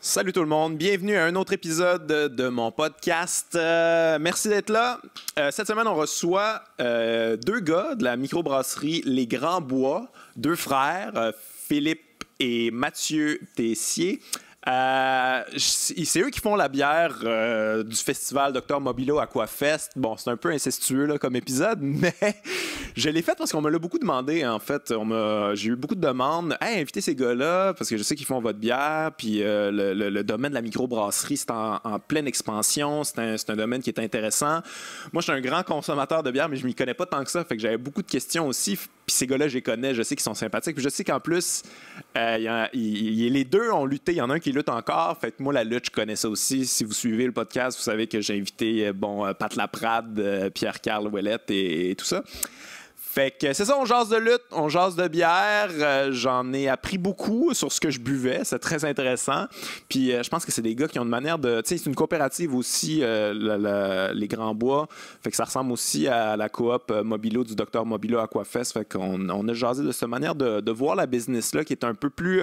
Salut tout le monde, bienvenue à un autre épisode de mon podcast. Merci d'être là. Cette semaine, on reçoit deux gars de la microbrasserie Les Grands Bois, deux frères, Philippe et Mathieu Tessier. C'est eux qui font la bière du festival Dr Mobilo Aquafest. Bon, c'est un peu incestueux là, comme épisode, mais je l'ai fait parce qu'on me l'a beaucoup demandé. En fait, j'ai eu beaucoup de demandes. Hey, invitez ces gars-là parce que je sais qu'ils font votre bière. Puis le domaine de la microbrasserie, c'est en pleine expansion. C'est un domaine qui est intéressant. Moi, je suis un grand consommateur de bière, mais je m'y connais pas tant que ça. Fait que j'avais beaucoup de questions aussi. Puis ces gars-là, je les connais. Je sais qu'ils sont sympathiques. Puis je sais qu'en plus, les deux ont lutté. Il y en a un qui lutte encore. Fait que moi, la lutte, je connais ça aussi. Si vous suivez le podcast, vous savez que j'ai invité Pat Laprade, Pierre-Carl Ouellette et tout ça. Fait que c'est ça, on jase de lutte, on jase de bière. J'en ai appris beaucoup sur ce que je buvais. C'est très intéressant. Puis je pense que c'est des gars qui ont une manière de... Tu sais, c'est une coopérative aussi, les Grands Bois. Fait que ça ressemble aussi à la coop Mobilo du Dr Mobilo Aquafest. Fait qu'on a jasé de cette manière de voir la business-là qui est un peu plus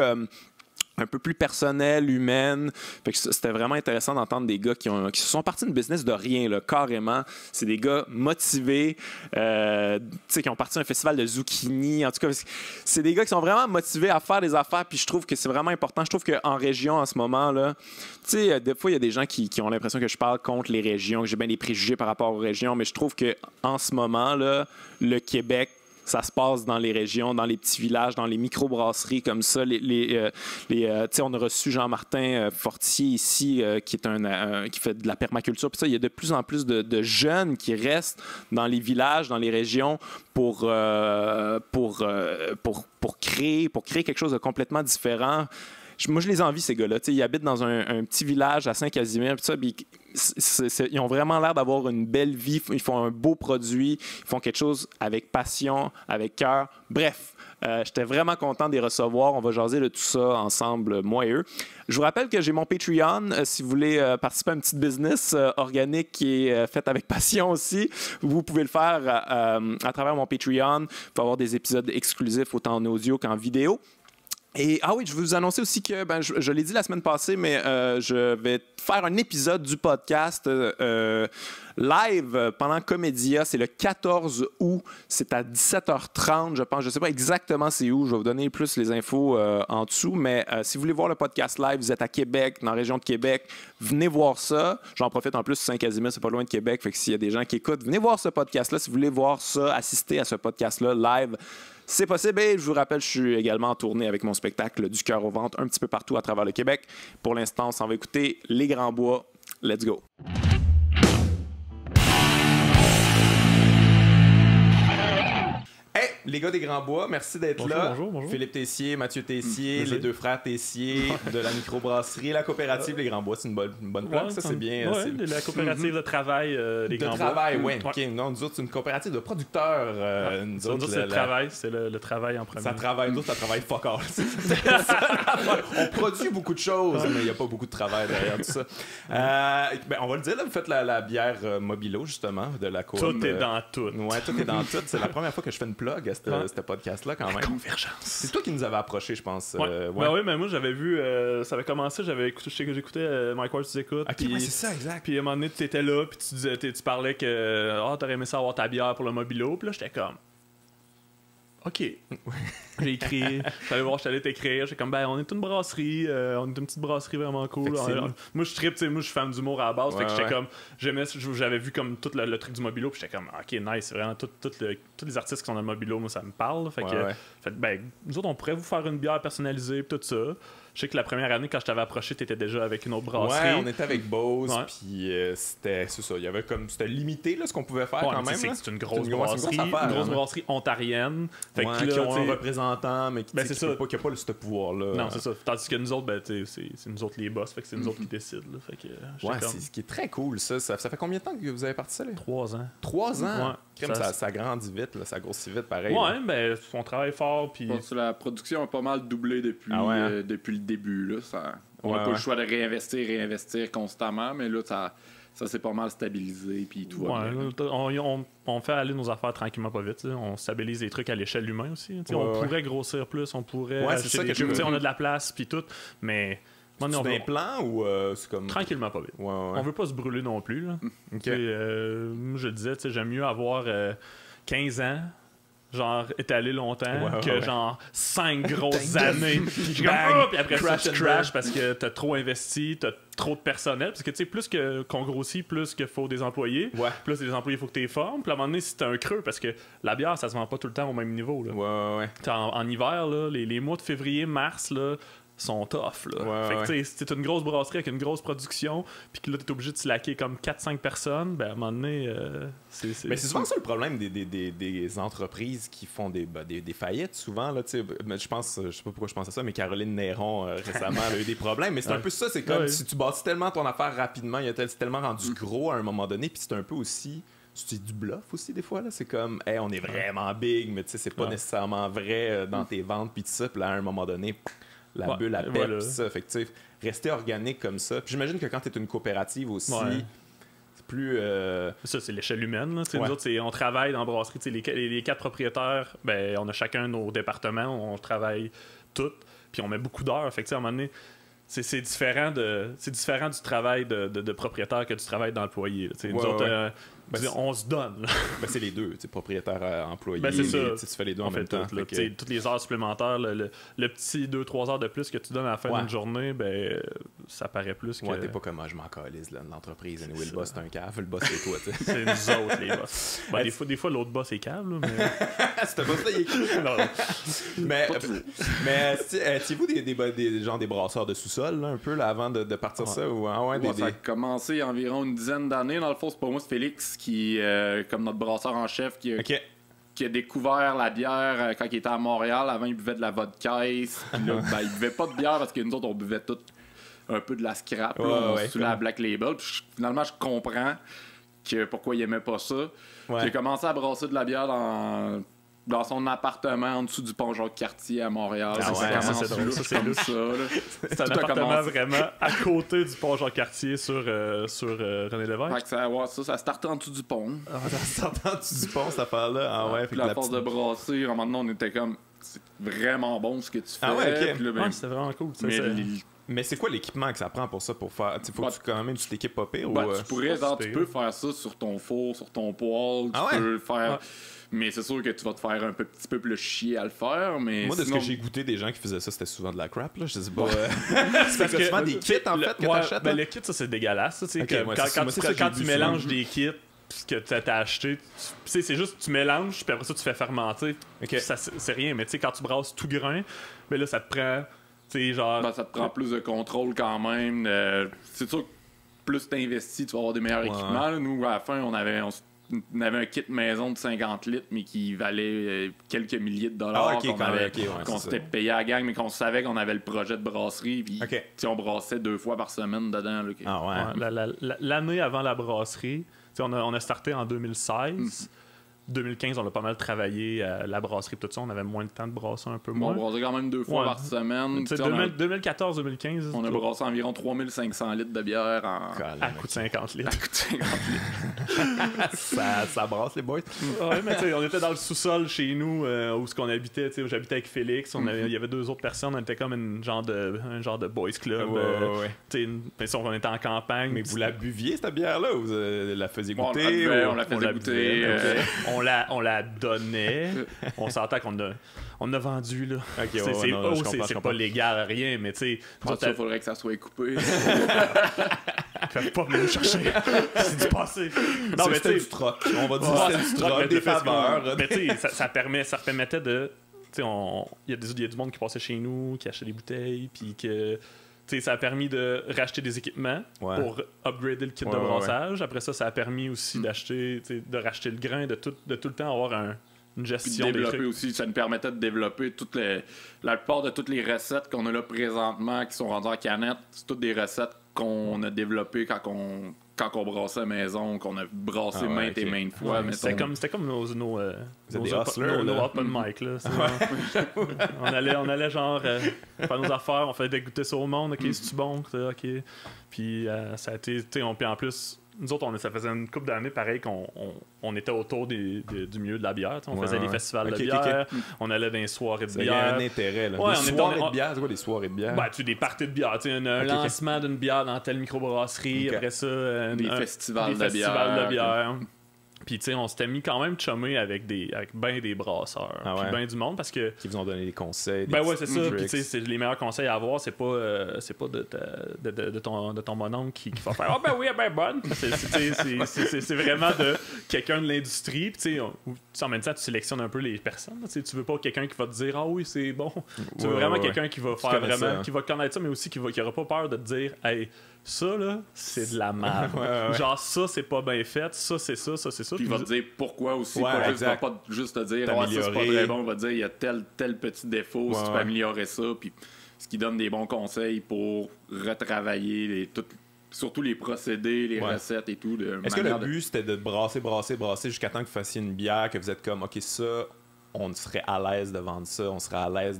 personnelle, humaine. Fait que c'était vraiment intéressant d'entendre des gars qui se sont partis d'une business de rien, là, carrément. C'est des gars motivés, qui ont parti d'un festival de zucchini. En tout cas, c'est des gars qui sont vraiment motivés à faire des affaires, puis je trouve que c'est vraiment important. Je trouve qu'en région, en ce moment, là, des fois, il y a des gens qui ont l'impression que je parle contre les régions, que j'ai bien des préjugés par rapport aux régions, mais je trouve qu'en ce moment, là, le Québec, ça se passe dans les régions, dans les petits villages, dans les microbrasseries comme ça. On a reçu Jean-Martin Fortier ici, qui fait de la permaculture. Puis ça, il y a de plus en plus de jeunes qui restent dans les villages, dans les régions pour créer quelque chose de complètement différent. Moi, je les envie, ces gars-là. Ils habitent dans un petit village à Saint-Casimir. Ils ont vraiment l'air d'avoir une belle vie. Ils font un beau produit. Ils font quelque chose avec passion, avec cœur. Bref, j'étais vraiment content de les recevoir. On va jaser de tout ça ensemble, moi et eux. Je vous rappelle que j'ai mon Patreon. Si vous voulez participer à une petite business organique qui est faite avec passion aussi, vous pouvez le faire à travers mon Patreon. Vous pouvez avoir des épisodes exclusifs autant en audio qu'en vidéo. Et oui, je vais vous annoncer aussi que, je l'ai dit la semaine passée, mais je vais faire un épisode du podcast live pendant Comédia. C'est le 14 août. C'est à 17h30, je pense. Je ne sais pas exactement c'est où. Je vais vous donner plus les infos en dessous. Mais si vous voulez voir le podcast live, vous êtes à Québec, dans la région de Québec, venez voir ça. J'en profite en plus, Saint-Casimir, c'est pas loin de Québec. Fait que s'il y a des gens qui écoutent, venez voir ce podcast-là. Si vous voulez voir ça, assister à ce podcast-là live, c'est possible. Et je vous rappelle, je suis également en tournée avec mon spectacle Du cœur au ventre un petit peu partout à travers le Québec. Pour l'instant, on s'en va écouter Les Grands Bois. Let's go! Hey, les gars des Grands Bois, merci d'être là. Bonjour. Philippe Tessier, Mathieu Tessier, les deux frères Tessier de la microbrasserie, la coopérative Les Grands Bois. C'est une bonne place, ça, c'est bien. Ouais, la coopérative de travail Les Grands Bois. De travail, oui. OK, non, nous autres, c'est une coopérative de producteurs. Nous autres, c'est le travail, c'est le travail en premier. Ça travaille, nous autres, ça travaille fuck all. On produit beaucoup de choses, mais il n'y a pas beaucoup de travail derrière tout ça. On va le dire, là, vous faites la bière Mobilo, justement, de la coop. Tout est dans tout. Ouais, tout est dans tout. C'est la première fois que je fais une plug à ce podcast-là, quand même. La convergence. C'est toi qui nous avais approché, je pense. Oui, mais moi, j'avais vu, ça avait commencé, j'écoutais Mike Ward, tu écoutes. Ok, ouais, c'est ça, exact. Puis à un moment donné, tu étais là, puis tu parlais que t'aurais aimé ça avoir ta bière pour le Mobilo. Puis là, j'étais comme, OK. J'ai écrit, j'allais t'écrire. J'étais comme, on est une brasserie, on est une petite brasserie vraiment cool. Moi, je trippe, moi, je suis fan d'humour à la base. Fait que j'étais comme, j'avais vu comme tout le truc du Mobilo, puis j'étais comme, OK, nice, c'est vraiment tous les artistes qui sont dans le Mobilo, moi, ça me parle. Fait que, nous autres, on pourrait vous faire une bière personnalisée, puis tout ça. Je sais que la première année, quand je t'avais approché, t'étais déjà avec une autre brasserie. Ouais, on était avec Bose, puis c'est ça. Il y avait comme, c'était limité là, ce qu'on pouvait faire quand même. C'est une grosse brasserie, une grosse brasserie ontarienne. Fait que qui ont un représentant, mais qui n'a pas ce pouvoir-là. Non, c'est ça. Tandis que nous autres, c'est nous autres les boss, fait que c'est nous autres qui décident. Là. Fait que, c'est ce qui est très cool, ça. Ça fait combien de temps que vous avez parti ça? 3 ans. 3 ans? Ouais. Ça grandit vite, là, ça grossit vite, pareil. Ouais, on travaille fort. Puis la production a pas mal doublé depuis le début. Là. On n'a pas le choix de réinvestir constamment, mais là, ça s'est pas mal stabilisé. Puis tout on fait aller nos affaires tranquillement, pas vite. On stabilise les trucs à l'échelle humaine aussi. On pourrait grossir plus, on pourrait acheter des trucs. On a de la place, puis tout, mais Maintenant, c'est un plan ou c'est comme... Tranquillement, pas vite. Ouais. On veut pas se brûler non plus. Là. Okay. Je disais, j'aime mieux avoir 15 ans, genre étalé longtemps, que genre 5 grosses années. Puis après ça, tu crash parce que t'as trop investi, t'as trop de personnel. Parce que tu sais, plus qu'on grossit, plus qu'il faut des employés. Plus des employés, il faut que tu les formes. Puis à un moment donné, si t'as un creux, parce que la bière, ça se vend pas tout le temps au même niveau. Là. En hiver, là, les mois de février, mars, là, sont tough. Là. Fait que tu sais, si t'es une grosse brasserie avec une grosse production, puis que là, t'es obligé de slacker comme 4-5 personnes, ben à un moment donné, Mais c'est souvent ça le problème des entreprises qui font des faillites, souvent. Là, je sais pas pourquoi je pense à ça, mais Caroline Néron, récemment, elle a eu des problèmes. Mais c'est un peu ça, c'est comme si tu bâtis tellement ton affaire rapidement, c'est tellement rendu gros à un moment donné, puis c'est un peu aussi... C'est du bluff aussi des fois là, c'est comme hey, on est vraiment big, mais tu sais c'est pas nécessairement vrai dans tes ventes puis tout ça, puis là à un moment donné la bulle à pète pis ça, fait que rester organique comme ça. Puis j'imagine que quand t'es une coopérative aussi, c'est plus ça c'est l'échelle humaine là. Nous autres on travaille dans la brasserie, les 4 propriétaires, ben on a chacun nos départements, on travaille tous, puis on met beaucoup d'heures, fait que à un moment donné c'est différent du travail de propriétaire que du travail d'employé. Nous autres, on se donne. C'est les deux, propriétaire employé. C'est ça. Tu fais les deux en même temps. Toutes les heures supplémentaires, le petit 2-3 heures de plus que tu donnes à la fin d'une journée, ben ça paraît plus que... t'es pas comme je m'en calisse de l'entreprise. Anyway, le boss c'est un cave, le boss c'est toi. C'est nous autres les boss. Des fois l'autre boss est cave, là, mais... C'était pas ça, il est non. Mais étiez-vous des brasseurs de sous-sol là, un peu là, avant de partir ça? Ça a commencé il y a environ une dizaine d'années. Dans le fond, c'est pas moi, c'est Félix qui, comme notre brasseur en chef, qui a découvert la bière quand il était à Montréal. Avant, il buvait de la vodka. Puis là, il buvait pas de bière parce que nous autres, on buvait tout un peu de la scrap sous la Black Label. Puis finalement, je comprends pourquoi il aimait pas ça. Il a commencé à brasser de la bière dans son appartement en dessous du pont Jacques-Cartier à Montréal. C'est drôle. C'est un appartement vraiment à côté du pont Jacques-Cartier sur René Lévesque. Ça startait en dessous du pont. Ça startait en dessous du pont, cette affaire-là. Puis la force de brasser, maintenant, on était comme... C'est vraiment bon ce que tu fais. Puis là, c'est vraiment cool. Mais c'est quoi l'équipement que ça prend pour ça, pour faire... Faut que quand même tu t'équipes pas pire? Tu peux faire ça sur ton four, sur ton poêle. Tu peux le faire... Mais c'est sûr que tu vas te faire un petit peu plus chier à le faire. Mais moi, de ce que j'ai goûté, des gens qui faisaient ça, c'était souvent de la crap. Là. Je sais pas. C'est souvent des kits, en fait, que t'achètes. Le kit, ça, c'est dégueulasse. Quand tu mélanges des kits que t'as acheté, c'est juste tu mélanges, puis après ça, tu fais fermenter. C'est rien. Mais tu sais, quand tu brasses tout grain, ben là, ça te prend... ça te prend plus de contrôle quand même. C'est sûr que plus t'investis, tu vas avoir des meilleurs équipements. Là. Nous, à la fin, on avait un kit maison de 50 litres, mais qui valait quelques milliers de dollars qu'on s'était payé à la gang, mais qu'on savait qu'on avait le projet de brasserie. Puis on brassait 2 fois par semaine dedans. Là, l'année avant la brasserie, on a starté en 2016. 2015, on a pas mal travaillé à la brasserie, tout ça. On avait moins de temps de brasser, un peu moins. On brassait quand même 2 fois par semaine. 2014-2015. On a brassé environ 3500 litres de bière à coût de 50 litres. ça brasse, les boys. Mais on était dans le sous-sol chez nous, où on habitait. J'habitais avec Félix. Il y avait 2 autres personnes. On était comme un genre de boys club. On était en campagne. Mais vous la buviez, cette bière-là? Ou vous la faisiez goûter? On la faisait goûter. On la donnait. On s'entend qu'on a vendu, là. C'est pas légal, rien, mais tu sais... il faudrait que ça soit coupé. Faites pas venir nous chercher. C'est du passé. Non, mais c'était du troc. On va dire que c'était du troc, des faveurs. Mais tu sais, ça permettait de... Tu sais, il y a du monde qui passait chez nous, qui achetait des bouteilles, puis que... ça a permis de racheter des équipements pour upgrader le kit de brassage. Après ça a permis aussi de racheter le grain, de tout le temps avoir une gestion de des développer trucs. Aussi, ça nous permettait de développer la plupart de toutes les recettes qu'on a là présentement qui sont rendues en canette. C'est toutes des recettes qu'on a développées quand on brassait à la maison, qu'on a brassé maintes et maintes fois. C'était comme nos open mic. Là, on allait genre faire nos affaires, on faisait goûter ça au monde. OK, c'est-tu bon? OK. Puis ça a été... Puis en plus, nous autres, ça faisait une couple d'années, pareil, qu'on était autour du milieu de la bière. On faisait des festivals de bière, on allait dans les soirées de bière. Il y a un intérêt. Là. Ouais, des soirées de bière, c'est quoi des soirées de bière? Ben, des parties de bière. Un lancement d'une bière dans telle microbrasserie. Après ça, des festivals de bière. Puis, tu sais, on s'était mis quand même chumé avec ben des brasseurs. Puis ben du monde parce que. Qui vous ont donné des conseils. Ben ouais, c'est ça. Puis, tu sais, les meilleurs conseils à avoir, c'est pas de ton mononcle qui va faire ben oui, ben bonne. C'est vraiment de quelqu'un de l'industrie. Puis, tu sais, en même temps, tu sélectionnes un peu les personnes. Tu veux pas quelqu'un qui va te dire oui, c'est bon. Tu veux vraiment quelqu'un qui va faire vraiment. Qui va connaître ça, mais aussi qui aura pas peur de te dire hey, ça, là, c'est de la merde. Genre, ça, c'est pas bien fait. Ça, c'est ça, ça, c'est ça. Puis il va te dire pourquoi aussi. Il va pas juste te dire, ça, c'est pas très bon. Il va te dire, il y a tel petit défaut, si tu peux améliorer ça. Puis ce qui donne des bons conseils pour retravailler surtout les procédés, les recettes et tout. Est-ce que le but, c'était de brasser jusqu'à temps que vous fassiez une bière, que vous êtes comme, OK, ça, on serait à l'aise de vendre ça, on serait à l'aise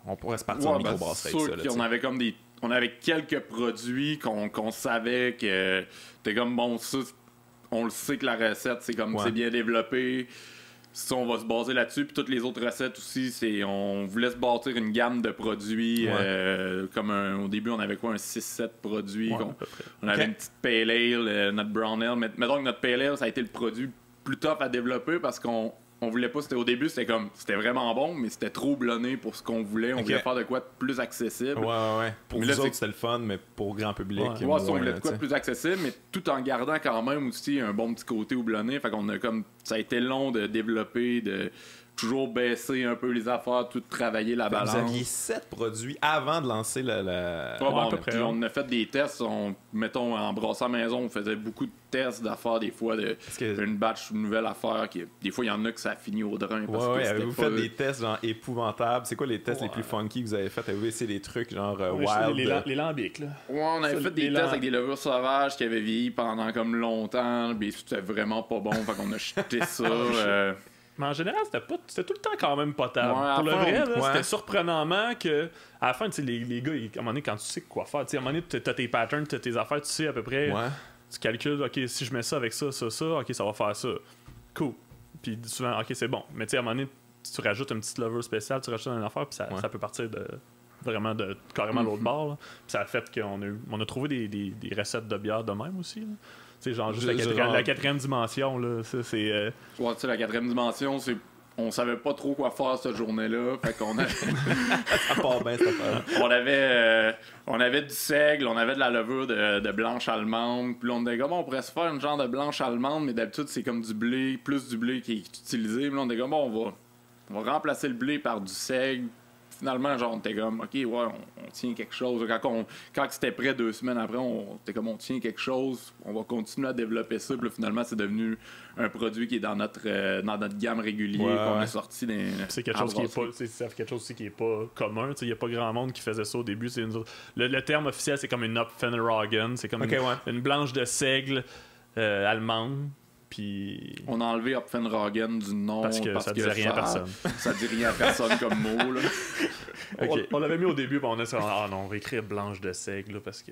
on pourrait se partir en microbrasserie avec ça. On avait comme on avait quelques produits qu'on savait que t'es comme bon, ça, on le sait que la recette, c'est comme c'est bien développé. Ça, on va se baser là-dessus. Puis toutes les autres recettes aussi, on voulait se bâtir une gamme de produits. Au début, on avait quoi, un 6-7 produits. On avait une petite Pale Ale, notre Brown Ale. Mais mettons que notre Pale Ale, ça a été le produit plus tough à développer parce qu'on voulait pas, au début, c'était vraiment bon, mais c'était trop blonné pour ce qu'on voulait. On voulait faire de quoi de plus accessible. Pour nous autres, c'était le fun, mais pour grand public. On voulait de quoi de plus accessible, mais tout en gardant quand même aussi un bon petit côté houblonné. Fait qu'on a ça a été long de développer, de toujours baisser un peu les affaires, tout travailler la balance. Vous aviez 7 produits avant de lancer puis on a fait des tests. Mettons, en brassant maison, on faisait beaucoup de tests d'affaires, des fois, une batch, une nouvelle affaire. Des fois, il y en a que ça finit au drain. Avez-vous fait des tests genre épouvantables? C'est quoi les tests les plus funky que vous avez fait? Avez-vous essayé des trucs genre wild? Les lambics, là. Ouais, on avait fait des tests avec des levures sauvages qui avaient vieilli pendant comme longtemps. Mais c'était vraiment pas bon. Fait qu'on a jeté ça. Mais en général, c'était tout le temps quand même potable. Pour le vrai, c'était surprenamment que à la fin, les gars, à un moment donné, quand tu sais quoi faire, à un moment donné, t'as tes patterns, t'as tes affaires, tu sais à peu près, tu calcules, OK, si je mets ça avec ça, OK, ça va faire ça. Cool. Puis souvent, OK, c'est bon. Mais à un moment donné, tu rajoutes une petite lever spéciale, tu rajoutes une affaire, puis ça peut partir de vraiment de carrément l'autre bord. Puis ça a fait qu'on a trouvé des recettes de bière de même aussi. Là. C'est genre juste la quatrième dimension, là. Ça, c'est. La quatrième dimension, c'est. On savait pas trop quoi faire cette journée-là. Fait qu'on avait. Ça part bien, ça part. On avait du seigle, on avait de la levure de blanche allemande. Puis là, on disait, on pourrait se faire une genre de blanche allemande, mais d'habitude, c'est comme du blé, plus du blé qui est utilisé. Puis là, on disait, on va remplacer le blé par du seigle. Finalement, genre, on était comme, OK, on tient quelque chose. Quand c'était prêt 2 semaines après, on était comme, on tient quelque chose, on va continuer à développer ça. Puis là, finalement, c'est devenu un produit qui est dans notre gamme régulière qu'on a sorti. C'est quelque chose aussi qui est pas commun. Il n'y a pas grand monde qui faisait ça au début. Le terme officiel, c'est comme une Hopfenragen. C'est comme une blanche de seigle allemande. Puis... On a enlevé Hopfenragen du nom parce que ça disait rien à personne. Ça dit rien à personne comme mot. Là. On l'avait mis au début, on a dit non, on va écrire blanche de seigle là, parce que.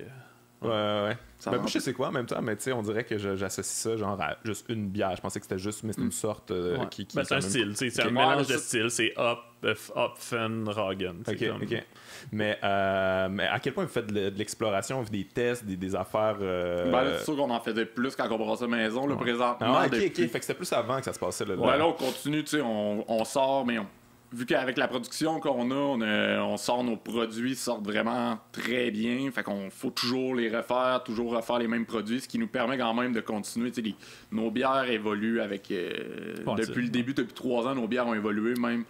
Ouais. Ben, moi, je sais quoi en même temps, mais tu sais, on dirait que j'associe ça genre à juste une bière. Je pensais que c'était juste, mais c'est une sorte qui c'est un style, c'est un mélange de style, c'est Hopfenragen. OK. Mais à quel point vous faites de l'exploration, des tests, des affaires. C'est sûr qu'on en faisait plus quand on brassait maison, là, présentement. OK. Fait que c'était plus avant que ça se passait. Là, là, on continue, tu sais, on sort, mais vu qu'avec la production qu'on on sort nos produits, sortent vraiment très bien. Fait qu'on faut toujours les refaire, toujours refaire les mêmes produits, ce qui nous permet quand même de continuer. Nos bières évoluent avec. Depuis le début, depuis 3 ans, nos bières ont évolué. Même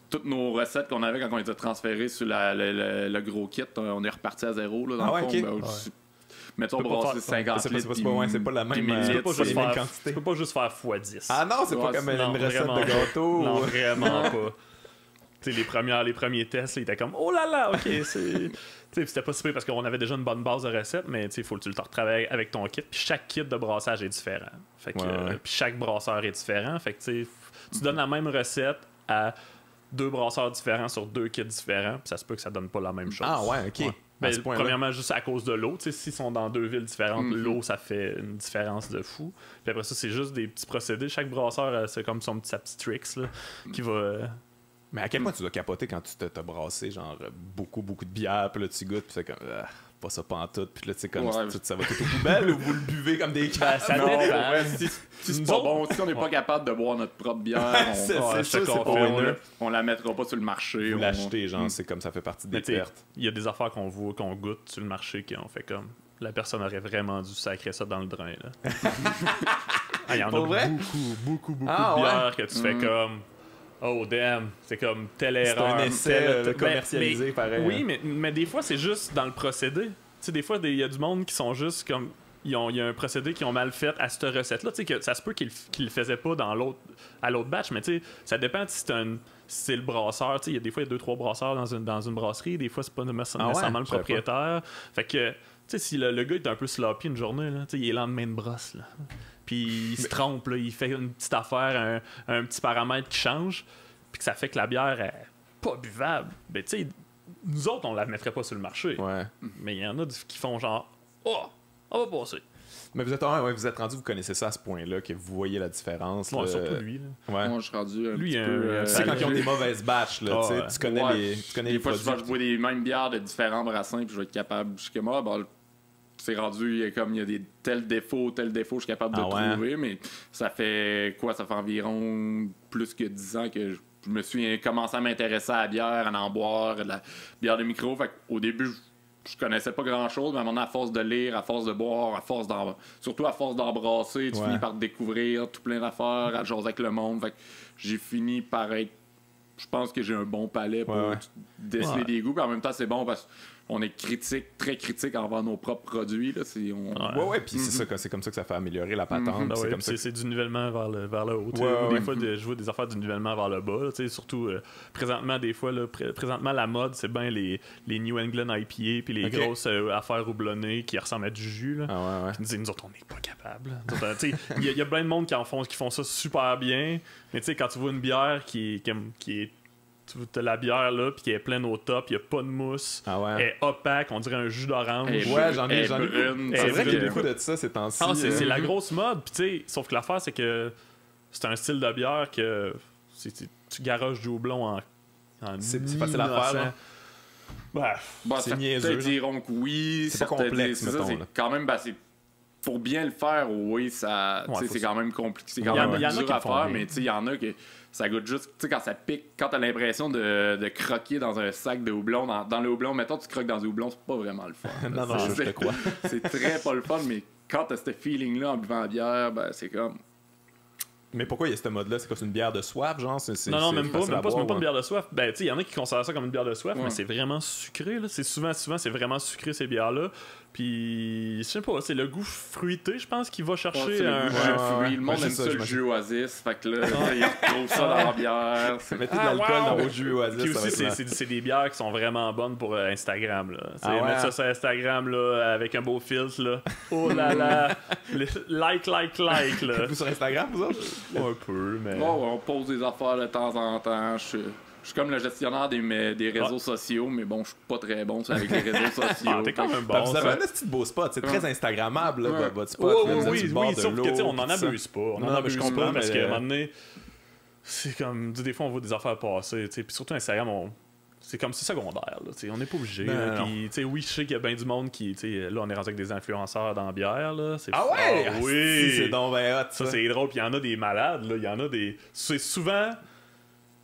toutes nos recettes qu'on avait quand on était transférés sur le gros kit, on est reparti à zéro. Là, dans le fond. Mettons brasser 50 litres. C'est pas la même quantité. Tu peux pas juste faire x10. Ah non, c'est pas comme une recette de gâteau. Non, vraiment pas. Les premiers tests, ils étaient comme oh là là, OK, c'était pas super parce qu'on avait déjà une bonne base de recettes, mais il faut que tu le retravailles avec ton kit. Puis chaque kit de brassage est différent. Fait que puis chaque brasseur est différent. Fait que tu donnes la même recette à 2 brasseurs différents sur 2 kits différents, puis ça se peut que ça donne pas la même chose. Ah ouais, OK. Premièrement, juste à cause de l'eau. S'ils sont dans 2 villes différentes, l'eau, ça fait une différence de fou. Puis après ça, c'est juste des petits procédés. Chaque brasseur, c'est comme sa petite tricks là, qui va... Mais à quel point tu dois capoter quand tu t'as brassé genre beaucoup de bière, puis là tu goûtes, puis c'est comme pas ça pantoute, puis là tu sais comme ça va tout aux poubelles ou vous le buvez comme des cannes? Ça non, dépend. si c'est pas bon, si on n'est pas capable de boire notre propre bière, on la mettra pas sur le marché. Vous l'achetez, genre c'est comme ça fait partie des pertes. Il y a des affaires qu'on voit, qu'on goûte sur le marché qui ont fait comme la personne aurait vraiment dû sacrer ça dans le drain là. Il y en a beaucoup de bières que tu fais comme oh damn, c'est comme telle erreur. C'est un essai commercialisé pareil. Oui, mais des fois c'est juste dans le procédé. Tu sais, des fois il y a du monde qui sont juste comme il y a un procédé qu'ils ont mal fait à cette recette-là. Tu sais, que ça se peut qu'ils le faisaient pas à l'autre batch, mais tu sais, ça dépend si c'est le brasseur. Tu sais, des fois il y a 2-3 brasseurs dans une brasserie, des fois c'est pas nécessairement le propriétaire. Fait que tu sais, si le gars est un peu sloppy une journée, là, tu sais, il est lendemain de brosse là. Puis il se trompe, là, il fait une petite affaire, un petit paramètre qui change, puis que ça fait que la bière est pas buvable. Ben, tu sais, nous autres, on la mettrait pas sur le marché. Ouais. Mais il y en a qui font genre, on va passer. Mais vous êtes rendu, vous connaissez ça à ce point-là, que vous voyez la différence. Ouais, surtout lui. Là. Ouais. Moi, je suis rendu un lui, petit peu... tu sais, quand ils ont des mauvaises batches, là, tu connais les fois, produits. je bois des mêmes bières de différents brassins, puis je vais être capable... Je suis comme, c'est rendu, il y a des tels défauts, je suis capable de trouver, mais ça fait quoi? Ça fait environ plus que 10 ans que je me suis commencé à m'intéresser à la bière, à en boire, de la bière de micro. Fait au début, je connaissais pas grand-chose, mais à force de lire, à force de boire, surtout à force d'embrasser, tu finis par découvrir tout plein d'affaires, à jaser avec le monde. Fait que j'ai fini par être... Je pense que j'ai un bon palais pour déceler des goûts, puis en même temps, c'est bon parce qu'on est très critique envers nos propres produits. Là. Puis c'est comme ça que ça fait améliorer la patente. C'est du nivellement vers le haut. Des fois, je vois des affaires du nivellement vers le bas. Surtout, présentement, des fois, présentement, la mode, c'est bien les New England IPA puis les grosses affaires houblonnées qui ressemblent à du jus. Là. Nous autres, on n'est pas capables. Il y a plein de monde qui font ça super bien. Mais quand tu vois une bière qui est t'as la bière là, puis qui est pleine au top, il n'y a pas de mousse, elle est opaque, on dirait un jus d'orange. J'en ai brune. C'est vrai qu'il y a beaucoup de ça ces temps-ci. C'est la grosse mode, puis tu sais, sauf que l'affaire, c'est que c'est un style de bière que tu garoches du houblon en c'est facile à faire, là. C'est niaiseux. Certains diront que oui, c'est pas complexe, mettons. Quand même, pour bien le faire, c'est quand même compliqué. C'est quand même dur à faire, mais il y en a que ça goûte juste, quand ça pique, quand t'as l'impression de croquer dans un sac de houblon, dans le houblon, mettons tu croques dans du houblon, c'est pas vraiment le fun. non, je te crois. C'est très pas le fun, mais quand t'as ce feeling-là en buvant la bière, c'est comme... Mais pourquoi il y a ce mode-là? C'est quoi, c'est une bière de soif, genre? Non, même pas une bière de soif. Ben, tu sais, il y en a qui considèrent ça comme une bière de soif, mais c'est vraiment sucré, là. C'est souvent, c'est vraiment sucré, ces bières-là. Puis, je sais pas, c'est le goût fruité, je pense, qu'il va chercher le jus de fruits. Le monde aime ça, le jus Oasis. Fait que là, ils retrouvent ça dans la bière. Mettez de l'alcool dans vos jus Oasis. Puis aussi, c'est des bières qui sont vraiment bonnes pour Instagram, là. Mettre ça sur Instagram, là, avec un beau filtre, là. Oh là là! like, là. Vous sur Instagram, vous autres? Un peu, mais... on pose des affaires de temps en temps. Je suis comme le gestionnaire des réseaux sociaux, mais bon, je suis pas très bon avec les réseaux sociaux. T'es quand même bon. Vous avez un petit beau spot, c'est très instagrammable, votre spot. Oui, sauf que on n'en abuse pas. On n'en abuse pas parce qu'à un moment donné, c'est comme, des fois, on voit des affaires passer, puis surtout Instagram, c'est comme c'est secondaire, là, on n'est pas obligé. Puis, oui, je sais qu'il y a bien du monde qui, là, on est rendu avec des influenceurs dans la bière, là. Oui! C'est donc bien hot, ça. C'est drôle, puis il y en a des malades, là. Il y en a des... C'est souvent...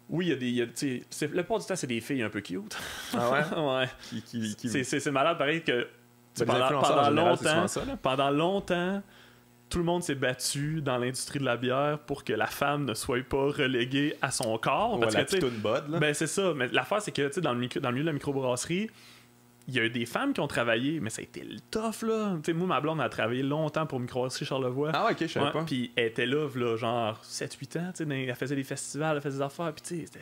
Oui, il y a des... la plupart du temps, c'est des filles un peu cute. Ah ouais? Ouais. C'est malade, pareil que... Pendant longtemps, tout le monde s'est battu dans l'industrie de la bière pour que la femme ne soit pas reléguée à son corps. Parce que, une bod, là. Ben, c'est ça. Mais l'affaire, c'est que dans le milieu de la microbrasserie, il y a eu des femmes qui ont travaillé, mais ça a été tough, là. T'sais, moi, ma blonde a travaillé longtemps pour Microbrasserie Charlevoix. Ah ouais, ok, je savais pas. Puis elle était là, genre 7-8 ans, elle faisait des festivals, elle faisait des affaires, puis tu sais,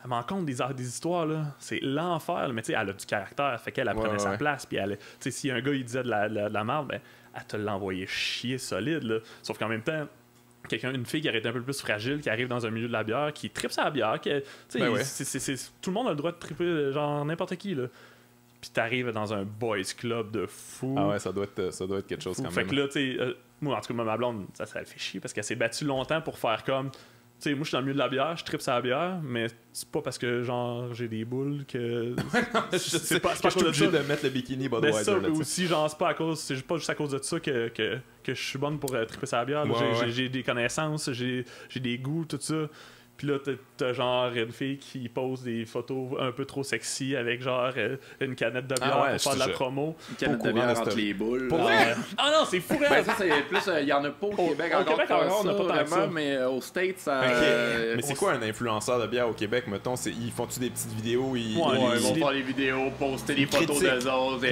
elle m'en compte des histoires, là. C'est l'enfer, là. Mais tu sais, elle a du caractère, fait qu'elle prenait sa place, puis elle, tu sais, si un gars, il disait de la merde, ben, elle te l'envoyait chier solide, là. Sauf qu'en même temps, une fille qui aurait été un peu plus fragile, qui arrive dans un milieu de la bière, qui tripe sa bière, tout le monde a le droit de triper, genre n'importe qui, là. puis t'arrives dans un boys club de fou. Ah ouais, ça doit être quelque chose Fou. quand Fait même. que là, tu sais, moi, en tout cas, ma blonde, ça le fait chier parce qu'elle s'est battue longtemps pour faire comme. Tu sais, moi, je suis dans le milieu de la bière, je tripe sur la bière, mais c'est pas parce que, genre, j'ai des boules que. C'est pas à cause de mettre le bikini Budweiser. Mais ça, aussi, genre, c'est pas juste à cause de ça que je suis bonne pour triper sur la bière. J'ai des connaissances, j'ai des goûts, tout ça. Puis là, t'as genre une fille qui pose des photos un peu trop sexy avec genre une canette de bière pour faire de la promo. Une canette de bière entre les boules. Pour vrai? Ah non, c'est fou, ben, ça, c'est plus. Il y en a pas au Québec encore. Au Québec, on n'a pas tant que ça. Mais aux States, ça. Mais c'est quoi un influenceur de bière au Québec, mettons? Ils font-tu des petites vidéos? Ils vont faire des vidéos, poster des photos d'eux autres.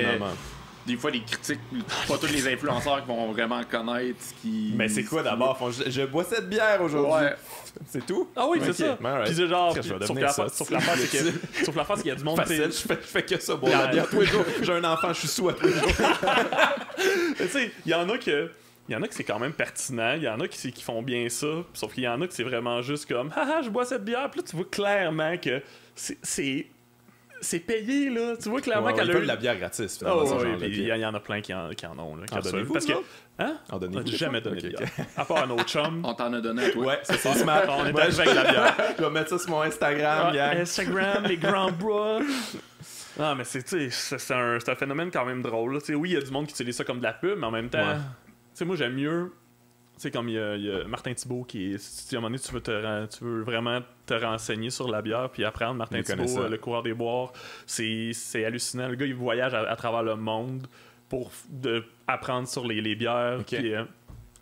Des fois, des critiques, pas tous les influenceurs qui vont vraiment connaître ce qui. Mais c'est quoi d'abord? Je bois cette bière aujourd'hui. Ouais. C'est tout? Ah oui, c'est ça. Right. Puis c'est genre. Sauf l'affaire, c'est qu'il y a du monde. Facile, je fais que ça, boire la bière tous les jours. J'ai un enfant, je suis sous à tous les jours. Tu sais, il y en a que c'est quand même pertinent, il y en a qui font bien ça, sauf qu'il y en a que c'est vraiment juste comme haha, je bois cette bière, puis là tu vois clairement que c'est payé, là. Tu vois clairement qu'elle a eu de la bière gratis, finalement. Il y en a plein qui en ont, là, qui en donnent. Parce que, hein? On n'a jamais donné de bière. À part un autre chum. On t'en a donné à toi. Ouais, c'est smart. On est arrivé avec la bière. Je vais mettre ça sur mon Instagram, Instagram, les grands bras. Non, mais c'est un phénomène quand même drôle. Oui, il y a du monde qui utilise ça comme de la pub, mais en même temps, moi, j'aime mieux. Tu sais, comme il y a Martin Thibault qui est. Si à un moment donné, tu veux vraiment te renseigner sur la bière puis apprendre. Martin Thibault, le coureur des boires, c'est hallucinant. Le gars, il voyage à travers le monde pour apprendre sur les bières. Okay. Puis,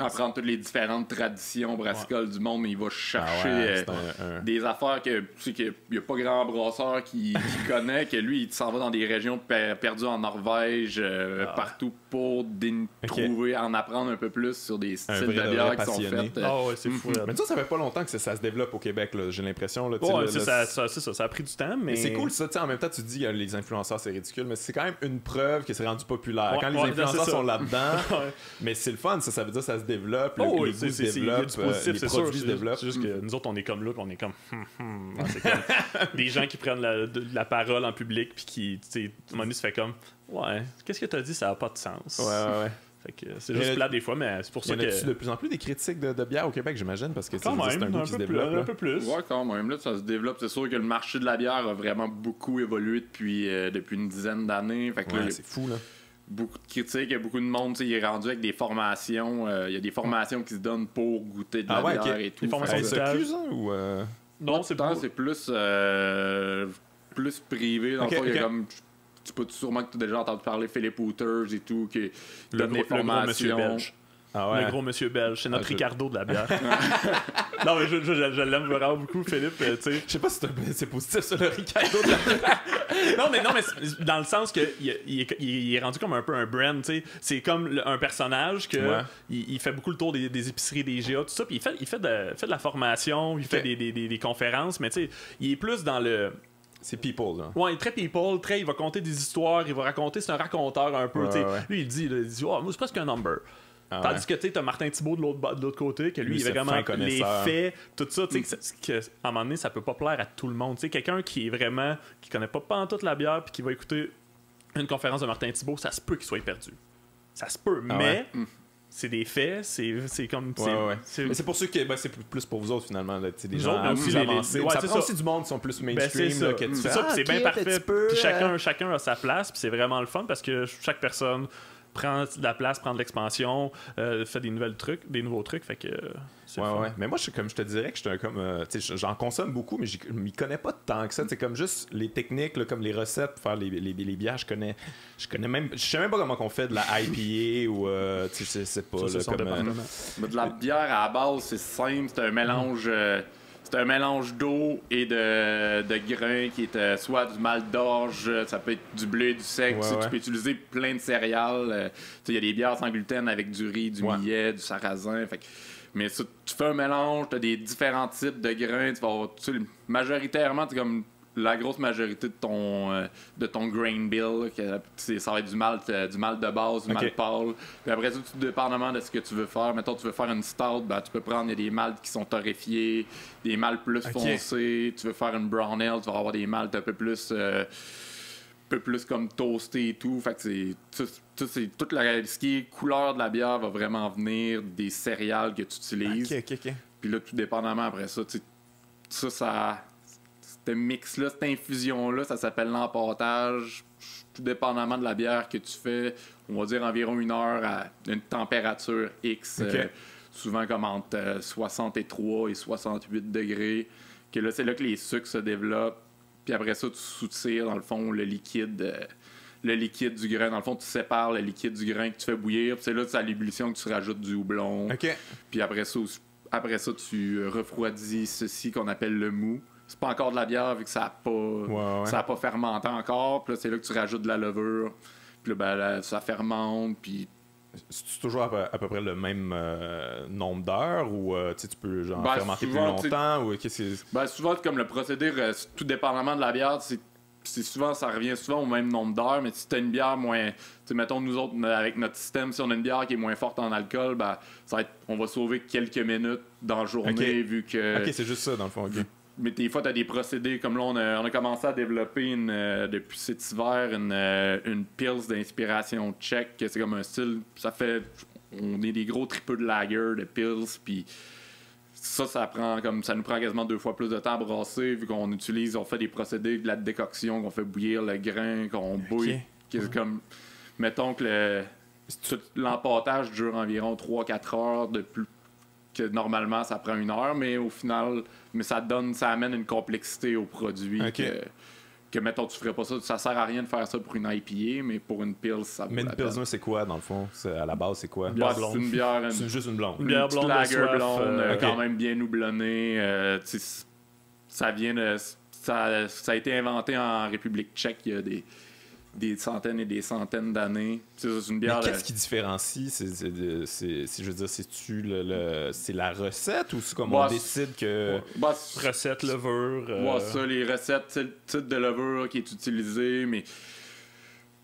apprendre toutes les différentes traditions brassicoles du monde, mais il va chercher des affaires que tu sais qu'il n'y a pas grand brasseur qui connaît, que lui, il s'en va dans des régions perdues en Norvège, partout pour trouver, en apprendre un peu plus sur des styles de bière qui sont faits. Ah ouais, c'est fou. Mais ça fait pas longtemps que ça se développe au Québec, là, j'ai l'impression. Là, ça a pris du temps, mais... C'est cool, ça. En même temps, tu te dis les influenceurs, c'est ridicule, mais c'est quand même une preuve que c'est rendu populaire. Quand les influenceurs sont là-dedans, mais c'est le fun, ça veut dire que ça se développe, les goûts se développent, les produits se développent. C'est juste que nous autres, on est comme là, puis on est comme... C'est comme des gens qui prennent la parole en public, puis qui, tu sais, à un moment donné, se fait comme... Ouais, qu'est-ce que t'as dit, ça n'a pas de sens. Ouais. Fait que c'est juste plat des fois, mais c'est pour ça que... Il y en a de plus en plus des critiques de bière au Québec, j'imagine, parce que c'est un goût qui se développe. Un peu plus. Ouais, quand même. Là, ça se développe. C'est sûr que le marché de la bière a vraiment beaucoup évolué depuis une dizaine d'années. Fait que là, c'est fou, là. Beaucoup de critiques, il y a beaucoup de monde, il est rendu avec des formations. Il y a des formations qui se donnent pour goûter de la bière et tout. Des formations SEQ, ou non, c'est plus privé. Dans le fond, il y a comme... Tu peux sûrement que tu as déjà entendu parler Philippe Hooters et tout, qui donne des formations. Le gros monsieur belge. Ah ouais. Le gros monsieur belge, c'est notre Ricardo de la bière. Non, mais je l'aime vraiment beaucoup, Philippe. Tu sais, je sais pas si c'est positif, ça, le Ricardo de la bière. non, mais dans le sens que il est rendu comme un peu un brand, tu sais. C'est comme un personnage que il fait beaucoup le tour des épiceries, des GA, tout ça. Puis il fait de la formation, il fait des conférences, mais tu sais, il est plus dans le... C'est people, là. Ouais, très people, il va conter des histoires, il va raconter, c'est un raconteur un peu, tu sais. Lui, il dit moi, c'est presque un number. Tandis que tu as Martin Thibault de l'autre côté, que lui il est vraiment les faits, tout ça, tu sais, à un moment donné, ça peut pas plaire à tout le monde. Tu sais, quelqu'un qui est vraiment, qui connaît pas en toute la bière, puis qui va écouter une conférence de Martin Thibault, ça se peut qu'il soit perdu. Ça se peut, mais... C'est des faits, c'est comme... Mais c'est pour ceux qui... c'est plus pour vous autres, finalement. Là, des gens plus avancés. Ça prend aussi du monde qui sont plus mainstream. C'est ça, que tu fais, c'est bien parfait. Puis chacun a sa place, puis c'est vraiment le fun, parce que chaque personne prend de la place, prend de l'expansion, fait des nouveaux trucs, fait que... Ouais. Mais moi, comme je te dirais que j'en consomme beaucoup, mais je m'y connais pas tant que ça. C'est comme juste les techniques, là, comme les recettes pour faire les bières, je connais même... Je sais même pas comment on fait de la IPA ou... je sais pas. De la bière, à la base, c'est simple. C'est un mélange... C'est un mélange d'eau et de grains qui est soit du malt d'orge, ça peut être du blé, du sec. Tu peux utiliser plein de céréales. Il y a des bières sans gluten avec du riz, du millet, du sarrasin. Mais ça, tu fais un mélange, tu as des différents types de grains. Tu vas avoir, majoritairement, tu comme la grosse majorité de ton grain bill, ça va être du malt de base, du malt pâle. Puis après ça, tout dépendamment de ce que tu veux faire. Mettons, tu veux faire une stout, tu peux prendre des maltes qui sont torréfiés, des maltes plus foncés. Tu veux faire une brown ale, tu vas avoir des maltes un peu plus peu plus comme toasté et tout. Fait que ce qui est couleur de la bière va vraiment venir des céréales que tu utilises. OK. Puis là, tout dépendamment après ça, ce mix-là, cette infusion-là, ça s'appelle l'empâtage. Tout dépendamment de la bière que tu fais, on va dire environ 1 heure à une température X, souvent comme entre 63 et 68 degrés. Que là, c'est là que les sucres se développent. Puis après ça, tu soutires, dans le fond, le liquide du grain. Dans le fond, tu sépares le liquide du grain que tu fais bouillir. Puis c'est là, c'est à l'ébullition que tu rajoutes du houblon. Puis après ça, tu refroidis ceci qu'on appelle le mou. C'est pas encore de la bière vu que ça a pas fermenté encore. Puis là, c'est là que tu rajoutes de la levure. Puis là, ça fermente. Puis c'est toujours à peu près le même nombre d'heures ou tu peux genre fermenter plus longtemps ou qu'est-ce que souvent comme le procédé tout dépendamment de la bière, ça revient souvent au même nombre d'heures, mais si t'as une bière moins, mettons nous autres avec notre système, si on a une bière qui est moins forte en alcool, on va sauver quelques minutes dans la journée vu que c'est juste ça dans le fond. Mais des fois, tu as des procédés comme là, on a commencé à développer depuis cet hiver une Pils d'inspiration tchèque. C'est comme un style. On est des gros tripeux de lager, de Pils. Puis ça nous prend quasiment 2 fois plus de temps à brasser, vu qu'on fait des procédés de la décoction, qu'on fait bouillir le grain, qu'on bouille. C'est comme, mettons que l'empâtage dure environ 3-4 heures de plus. Que normalement ça prend 1 heure, mais au final, ça amène une complexité au produit que mettons tu ferais pas ça. Ça sert à rien de faire ça pour une IPA, mais pour une Pils, ça vaut Mais une la peine. Pilsner, c'est quoi dans le fond? À la base, c'est quoi? C'est une bière. C'est juste une blonde. Une bière blonde, lager blonde, soif, quand même bien houblonnée. Ça vient de. Ça a été inventé en République tchèque il y a des centaines et des centaines d'années. C'est une bière. Mais qu'est-ce qui différencie? Je veux dire, c'est la recette ou c'est comme on décide que... recette, levure... ça, les recettes, c'est le type de levure qui est utilisé, mais...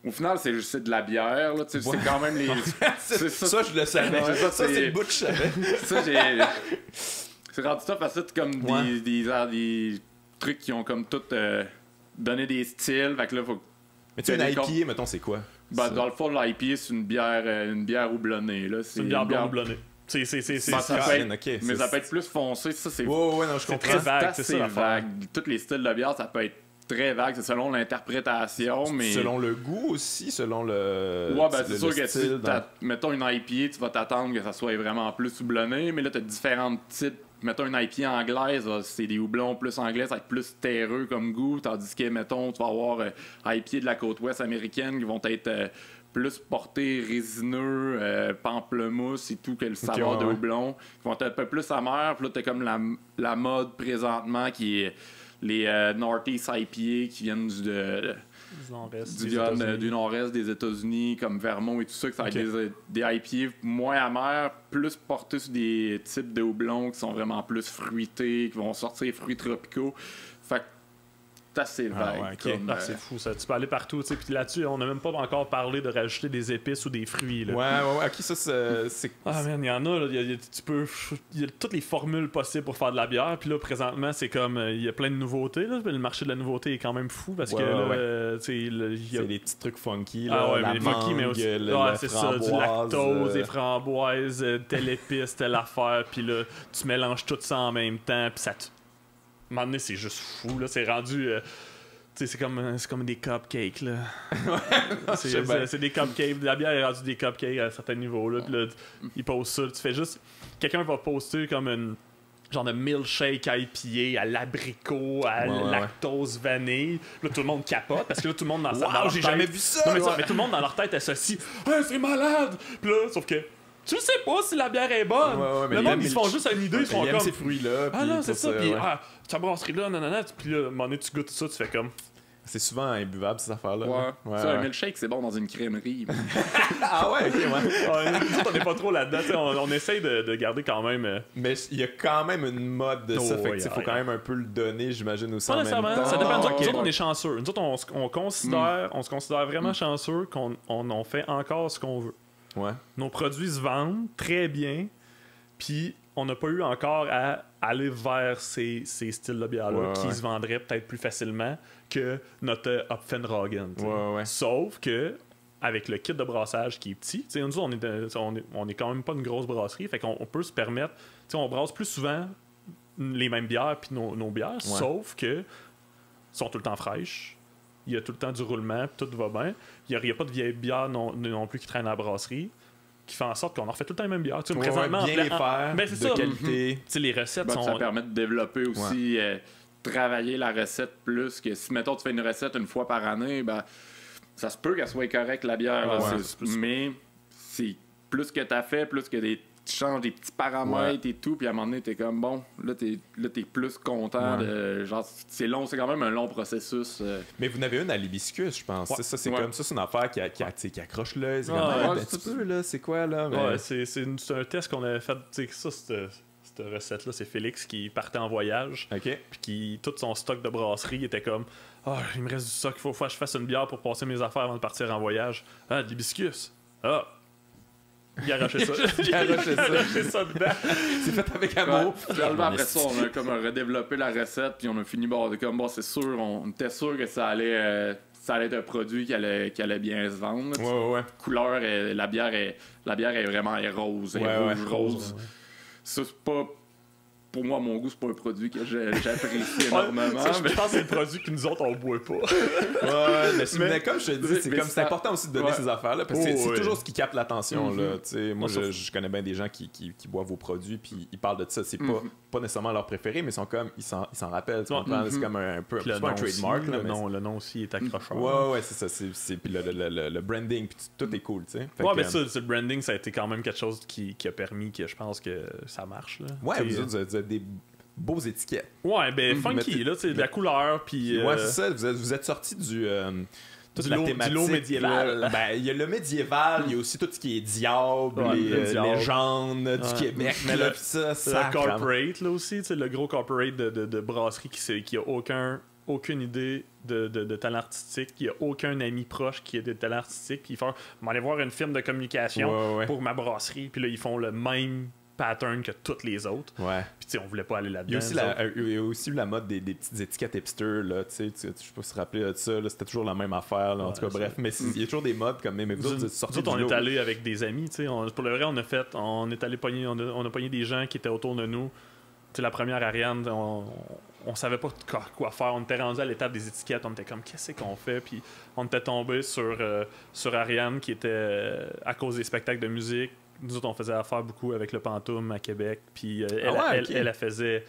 Au final, c'est de la bière, là. C'est quand même les... ça, je le savais. Ça, c'est le bout que je savais. C'est rendu ça parce que c'est comme des trucs qui ont comme tout donné des styles. Fait que là, faut... Mais tu sais, une IPA, mettons, c'est quoi? Dans le fond, l'IPA, c'est une bière houblonnée. Là. C'est une bière blonde houblonnée. Mais ça peut être plus foncé. Ça, c'est non, je comprends. Très vague, c'est ça, vague. Tous les styles de bière, ça peut être très vague. C'est selon l'interprétation. Mais selon le goût aussi, selon le. C'est sûr que mettons une IPA, tu vas t'attendre que ça soit vraiment plus houblonné. Mais là, tu as différents types. Mettons une IPA anglaise, c'est des houblons plus anglais, ça va être plus terreux comme goût, tandis que, mettons, tu vas avoir IPA de la côte ouest américaine qui vont être plus portés résineux, pamplemousse et tout, que le saveur de houblon, qui vont être un peu plus amers. Puis là, t'as comme la mode présentement qui est les Northeast IPA qui viennent du nord-est des États-Unis, comme Vermont et tout ça, que ça va être des IPA moins amers, plus portés sur des types de houblons qui sont vraiment plus fruités, qui vont sortir fruits tropicaux. Fait que c'est assez vague. C'est fou ça. Tu peux aller partout. Puis là-dessus, on n'a même pas encore parlé de rajouter des épices ou des fruits. Là. Ouais. Ok, ça, c'est. Ah, man, il y en a. Là. Il y a toutes les formules possibles pour faire de la bière. Puis là, présentement, c'est comme. Il y a plein de nouveautés. Là. Le marché de la nouveauté est quand même fou parce que c'est des petits trucs funky. Là, la mais funky, mais aussi. c'est ça. Du lactose, des framboises, telle épice, telle affaire. Puis là, tu mélanges tout ça en même temps. Puis ça te. À un moment donné, c'est juste fou, là. C'est rendu... c'est comme des cupcakes, là. c'est des cupcakes. La bière est rendue des cupcakes à un certain niveau, là. Puis là, ils posent ça. Tu fais juste... Quelqu'un va poster comme une... genre de milkshake IPA à l'abricot, à lactose vanille. Là, tout le monde capote parce que là, tout le monde dans sa j'ai jamais vu ça! Non, mais tout le monde dans leur tête associe « Ah, c'est malade! » Puis là, sauf que... Tu sais pas si la bière est bonne. Le monde, ils se font juste une idée. Ils font comme... ces fruits-là. Ah non, c'est ça. Puis, ta brasserie-là, nanana. Puis là, à un moment donné, tu goûtes ça, tu fais comme... C'est souvent imbuvable, ces affaires-là. Ouais. Ça, un milkshake, c'est bon dans une crèmerie. Ah ouais, ok, on n'est pas trop là-dedans. On essaye de garder quand même... Mais il y a quand même une mode de ça. Fait que faut quand même un peu le donner, j'imagine, aussi en même temps. Ça dépend. Nous autres, on est chanceux. Nous autres, on se considère vraiment chanceux qu'on fait encore ce qu'on veut. Ouais. Nos produits se vendent très bien, puis on n'a pas eu encore à aller vers ces styles de bière-là qui se vendraient peut-être plus facilement que notre Hopfenragen. Sauf que avec le kit de brassage qui est petit, nous, on est quand même pas une grosse brasserie, fait qu'on peut se permettre, on brasse plus souvent les mêmes bières puis nos bières, sauf que sont tout le temps fraîches, il y a tout le temps du roulement, tout va bien, il n'y a pas de vieilles bières non plus qui traînent à la brasserie, qui fait en sorte qu'on en refait tout le temps les mêmes bières. Présentement, bien les faire, ben, c'est de ça. qualité. Les recettes sont... Ça permet de développer aussi, travailler la recette plus que si, mettons, tu fais une recette une fois par année, ben, ça se peut qu'elle soit correcte, la bière. Là, mais c'est plus que tu as fait, plus que tu changes des petits paramètres et tout, puis à un moment donné, t'es comme, bon, là, t'es plus content. Genre, c'est long, c'est quand même un long processus. Mais vous en avez une à l'hibiscus, je pense. Ça, c'est comme ça, c'est une affaire qui accroche l'œil. C'est un petit peu, là, c'est quoi, là? Mais... Ouais, c'est un test qu'on avait fait. Tu sais, ça, cette recette-là, c'est Félix qui partait en voyage. Puis qui, tout son stock de brasserie était comme, il me reste du stock, il faut que je fasse une bière pour passer mes affaires avant de partir en voyage. Ah, de l'hibiscus. Ah! Il a arraché ça. Ça dedans. C'est fait avec amour. Après ça, on a comme redéveloppé la recette, puis on a fini, c'est sûr, on était sûr que ça allait être un produit qui allait bien se vendre. Couleur, la bière est vraiment rose. Rose. Ça, c'est pas... Pour moi, mon goût, c'est pas un produit que j'apprécie énormément. Je pense que c'est le produit que nous autres, on boit pas. mais comme je te dis, c'est important aussi de donner ces affaires-là, parce que c'est toujours ce qui capte l'attention. Là, moi, je connais bien des gens qui boivent vos produits, puis ils parlent de ça. C'est pas nécessairement leur préféré, mais ils s'en rappellent. C'est comme un peu un trademark. Le nom aussi est accrocheur. Ouais, c'est ça. Puis le branding, puis tout est cool. Mais ça, le branding, ça a été quand même quelque chose qui a permis que je pense que ça marche. Ouais, vous avez des beaux étiquettes. Ouais, ben funky, là, c'est de la couleur, puis... Ouais, c'est ça, vous êtes sorti du lot médiéval. Il y a le médiéval, il y a aussi tout ce qui est diable, les légendes du Québec. Mais ça le corporate, là aussi, le gros corporate de brasserie qui a aucune idée de talent artistique, il n'y a aucun ami proche qui a des talents artistiques, puis ils font « On va aller voir une firme de communication pour ma brasserie », puis là, ils font le même pattern que toutes les autres. Puis on voulait pas aller là-dedans. Il y a aussi la mode des petites étiquettes hipster, là, tu sais pas se rappeler de ça, là, c'était toujours la même affaire, là, en tout cas, bref, mais il y a toujours des modes comme mais vous autres, on est allé avec des amis, tu sais, pour le vrai, on est allé pogner, on a pogné des gens qui étaient autour de nous. Tu sais, la première Ariane, on savait pas quoi faire, on était rendu à l'étape des étiquettes, on était comme qu'est-ce qu'on fait, puis on était tombé sur Ariane qui était à cause des spectacles de musique. Nous autres, on faisait affaire beaucoup avec le Pantoum à Québec. Puis elle faisait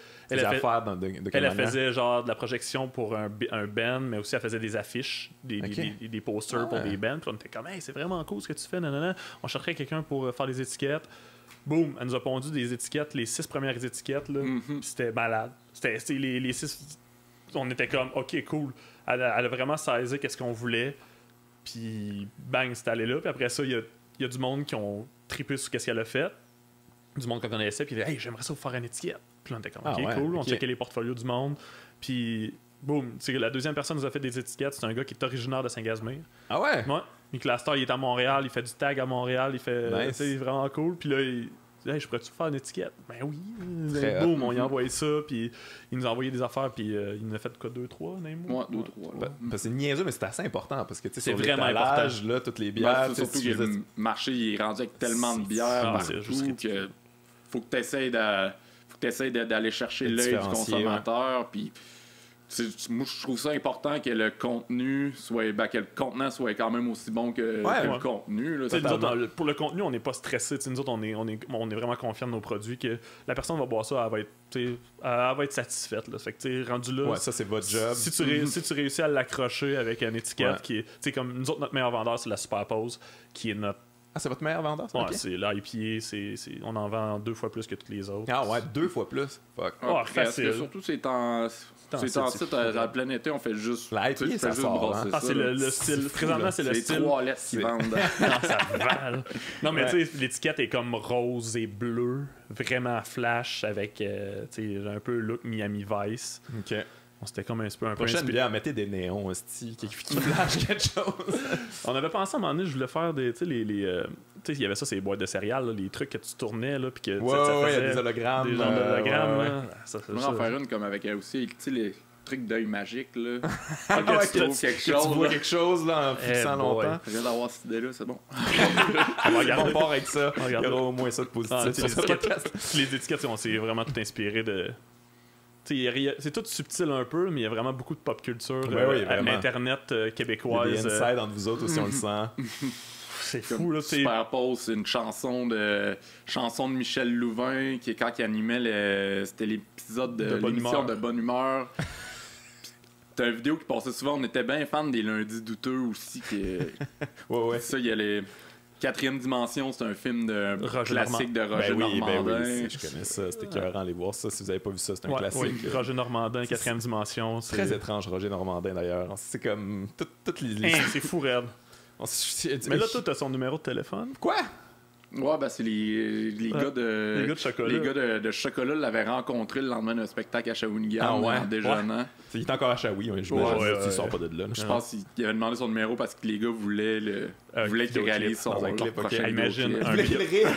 genre de la projection pour un band, mais aussi elle faisait des affiches, des posters pour des bands. Puis on était comme, hey, c'est vraiment cool ce que tu fais. Nanana. On cherchait quelqu'un pour faire des étiquettes. Boum, elle nous a pondu des étiquettes, les 6 premières étiquettes. Là, puis c'était malade. C'était les 6. On était comme, ok, cool. Elle a vraiment saisi qu'est-ce qu'on voulait. Puis bang, c'était allé là. Puis après ça, il y a du monde qui ont trippé sur qu'est-ce qu'elle a fait, du monde qu'on connaissait, puis hey, j'aimerais ça vous faire une étiquette. Puis là, on était comme, ok, cool, on checkait les portfolios du monde, puis boum, la deuxième personne nous a fait des étiquettes, c'est un gars qui est originaire de Saint-Gasmire. Ah ouais? Ouais. Nicolas Star, il est à Montréal, il fait du tag à Montréal, il fait, nice. C'est vraiment cool, puis là, hey, je pourrais-tu faire une étiquette? Ben oui. Boum, on y a envoyé ça, puis il nous a envoyé des affaires, puis il nous a fait quoi, 2-3 dans les mois? Ouais, 2-3. Parce que c'est niaiseux, mais c'est assez important, parce que tu sais, c'est sur vraiment l'étalage, là, toutes les bières... surtout que le marché il est rendu avec tellement de bières partout que faut que tu essaies d'aller chercher l'œil du consommateur, puis... Moi, je trouve ça important que le contenu soit, que le contenant soit quand même aussi bon que le contenu. Là, nous autres, pour le contenu, on n'est pas stressé. Nous autres, on est vraiment confiants de nos produits, que la personne va boire ça, elle va être satisfaite. Là. Fait que, rendu là, ouais, ça, c'est votre job. Si tu réussis à l'accrocher avec une étiquette qui est, comme nous autres, notre meilleur vendeur, c'est la Superpose, qui est notre... Ah, c'est votre meilleur vendeur? Ouais, c'est l'IPA, on en vend 2 fois plus que toutes les autres. Ah ouais, 2 fois plus? Fuck. Facile. Surtout, c'est en site, à plein été, on fait juste... L'IPA, ça sort, hein? C'est le style. Présentement, c'est le style. C'est 3 lettres qui vendent. Non, ça vale. Non, mais tu sais, l'étiquette est comme rose et bleu, vraiment flash, avec un peu look Miami Vice. OK. C'était comme un peu prochaine bière, mettez des néons qui flashent quelque chose. On avait pensé à un moment donné, je voulais faire des sais, il y avait ça, c'est les boîtes de céréales, là, les trucs que tu tournais, là, puis que Ouais, ça ouais, faisait des hologrammes. des genres d'hologrammes, là. Ça, On va en faire une comme avec aussi, tu sais, les trucs d'œil magique, là. Ah, Que ouais, tu trouves quelque que tu chose, vois là. quelque chose là, en fixant boy. longtemps. Je viens d'avoir cette idée-là, c'est bon. On va regarder. On part avec ça. Il y Regarde. aura au moins ça de positif. Ah, tu sais, sur ce podcast. les étiquettes, on s'est vraiment tout inspiré de. C'est tout subtil un peu, mais il y a vraiment beaucoup de pop culture, Ouais, vraiment. Internet Il y a des québécoise. insides entre vous autres aussi, on le sent. C'est Comme fou, là. Superpose, c'est une chanson de Michel Louvain qui est quand il animait c'était l'épisode de Bonne l'émission Humeur. de Bonne Humeur. Puis t'as une vidéo qui passait souvent, on était bien fans des Lundis douteux aussi. Ouais. Ça, il y a les Quatrième Dimension, c'est un film de classique de Roger Normandin. Je connais ça. C'était écœurant aller voir ça. Si vous avez pas vu ça, c'est un Ouais, classique. oui, Roger Normandin, Quatrième Dimension. Très étrange, Roger Normandin d'ailleurs. C'est comme toutes les. C'est fou, raide. Mais là, toi, t'as son numéro de téléphone. Quoi? Ouais, ben c'est les gars de. Les gars de chocolat. Les gars de chocolat l'avaient rencontré le lendemain d'un spectacle à Shawinigan en déjeunant. Il est encore à Shawi, je Ouais. il sort pas de là. Je pense qu'il avait demandé son numéro parce que les gars voulaient qu'il réalise son dans un clip, prochain ok. Imagine vidéoclip. un vidéo.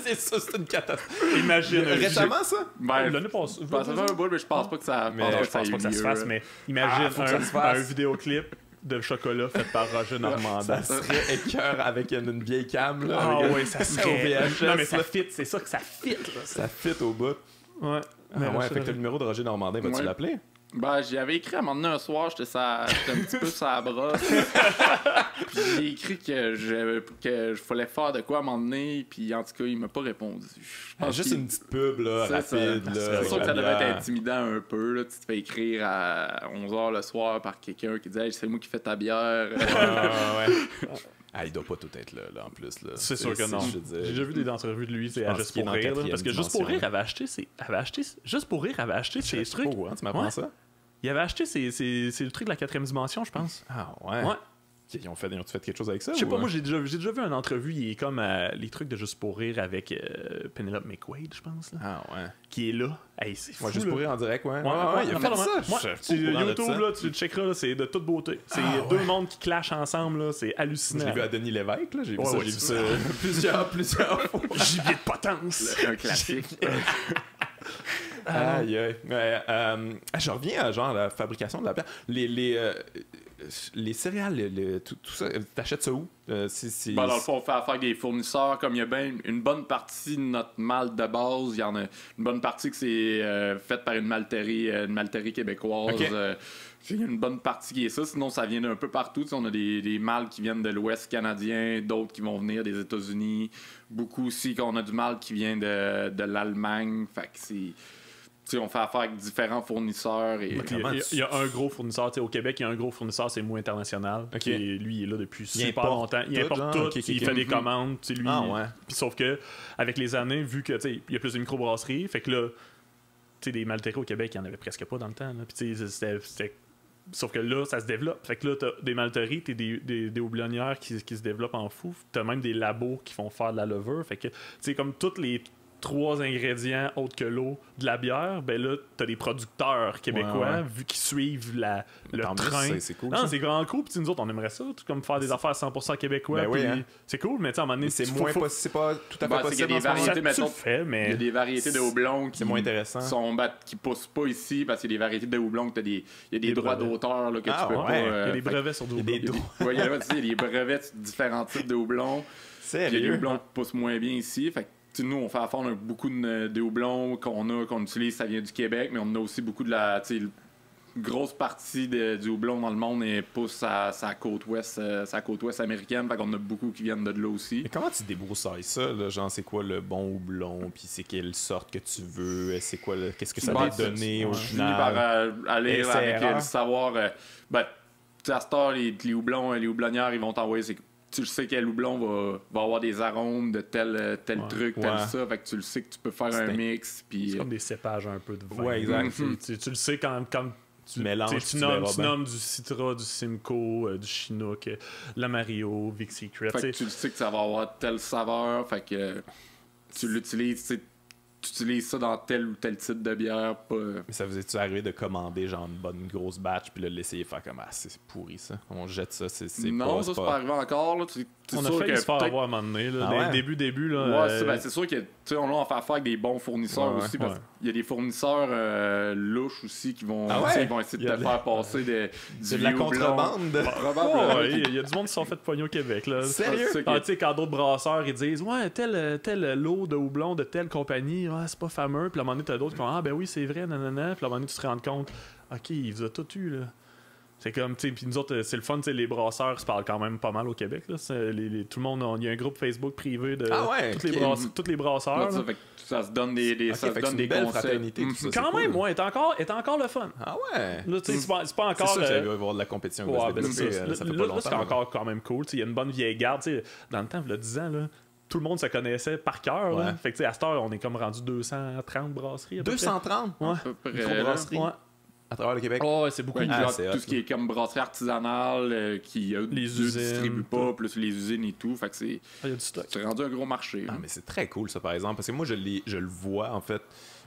C'est ça, c'est une catastrophe. Imagine un Récemment, ça? Ben, L'année passée. ça fait un bout, mais je pense pas que ça. Mais Non, pense je pense pas que ça se ait eu fasse, lieu. mais imagine faut que ça se fasse. un vidéoclip de chocolat fait par Roger Normandin. Ça serait écœur avec une vieille cam, là. Ah avec ouais, ça au serait. VHS, Non, mais ça là. fit, c'est ça que ça fit, là. Ça fit au bout. Ouais. Ah ouais, fait que t'as le numéro de Roger Normandin, vas-tu Ouais. l'appeler? Ben, j'y avais écrit à un moment donné un soir, j'étais un petit peu sur la brosse. Puis j'ai écrit que je fallait faire de quoi à un moment donné, puis en tout cas, il m'a pas répondu. Je pense Juste qu'il- une petite pub, là, Ça, rapide, là. c'est avec sûr que la ça devait bière. être intimidant un peu. Là. Tu te fais écrire à 11h le soir par quelqu'un qui dit hey, c'est moi qui fais ta bière. Ouais. Ah, il doit pas tout être là en plus. Là. C'est sûr que non. je veux dire. J'ai déjà vu des entrevues de lui, c'est à pense Juste qu'il est pour dans rire. là, quatrième parce que Juste pour dimension. rire avait acheté Juste pour rire avait acheté ses trucs. Oh, hein, tu m'apprends Ouais. ça? Il avait acheté c'est le truc de la quatrième dimension, je pense. Ah, ouais. Ouais. Ils ont fait quelque chose avec ça? Je sais ou, pas, moi j'ai déjà vu une entrevue, il est comme les trucs de Juste pour rire avec Penelope McQuaid, je pense, là, Ah, ouais. qui est là. Hey, c'est fou. Moi, juste là. pour rire en direct, ouais. Ouais, il a fait enfin, ça. moi, Je sur suis au courant de YouTube, ça. là, tu le checkeras, là, c'est de toute beauté. C'est deux mondes qui clashent ensemble, là, c'est Je hallucinant. l'ai vu à Denis Lévesque, là. J'ai vu Ouais, ça, ouais, j'ai vu c'est ça plusieurs fois. Gibier de potence. Un classique. Aïe, aïe. Ouais, je reviens à genre la fabrication de la bière. Les céréales, tout ça, t'achètes ça où? C'est... Ben, dans le fond, on fait affaire avec des fournisseurs. Comme il y a bien une bonne partie de notre malt de base, il y en a une bonne partie que c'est faite par une malterie québécoise. Ok. Il y a une bonne partie qui est ça. Sinon, ça vient d'un peu partout. Tu sais, on a des mâles qui viennent de l'Ouest canadien, d'autres qui vont venir des États-Unis. Beaucoup aussi qu'on a du mâle qui vient de l'Allemagne. Fait que c'est... Tu sais, on fait affaire avec différents fournisseurs. Et Il y a un gros fournisseur, tu sais, au Québec, il y a un gros fournisseur, c'est Mou International. Ok. Et lui, il est là depuis Il super importe longtemps. Il tout, importe genre? tout, Ok, ok, il ok. fait des commandes, tu sais, lui. Ah, ouais. Puis sauf que, avec les années, vu que, tu sais, il y a plus de microbrasseries, fait que là, tu sais, des malteries au Québec, il n'y en avait presque pas dans le temps. Là. Puis tu sais, c'était. Sauf que là, ça se développe. Fait que là, t'as des malteries, t'as des houblonnières qui se développent en fou. T'as même des labos qui font faire de la levure. Fait que, tu sais, comme tous les 3 ingrédients autres que l'eau de la bière, ben là, t'as des producteurs québécois, Ouais. vu qu'ils suivent le Tant mieux, train. c'est cool, Non, ça. c'est grand cool. Puis nous autres, on aimerait ça, tout comme faire des affaires 100% québécois. Ben oui, puis hein. c'est cool, mais tu sais, à un moment donné, C'est faut- moins faut- c'est pas tout à fait Ben, c'est qu'il y a possible des en ce moment. variétés, ça, tu mettons, le fais, il y a mais des variétés de houblon qui C'est moins intéressant. qui poussent pas ici parce qu'il y a des variétés de houblon que il y a des droits brevets. d'auteur là, que Ah, tu peux ouais. pas. il y a des fait que- brevets sur Il y a Double. des Ouais, il y a des brevets sur différents types de houblons. Puis il y a des Sérieux? houblons qui poussent moins bien ici. Fait que, tu sais, nous, on fait affaire, on a beaucoup de houblons qu'on utilise, ça vient du Québec, mais on a aussi beaucoup de la. Tu sais, une grosse partie du houblon dans le monde pousse à sa côte ouest américaine. Fait qu'on a beaucoup qui viennent de là aussi. Mais comment tu débroussailles ça, là? Genre, c'est quoi le bon houblon, puis c'est quelle sorte que tu veux, c'est quoi, qu'est-ce que ça Ben, va te donner au Je finis par final? aller Essai, avec erreur. le savoir. Ben, tu sais, à cette heure, les houblons, les houblonnières, ils vont t'envoyer. Tu sais quel houblon va avoir des arômes de tel truc, tel Ouais. ça. Fait que tu le sais que tu peux faire C'est un un- mix. Puis, C'est comme des cépages un peu de vin. Ouais, exact. Tu le sais quand Tu mélanges, tu tu verras nommes bien. du Citra, du Simcoe, du Chinook, la Mario, Vic Secret. fait que tu sais. tu le sais que ça va avoir telle saveur. Fait que tu l'utilises. Tu utilises ça dans tel ou tel type de bière. Pas... Mais ça vous est-tu arrivé de commander genre une bonne grosse batch, puis là, l'essayer faire comme, ah, c'est pourri ça, on jette ça, c'est Non, pas... ça, c'est pas arrivé encore. Là. On a failli se faire avoir à un moment donné. Là, début. Là, c'est sûr que on fait affaire avec des bons fournisseurs aussi. Parce qu'il y a des fournisseurs louches aussi qui vont, ils vont essayer de te faire passer de la contrebande. Il y a du monde qui sont fait poigner au Québec. Là. Sérieux? Quand d'autres brasseurs ils disent ouais, tel lot de houblon de telle compagnie, c'est pas fameux. Puis à un moment donné, t'as d'autres qui vont ben oui, c'est vrai, nanana. Puis à un moment donné, tu te rends compte, ok, il vous a tout eu. Là. C'est comme, tu sais, puis nous autres, c'est le fun, tu sais, les brasseurs se parlent quand même pas mal au Québec. Là. Tout le monde, il y a un groupe Facebook privé de tous les brasseurs. Ça se donne des belles fraternités. Quand même, est encore le fun. Ah ouais? Là, c'est pas encore. C'est sûr qu'il va y avoir de la compétition. Là, c'est encore quand même cool. Il y a une bonne vieille garde. Dans le temps, il y a 10 ans, là, tout le monde se connaissait par cœur. Ouais. Fait que, à cette heure, on est comme rendu 230 brasseries. 230? Ouais. Microbrasseries? Ouais. À travers le Québec. C'est beaucoup. Tout ce qui est comme brasserie artisanale qui les usines distribue pas, plus les usines et tout. Fait que c'est rendu un gros marché. Mais c'est très cool ça par exemple. Parce que moi je le vois en fait.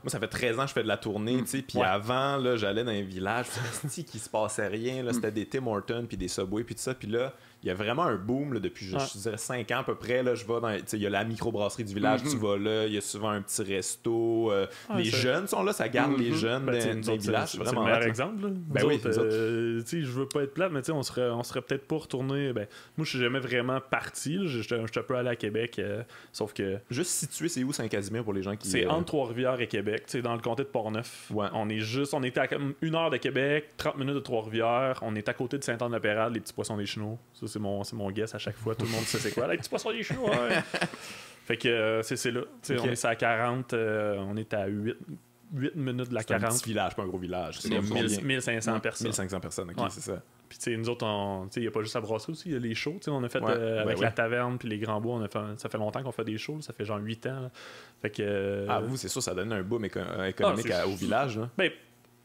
Moi, ça fait 13 ans que je fais de la tournée, tu sais, puis avant, là, j'allais dans un village, puis qui se passait rien, là, c'était des Tim Hortons, puis des Subway, puis tout ça, puis là, il y a vraiment un boom, là, depuis, je dirais, 5 ans à peu près, là, je vais dans, tu sais, il y a la microbrasserie du village, tu vas là, il y a souvent un petit resto, les jeunes sont là, ça garde les jeunes dans les villages, c'est vraiment le meilleur exemple, là. Oui, tu sais, je veux pas être plate, mais tu sais, on serait peut-être pas retourné, moi, je suis jamais vraiment parti, là, je peux aller à Québec, sauf que... Juste situé, c'est où Saint-Casimir pour les gens qui... C'est entre Trois-Rivières et Québec. Dans le comté de Portneuf. Ouais. On était à comme 1 heure de Québec, 30 minutes de Trois-Rivières. On est à côté de Saint-Anne-de-Pérade, les petits poissons des Chenaux. Ça, c'est mon guess à chaque fois. Tout le monde sait c'est quoi, les petits poissons des Chenaux. Ouais. Fait que c'est là. Okay. On est à 40, on est à 8 minutes de la 40. C'est un petit village, pas un gros village. C'est 1500 personnes. 1500 personnes, ok, c'est ça. Puis, tu sais, nous autres, il n'y a pas juste à brasser aussi, il y a les shows. On a fait avec la taverne puis les Grands Bois, ça fait longtemps qu'on fait des shows, ça fait genre 8 ans. Là. Fait que, vous, c'est sûr, ça donne un boom économique au village. Là. Ben,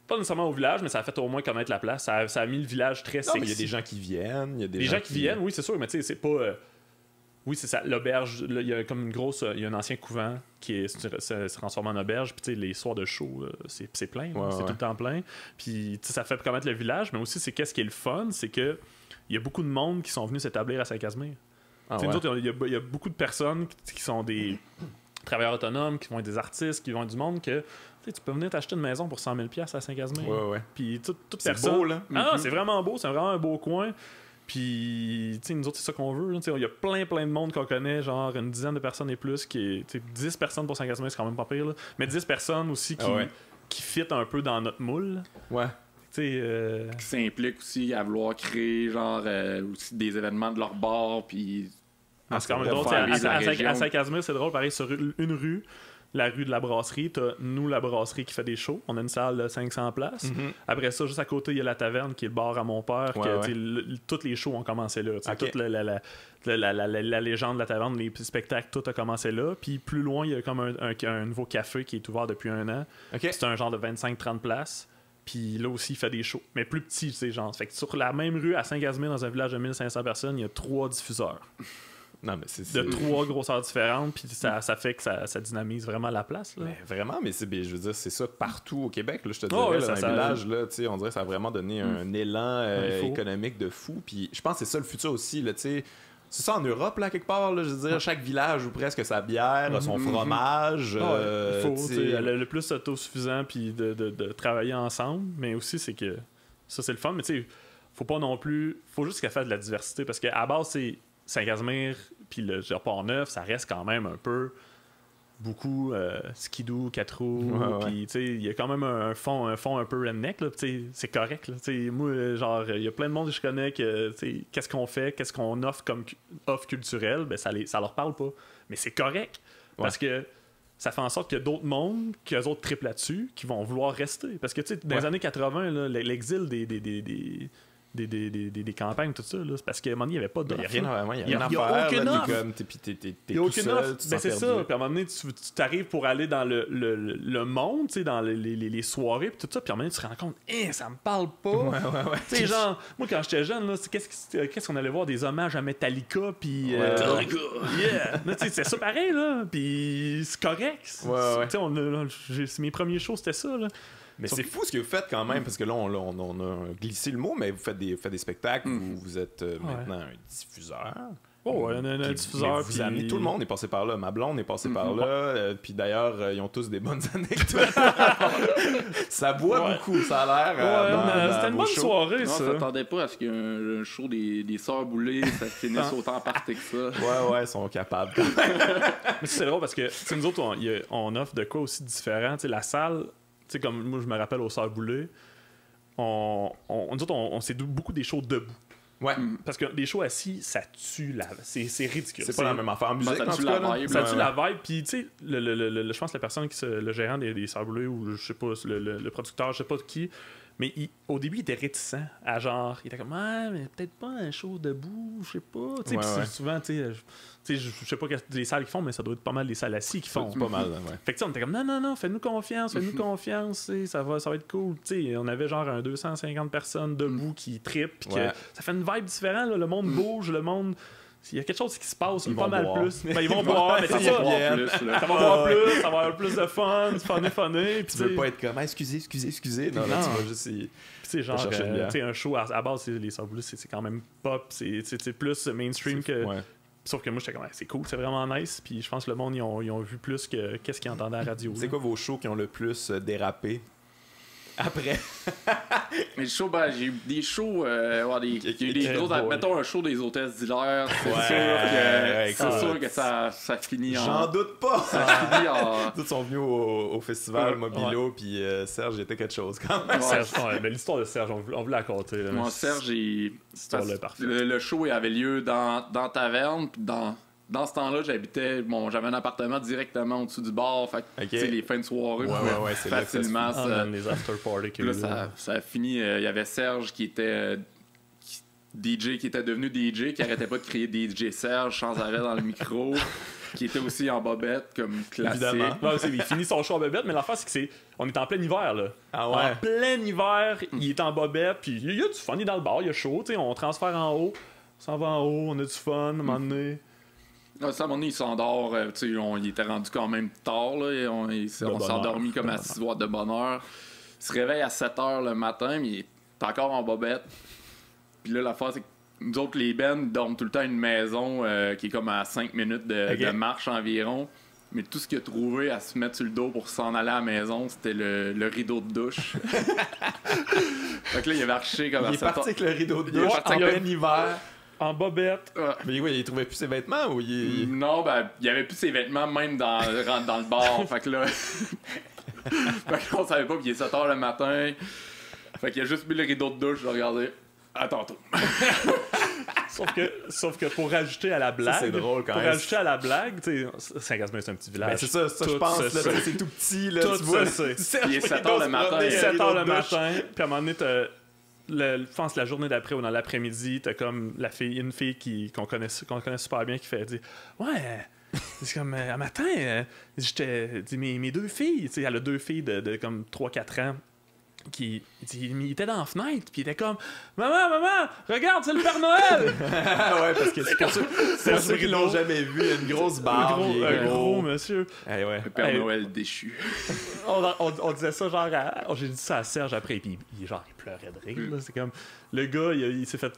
pas nécessairement au village, mais ça a fait au moins connaître la place. Ça a mis le village très sexy. Il y a des gens qui viennent. Y a des gens qui viennent, oui, c'est sûr, mais tu sais, c'est pas. Oui, c'est ça. L'auberge, il y a comme une grosse. Il y a un ancien couvent qui se transforme en auberge. Puis, tu sais, les soirs de show, c'est plein. C'est tout le temps plein. Puis, tu sais, ça fait connaître le village. Mais aussi, c'est qu'est-ce qui est le fun, c'est que il y a beaucoup de monde qui sont venus s'établir à Saint-Casimir. Nous autres, il y a beaucoup de personnes qui sont des travailleurs autonomes, qui vont être des artistes, qui vont être du monde que. Tu peux venir t'acheter une maison pour 100 000 $, à Saint-Casimir. Puis, toute personne. C'est beau, là. C'est vraiment beau. C'est vraiment un beau coin. Puis, tu sais, nous autres, c'est ça qu'on veut. Il y a plein de monde qu'on connaît, genre une dizaine de personnes et plus. 10 personnes pour Saint-Casimir, c'est quand même pas pire. Là. Mais 10 personnes aussi qui fit un peu dans notre moule. Ouais. Qui s'impliquent aussi à vouloir créer, genre, aussi des événements de leur bar. Puis. C'est quand même drôle. À Saint-Casimir, c'est drôle, pareil, sur une rue. La rue de la brasserie, t'as nous la brasserie qui fait des shows. On a une salle de 500 places. Après ça, juste à côté, il y a la taverne qui est le bar à mon père. Toutes les shows ont commencé là. Toute la légende de la taverne, les spectacles, tout a commencé là. Puis plus loin, il y a comme un nouveau café qui est ouvert depuis 1 an. C'est un genre de 25-30 places. Puis là aussi, il fait des shows. Mais plus petit, tu sais, genre. Fait que sur la même rue, à Saint-Casimir, dans un village de 1500 personnes, il y a 3 diffuseurs. Non, mais c'est... De 3 grosseurs différentes, puis ça fait que ça dynamise vraiment la place. Là. Mais vraiment, mais je veux dire, c'est ça partout au Québec. Là, je te dirais, dans un village, là, on dirait que ça a vraiment donné un élan économique de fou. Puis je pense que c'est ça le futur aussi. Là, c'est ça en Europe, là, quelque part. Là, je veux dire, chaque village ou presque sa bière, son fromage. Il faut le plus autosuffisant, puis de travailler ensemble. Mais aussi, c'est que ça, c'est le fun. Mais tu sais, faut pas non plus... Faut juste qu'elle fasse de la diversité, parce qu'à base, c'est Saint-Casimir puis le Port-Neuf, ça reste quand même un peu beaucoup skidoo, 4 roues, puis tu sais, il y a quand même un fond un peu redneck, là, c'est correct, là, moi, genre, il y a plein de monde que je connais que, qu'est-ce qu'on fait, qu'est-ce qu'on offre comme offre culturelle, ben ça leur parle pas, mais c'est correct, parce que ça fait en sorte qu'il y a d'autres mondes, qu'eux autres triplent là-dessus, qui vont vouloir rester, parce que, tu sais, dans les années 80, là, l'exil des campagnes, tout ça, là, c'est parce qu'à un moment donné, il n'y avait pas d'offre. Il n'y a rien à faire. Il n'y a aucune offre. C'est ça. Puis à un moment donné, tu t'arrives pour aller dans le monde, dans les soirées, puis tout ça, puis à un moment donné, tu te rends compte, ça me parle pas. Tu sais, genre, moi, quand j'étais jeune, là, qu'est-ce qu'on allait voir? Des hommages à Metallica, puis... c'est ça pareil, là. Puis c'est correct. Mes premiers shows, c'était ça, là. Mais c'est fou ce que vous faites quand même, parce que là, on a glissé le mot, mais vous faites des spectacles, vous êtes maintenant un diffuseur. Oh, ouais, un diffuseur. Vous amenez, tout le monde est passé par là. Ma blonde est passée par là. Puis d'ailleurs, ils ont tous des bonnes anecdotes. Ça boit beaucoup, ça a l'air. C'était une bonne soirée, non, ça. On s'attendait pas à ce qu'un show des Sœurs Boulay, ça finisse autant party que ça. Ouais, ils sont capables. Mais c'est drôle parce que nous autres, on offre de quoi aussi différent. T'sais, la salle, comme moi, je me rappelle au Sœurs Boulay, nous autres, on s'est beaucoup des shows debout. Ouais. Parce que des shows assis, ça tue c'est ridicule. C'est pas la même affaire en musique, ça en tue tout la cas. vibe. Ça tue la vibe. Puis, tu sais, je pense que la personne le gérant des Sœurs Boulay, ou je sais pas, le producteur, je sais pas qui, mais au début, il était réticent à genre, il était comme, mais peut-être pas un show debout, je sais pas. Tu sais, souvent, tu sais, je sais pas les salles qui font, mais ça doit être pas mal des salles assis qui font. C'est pas mal, ouais. Fait que, tu sais, on était comme, non, fais-nous confiance, ça va être cool. Tu sais, on avait genre 250 personnes debout qui trippent, puis que ça fait une vibe différente, là, le monde bouge, le monde. Il y a quelque chose qui se passe pas mal plus. Ben, ils vont boire, mais c'est ça. Ça va boire plus, ça va avoir plus de fun, funny. Tu veux pas être comme, excusez. Non, là, tu vas juste c'est genre, un show à base, les Sœurs Boulay, c'est quand même pop, c'est plus mainstream que. Ouais. Sauf que moi, j'étais comme, c'est cool, c'est vraiment nice. Puis je pense que le monde, ils ont vu plus que qu'est-ce qu'ils entendaient à la radio. C'est quoi vos shows qui ont le plus dérapé après? Mais j'ai eu des shows, il y a eu des gros, mettons un show des hôtesses d'hilaire, c'est sûr que ça finit en... J'en doute pas! Ça finit en... Tous sont venus au festival Mobilo, puis Serge était quelque chose quand même. Mais l'histoire de Serge, on veut la raconter. Moi, Serge, le show il avait lieu dans Taverne, puis dans ce temps-là, j'avais un appartement directement au-dessus du bar. Fait que, les fins de soirée, c'est facilement. Les after party. Là, ça a fini. Il y avait Serge qui était DJ, qui était devenu DJ, qui arrêtait pas de crier DJ Serge sans arrêt dans le micro, qui était aussi en bobette, comme classique. Évidemment. Il finit son show en bobette, mais l'affaire, c'est on est en plein hiver, là. Ah ouais? En plein hiver, il est en bobette, puis il y a du fun, il est dans le bar, il y a chaud, on transfère en haut, on s'en va en haut, on a du fun, à un moment donné. À un moment donné, il s'endort. Il était rendu quand même tard. Là, on s'est endormi comme à 6 heures de bonne heure. Il se réveille à 7 heures le matin, mais il est encore en bobette. Puis là, l'affaire, c'est que nous autres, les bands, dorment tout le temps à une maison qui est comme à 5 minutes de marche environ. Mais tout ce qu'il a trouvé à se mettre sur le dos pour s'en aller à la maison, c'était le rideau de douche. Donc là, il a marché comme il est parti avec le rideau de douche en plein hiver. En bobette. Mais oui, il trouvait plus ses vêtements ou Non, il y avait plus ses vêtements même dans le bar. Fait que là... on savait pas, puis il est 7 heures le matin. Fait qu'il a juste mis le rideau de douche, je l'ai regardé. À tantôt. Sauf que pour rajouter à la blague... Ça, c'est drôle quand même. Pour rajouter à la blague, tu sais, Saint-Gaspard, c'est un petit village. Ben, c'est ça, je pense. Là, c'est tout petit, là, tu vois. Il est 7 heures le matin. 7 heures le matin, puis à un moment donné, je pense la journée d'après ou dans l'après-midi, t'as comme une fille qu'on connaît super bien qui fait dire c'est comme un matin mes 2 filles, tu sais, elle a 2 filles de comme 3-4 ans il était dans la fenêtre puis il était comme maman regarde, c'est le Père Noël. Ouais, parce que c'est ceux qui l'ont jamais vu, une grosse barbe, un gros monsieur. Le Père Noël déchu. on disait ça genre j'ai dit ça à Serge après, puis il pleurait de rire là. C'est comme le gars il s'est fait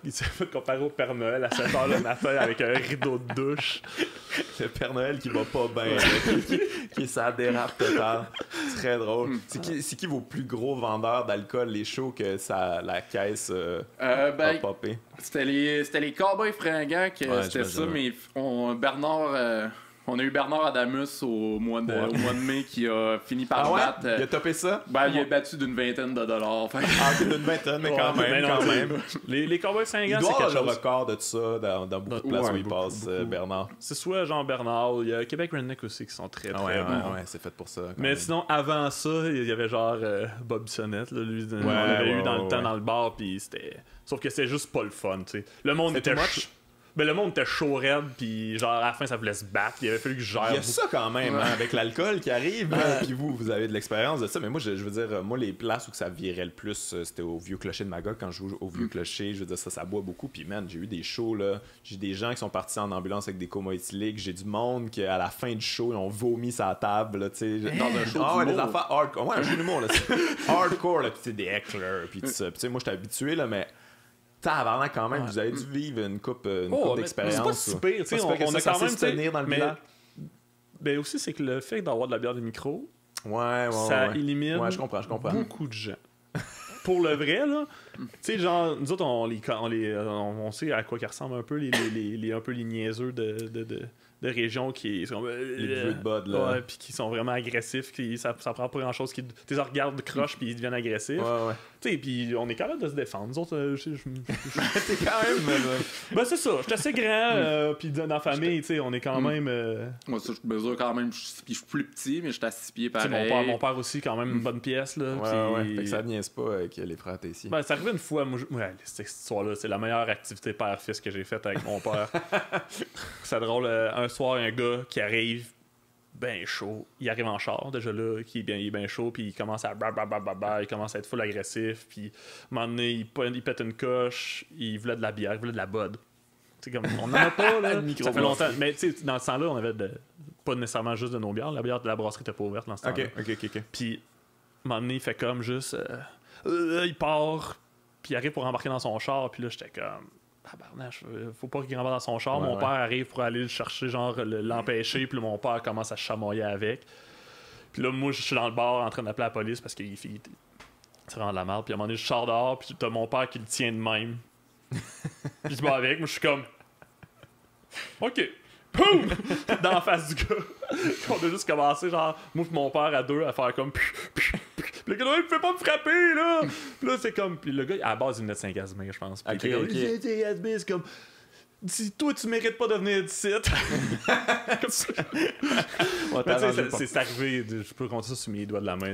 comparer au Père Noël à 7h le matin avec un rideau de douche. Le Père Noël qui va pas bien, qui ça dérape total. Très drôle. C'est qui vos plus gros vendeurs d'alcool, les shows que la caisse a popé? C'était les Cowboys Fringants c'était ça, mais on a eu Bernard Adamus au mois de mai qui a fini par battre. Il a topé ça? Il a battu d'une $20. D'une vingtaine, mais quand même. Les Cowboys Fringants, c'est quelque chose. Il doit avoir le record de ça dans beaucoup de places où il passe, Bernard. C'est soit Jean-Bernard, il y a Québec Redneck aussi qui sont très bons. Ouais, c'est fait pour ça. Mais sinon, avant ça, il y avait genre Bob Bissonnette, là, lui, on l'avait eu dans le temps dans le bar, puis c'était... Sauf que c'était juste pas le fun, tu sais. Le monde était... Ben, le monde était chaud raide, puis genre à la fin ça voulait se battre, il avait fallu que je gère. Il y a ça quand même, hein, avec l'alcool qui arrive, puis vous avez de l'expérience de ça, mais moi je veux dire, moi les places où ça virait le plus, c'était au Vieux Clocher de Magog, quand je joue au Vieux Clocher, je veux dire ça boit beaucoup, puis man, j'ai eu des shows là, j'ai des gens qui sont partis en ambulance avec des comas éthyliques, j'ai du monde qui à la fin du show, ils ont vomi sa table, tu sais, dans un show d'humour. Des affaires hardcore, un show d'humour là, hardcore là, puis des hecklers, puis tout ça, puis tu sais, moi j'étais habitué là, mais tabarnak quand même, vous avez dû vivre une coupe d'expérience. C'est pas si pire, tu sais, on a quand même se tenir dans le village. Mais aussi, c'est que le fait d'avoir de la bière de micro, ça élimine je comprends. beaucoup de gens. Pour le vrai, là, tu sais, genre, nous autres, on sait à quoi qu'ils ressemblent un peu les niaiseux de régions qui sont les vieux de bud, là. Ouais, puis qui sont vraiment agressifs, ça prend pas grand chose, qui les regardent de croche puis ils deviennent agressifs. Tu sais, puis on est capable de se défendre. Nous autres, t'es quand même. Ben c'est ça, je suis assez grand, puis dans la famille, tu sais, on est quand même. Moi, ça, je mesure quand même, je suis plus petit, mais je suis à 6 pieds pareil. Mon père aussi, quand même, une bonne pièce, là. Fait que ça niaise pas avec les frères ici. Ben, ça arrivait une fois, cette histoire-là, c'est la meilleure activité père-fils que j'ai faite avec mon père. C'est drôle, un soir, un gars qui arrive ben chaud, il arrive en char déjà là, il est bien chaud, puis il commence à il commence à être full agressif, puis à un moment donné, il pète une coche, il voulait de la bière, il voulait de la bud. Tu sais, comme on n'en a pas là, ça fait longtemps, mais tu sais, dans ce temps-là, on avait pas nécessairement juste de nos bières, la bière de la brasserie était pas ouverte dans ce temps-là. OK. Puis à un moment donné, il fait comme juste il part, puis il arrive pour embarquer dans son char, puis là j'étais comme tabarnache, faut pas qu'il rembarque dans son char. Mon père arrive pour aller le chercher, genre l'empêcher, puis là, mon père commence à chamoyer avec. Puis là, moi, je suis dans le bar en train d'appeler la police parce qu'il c'est vraiment de la merde. Puis à un moment donné, je sors dehors, puis t'as mon père qui le tient de même. Puis il se bat avec, moi je suis comme OK. Poum! Dans la face du gars. On a juste commencé, genre, moi et mon père à deux, à faire comme. Puis le gars, il me fait pas me frapper, là! Puis là, c'est comme. Puis le gars, à la base, il venait de Saint-Casimir, je pense. Puis c'est comme. Dis, toi, tu mérites pas de venir d'ici. Comme ça. C'est arrivé, je peux compter ça sur mes doigts de la main.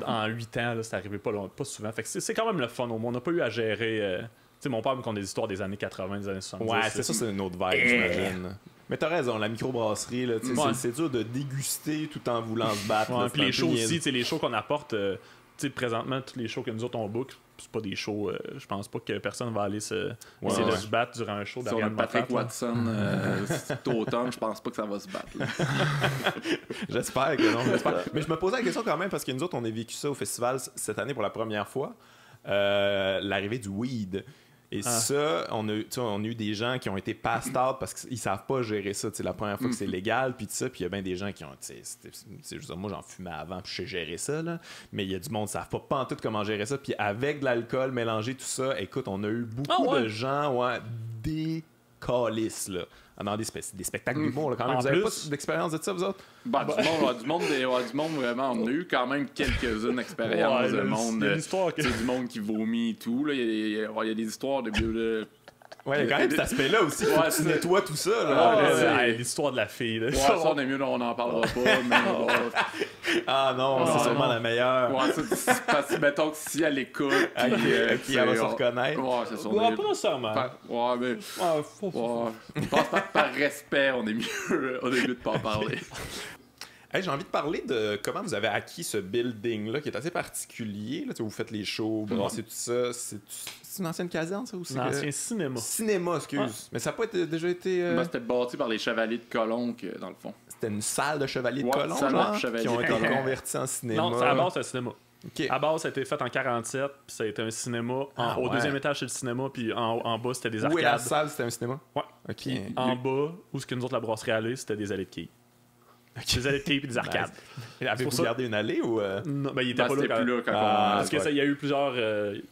En 8 ans, là, c'est arrivé pas souvent. Fait que c'est quand même le fun. On n'a pas eu à gérer. Tu sais, mon père me compte des histoires des années 80, des années 70. Ouais, c'est ça, c'est une autre vibe, j'imagine. Mais t'as raison, la microbrasserie, là, c'est dur de déguster tout en voulant se battre. Puis les shows aussi, les shows qu'on apporte, présentement, tous les shows que nous autres on book, c'est pas des shows, je pense pas que personne va aller essayer de se battre durant un show. Si on a Patrick Watson cet automne, je pense pas que ça va se battre. J'espère que non, Mais je me posais la question quand même, parce que nous autres, on a vécu ça au festival cette année pour la première fois, l'arrivée du weed. Et ça, on a eu des gens qui ont été passed out parce qu'ils savent pas gérer ça. C'est la première fois que c'est légal, puis ça, puis il y a bien des gens qui ont. Moi, j'en fumais avant, puis je sais gérer ça, là. Mais il y a du monde qui savent pas pantoute comment gérer ça. Puis avec de l'alcool, mélanger tout ça, écoute, on a eu beaucoup de gens, des calices, là. Dans des spectacles d'humour, là, quand même. Vous avez pas d'expérience de ça, vous autres? Du monde vraiment. On a eu quand même quelques-unes expériences de monde. Du monde qui vomit et tout. Il y a des histoires de. Ouais, il y a quand même cet aspect-là aussi. Tu nettoies tout ça. Là. L'histoire de la fille. Là. Ça, on est mieux, on n'en parlera pas. Mais, ah non, c'est sûrement la meilleure. Parce que, mettons que si elle écoute. Elle va se reconnaître. Ouais, c'est ça. Pas nécessairement. Mais. Je pense que par respect, on est mieux de pas en parler. Hey, j'ai envie de parler de comment vous avez acquis ce building-là qui est assez particulier. Là, vous faites les shows, brassez tout ça. C'est une ancienne caserne, ça aussi? Un ancien cinéma. Cinéma, excuse. Ouais. Mais ça n'a pas déjà été... C'était bâti par les Chevaliers de Colomb, dans le fond. C'était une salle de Chevaliers de Colomb, genre, qui ont été convertis en cinéma. Non, c'est à la base, c'est un cinéma. Okay. À base, ça a été fait en 47, puis ça a été un cinéma. Au deuxième étage, c'est le cinéma, puis en bas, c'était des arcades. Où est la salle, c'était un cinéma? Ouais. Okay. En bas, où ce que nous autres, la brasserie allait, c'était des allées de quilles. Des allées de quilles et des arcades. Nice. Avez-vous gardé une allée ou... Non, il était pas là quand parce que il y a eu plusieurs...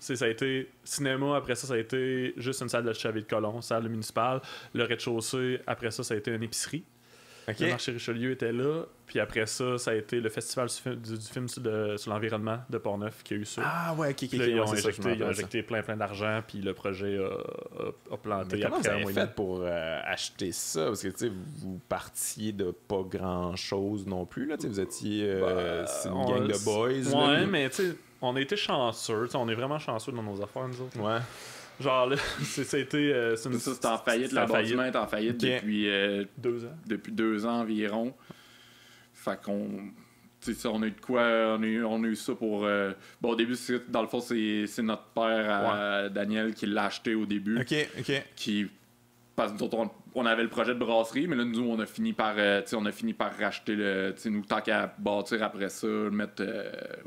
ça a été cinéma, après ça a été juste une salle de Chevaliers de Colomb, salle municipale. Le rez-de-chaussée, après ça a été une épicerie. Le marché Richelieu était là. Puis après ça a été le festival du film sur l'environnement de Portneuf qui a eu ça. Ah ouais, OK. Ils ont injecté plein d'argent, puis le projet a planté. Mais comment vous avez fait pour acheter ça? Parce que vous partiez de pas grand-chose non plus. Là, vous étiez c'est une gang de boys. Ouais, mais on a été chanceux. On est vraiment chanceux dans nos affaires, nous autres. Ouais. Genre, là, ça a été. C'était en faillite, le bâtiment est en faillite depuis 2 ans. Depuis 2 ans environ. Fait qu'on. On a eu de quoi. On a eu ça pour. Au début, dans le fond, c'est notre père, Daniel, qui l'a acheté au début. OK. Parce que on avait le projet de brasserie, mais là, nous, on a fini par racheter nous, tant qu'à bâtir après ça, mettre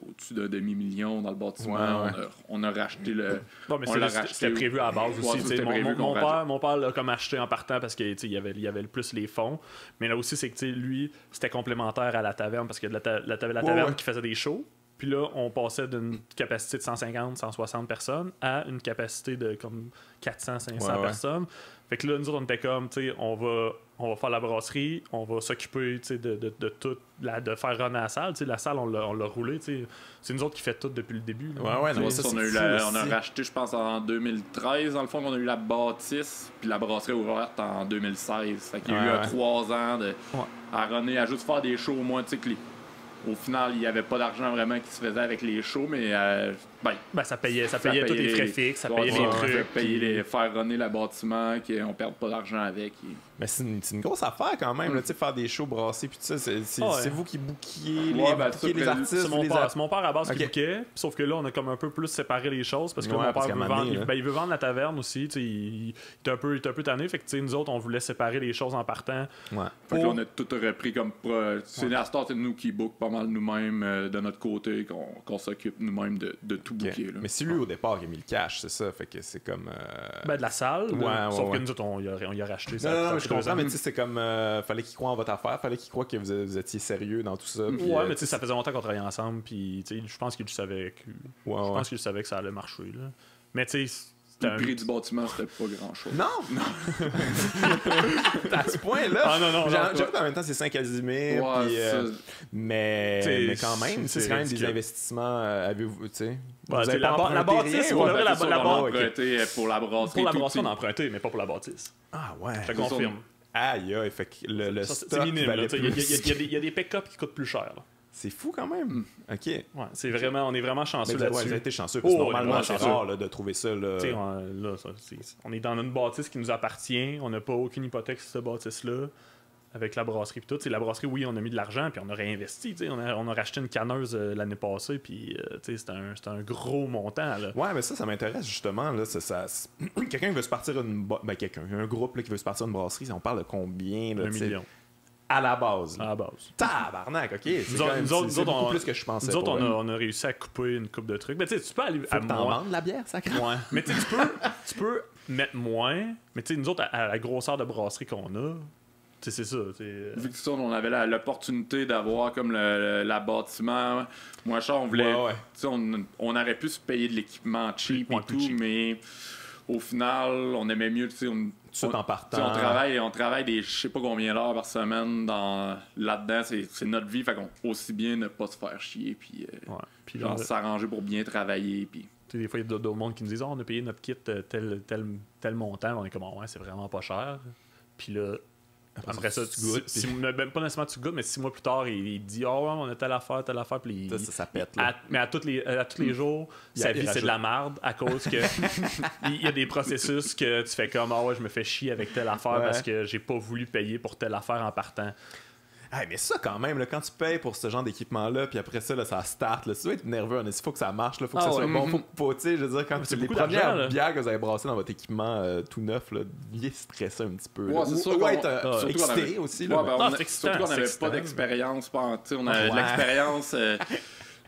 au-dessus d'un demi-million dans le bâtiment, on a racheté le. Non, mais c'était prévu à la base aussi. Mon père l'a comme acheté en partant parce qu'il y avait le plus les fonds. Mais là aussi, c'est que lui, c'était complémentaire à la taverne parce que la taverne qui faisait des shows. Puis là, on passait d'une capacité de 150, 160 personnes à une capacité de comme 400, 500 personnes. Fait que là, nous autres, on était comme, tu sais, on va faire la brasserie, on va s'occuper, tu sais, de tout, de faire runner la salle. Tu sais, la salle, on l'a roulé, tu sais. C'est nous autres qui fait tout depuis le début. Là. On a racheté, je pense, en 2013, dans le fond, on a eu la bâtisse, puis la brasserie ouverte en 2016. Fait qu'il y a eu 3 ans à runner, à juste faire des shows au moins, tu sais, que au final, il n'y avait pas d'argent vraiment qui se faisait avec les shows, mais ça payait tous les frais fixes, ça payait les trucs. Faire runner le bâtiment, qu'on ne perde pas d'argent avec. Mais c'est une grosse affaire quand même, là, faire des shows brassés, puis tout ça. C'est vous qui bookiez les artistes. C'est mon père à la base qui bookait, sauf que là, on a comme un peu plus séparé les choses parce que mon père il veut vendre la taverne aussi. Il est un peu tanné, fait que nous autres, on voulait séparer les choses en partant. Fait que là, on a tout repris comme. C'est la start, c'est nous qui book pas mal nous-mêmes de notre côté, qu'on s'occupe nous-mêmes de tout booker. Là. Mais c'est lui au départ qui a mis le cash, c'est ça. Fait que c'est comme. De la salle. Sauf que nous autres, on y a racheté ça. Non, je comprends, mais tu sais, c'est comme. Fallait qu'il croie en votre affaire, fallait qu'il croie que vous étiez sérieux dans tout ça. Puis, mais tu sais, ça faisait longtemps qu'on travaillait ensemble, puis je pense qu'il savait que ça allait marcher. Là. Mais tu sais. Le prix du bâtiment, c'était pas grand-chose. Non! À ce point-là. Ah non. J'avoue qu'en même temps, c'est Saint-Casimir. Mais quand même, c'est quand même des investissements. Avez-vous, tu sais. La bâtisse, pour la bâtisse. Pour la brasserie. Pour la brasserie, on a emprunté, mais pas pour la bâtisse. Ah ouais. Je te confirme. Aïe, fait que le stock. C'est minime. Il y a des pick-up qui coûtent plus cher. C'est fou quand même. OK. Ouais, on est vraiment chanceux là-dessus. Vous avez été chanceux, parce que normalement, c'est rare de trouver ça. Là. On est dans une bâtisse qui nous appartient. On n'a pas aucune hypothèque sur cette bâtisse-là. Avec la brasserie et tout. La brasserie, oui, on a mis de l'argent, puis on a réinvesti. On a racheté une canneuse l'année passée, puis c'était un gros montant. Là. Ouais, mais ça m'intéresse justement. Là, quelqu'un qui veut se partir un groupe là, qui veut se partir une brasserie, on parle de combien? Là, 1 million. À la base. Tabarnak, OK. C'est beaucoup plus que je pensais. Nous autres, on a réussi à couper une coupe de trucs. Mais tu sais, tu peux aller à moins. Vendre la bière, ça craint. Ouais. Mais tu peux mettre moins. Mais tu sais, nous autres, à la grosseur de brasserie qu'on a, c'est ça. Vu que ça, on avait l'opportunité d'avoir comme la bâtiment. Moi, on voulait. On aurait pu se payer de l'équipement cheap et tout, mais au final, on aimait mieux. En partant. On travaille des je sais pas combien d'heures par semaine là-dedans, c'est notre vie, fait qu'on aussi bien ne pas se faire chier puis s'arranger pour bien travailler puis des fois il y a d'autres monde qui nous disent on a payé notre kit tel montant, on est comme ouais, c'est vraiment pas cher. Puis là après ça tu goûtes, pas nécessairement tu goûtes, mais 6 mois plus tard il dit on a telle affaire puis ça pète là. Mais à tous les jours sa vie c'est de la merde à cause que il y a des processus que tu fais comme je me fais chier avec telle affaire parce que j'ai pas voulu payer pour telle affaire en partant. Mais ça quand même là, quand tu payes pour ce genre d'équipement là puis après ça là, ça start là, tu dois être nerveux, il faut que ça marche là, faut que ça soit bon, faut tu sais, je veux dire quand c'est les premières bières que vous avez brassées dans votre équipement tout neuf là, il est stressé un petit peu. C'est sûr qu'on être excité aussi là. Surtout qu'on n'avait pas d'expérience, on avait de l'expérience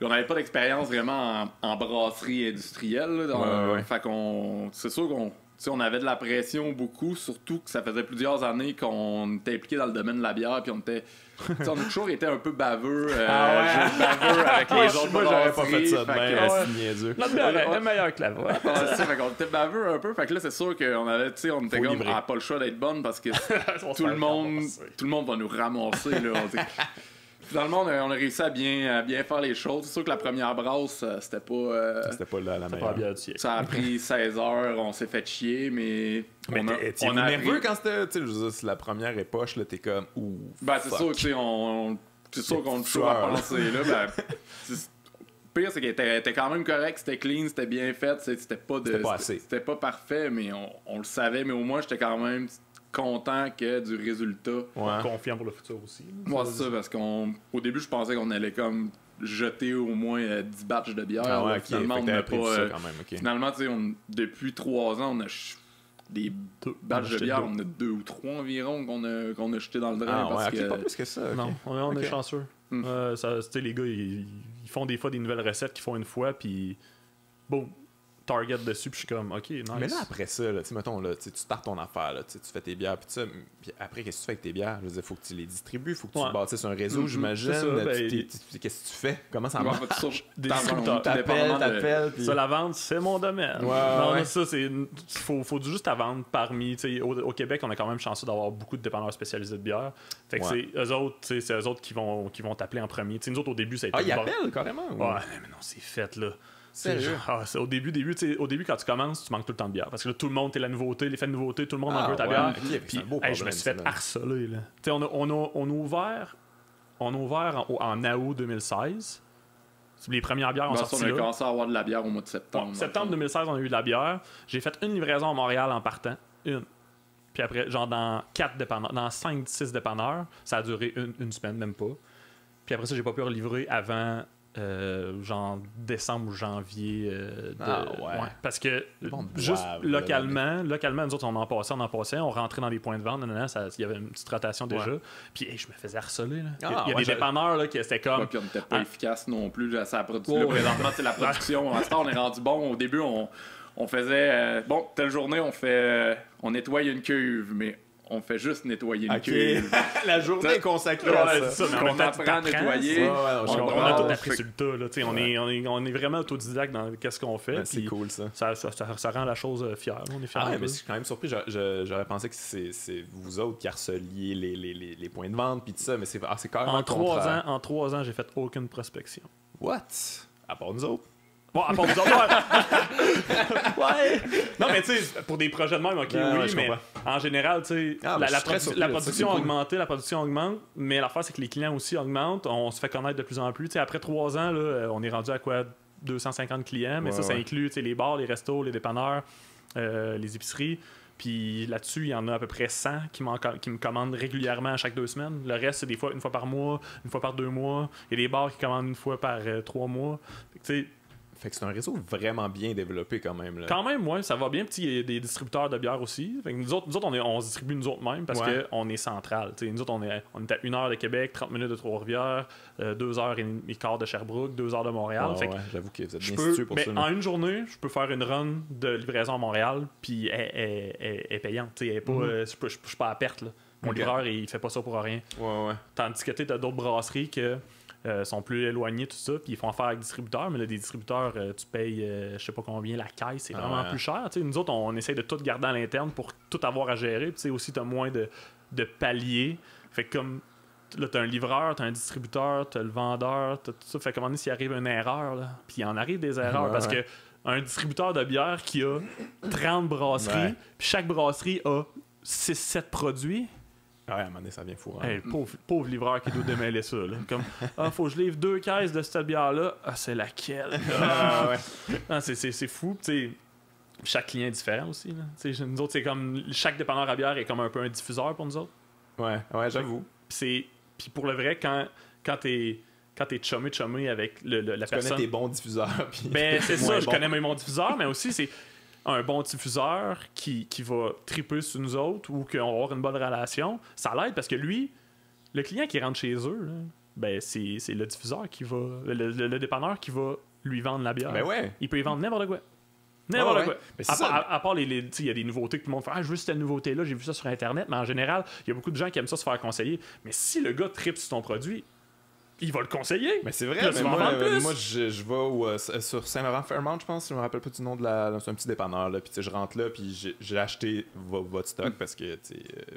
on n'avait pas d'expérience vraiment en brasserie industrielle là, fait qu'on c'est sûr qu'on on avait de la pression beaucoup, surtout que ça faisait plusieurs années qu'on était impliqué dans le domaine de la bière, puis on a toujours été un peu baveux, baveux avec les autres moi, j'aurais pas fait ça de même, niaiseux. Notre bière est meilleure que la vôtre. On était baveux un peu, fait que là, c'est sûr qu'on avait, on était comme, pas le choix d'être bonne parce que tout le monde va nous ramasser, là. Finalement, on a réussi à bien faire les choses. C'est sûr que la première brasse, c'était pas la meilleure. Ça a pris 16 heures, on s'est fait chier, mais on a nerveux quand c'était, la première époche, là, t'es comme c'est sûr, c'est sûr qu'on a toujours à penser là. Le pire, c'est qu'elle était quand même correct, c'était clean, c'était bien fait, c'était pas parfait, mais on le savait, mais au moins j'étais quand même content que du résultat. Confiant pour le futur aussi. Moi, c'est ça, parce qu'au début, je pensais qu'on allait comme jeter au moins 10 batchs de bière. Finalement, on n'a pas... Finalement, depuis 3 ans, des batchs de bière, on en a 2 ou 3 environ qu'on a jeté dans le drain. Parce que... pas plus que ça. Non, on est chanceux. Les gars, ils font des fois des nouvelles recettes qu'ils font une fois, puis bon, target dessus, puis je suis comme, ok, nice. Mais là, après ça, là, mettons, là, tu startes ton affaire, là, tu fais tes bières, puis ça, puis après, qu'est-ce que tu fais avec tes bières? Je veux dire, faut que tu les distribues, faut que tu bâtisses un réseau, j'imagine. Qu'est-ce que tu fais? Comment ça marche? Des distributeurs. T'appelles. Ça, la vente, c'est mon domaine. Non, ça, c'est... Faut juste la vendre parmi... Au Québec, on est quand même chanceux d'avoir beaucoup de dépanneurs spécialisés de bière. Fait que c'est eux autres qui vont t'appeler en premier. T'sais, nous autres, au début, ça a été... ils appellent, carrément? Ouais, mais non, c'est fait, là. Sérieux? Au début, quand tu commences, tu manques tout le temps de bière. Parce que là, tout le monde, t'es la nouveauté, l'effet de nouveauté, tout le monde en veut ta bière. Puis, je me suis fait harceler. Là. On a ouvert en août 2016. Les premières bières ont sorti là. On a commencé à avoir de la bière au mois de septembre. Septembre 2016, on a eu de la bière. J'ai fait une livraison à Montréal en partant. Une. Puis après, genre dans 5-6 dépanneurs, ça a duré une semaine, même pas. Puis après ça, j'ai pas pu relivrer avant... genre décembre ou janvier parce que juste localement nous autres on en passait, on rentrait dans les points de vente, il y avait une petite rotation déjà, puis je me faisais harceler là. Il y a des dépanneurs là qui étaient comme puis on n'était pas efficace non plus là, ça production présentement c'est la production à ce temps on est rendu bon. Au début on faisait telle journée on nettoie une cuve, mais on fait juste nettoyer une cuve. La journée consacrée à ça. Mais on apprend à nettoyer. On a tout appris sur le tas. Là, on est vraiment autodidacte dans ce qu'on fait. C'est cool ça. Ça rend la chose fière. On est fiers. Mais je suis quand même surpris. J'aurais pensé que c'est vous autres qui harceliez les points de vente puis tout ça, mais c'est carrément en 3 ans, j'ai fait aucune prospection. What? À part nous autres. Bon, à part nous autres, ouais. Non, mais tu sais, pour des projets de même, ok, oui, mais en général, tu sais, la production a augmenté, la production augmente, mais l'affaire, c'est que les clients aussi augmentent. On se fait connaître de plus en plus. Tu sais, après 3 ans, là, on est rendu à quoi? 250 clients, mais ça inclut les bars, les restos, les dépanneurs, les épiceries. Puis là-dessus, il y en a à peu près 100 qui me commandent régulièrement à chaque 2 semaines. Le reste, c'est des fois une fois par mois, une fois par 2 mois. Il y a des bars qui commandent une fois par 3 mois. Tu sais, fait que c'est un réseau vraiment bien développé quand même. Là. Quand même, ouais, ça va bien. Puis il y a des distributeurs de bière aussi. Fait que nous autres on se distribue nous autres mêmes parce qu'on est central. T'sais, nous autres, on est à 1 heure de Québec, 30 minutes de Trois-Rivières, 2 heures et quart de Sherbrooke, 2 heures de Montréal. Fait que j'avoue que vous êtes bien situé pour ça. En une journée, je peux faire une run de livraison à Montréal, puis elle est payante. Elle est pas, je suis pas à perte. Là. Mon livreur, il fait pas ça pour rien. Tandis que t'as d'autres brasseries que... sont plus éloignés, tout ça, puis ils font affaire avec distributeurs, mais là, des distributeurs, tu payes je sais pas combien la caisse, c'est vraiment plus cher. T'sais, nous autres, on essaye de tout garder à l'interne pour tout avoir à gérer, puis aussi, t'as moins de paliers. Fait que comme là, t'as un livreur, t'as un distributeur, t'as le vendeur, t'as tout ça. Fait que comment s'il arrive une erreur, là, puis il en arrive des erreurs, parce que un distributeur de bière qui a 30 brasseries, puis chaque brasserie a 6-7 produits. Ouais, à un moment donné, ça vient fou. Hein? Hey, pauvre livreur qui doit démêler ça. Là. Comme, faut que je livre 2 caisses de cette bière-là. C'est laquelle? C'est fou. T'sais, chaque client est différent aussi. Là. Nous autres, c'est comme chaque dépanneur à bière est comme un peu un diffuseur pour nous autres. Ouais, j'avoue. Puis pour le vrai, quand t'es chumé avec la personne... Tu connais tes bons diffuseurs. Ben, c'est ça, je connais mes bons diffuseurs, mais aussi, c'est un bon diffuseur qui va triper sur nous autres ou qu'on va avoir une bonne relation. Ça l'aide parce que lui, le client qui rentre chez eux, là, ben, c'est le diffuseur qui va... Le dépanneur qui va lui vendre la bière. Ben ouais. Il peut y vendre n'importe quoi. N'importe quoi. À part il y a des nouveautés que tout le monde fait. Je veux cette nouveauté-là, j'ai vu ça sur Internet, mais en général, il y a beaucoup de gens qui aiment ça se faire conseiller. Mais si le gars tripe sur ton produit, il va le conseiller. Mais c'est vrai, mais moi je vais sur Saint-Laurent-Fairmount, je pense, je me rappelle pas du nom de c'est un petit dépanneur, là, puis je rentre là, puis j'ai acheté votre stock parce que,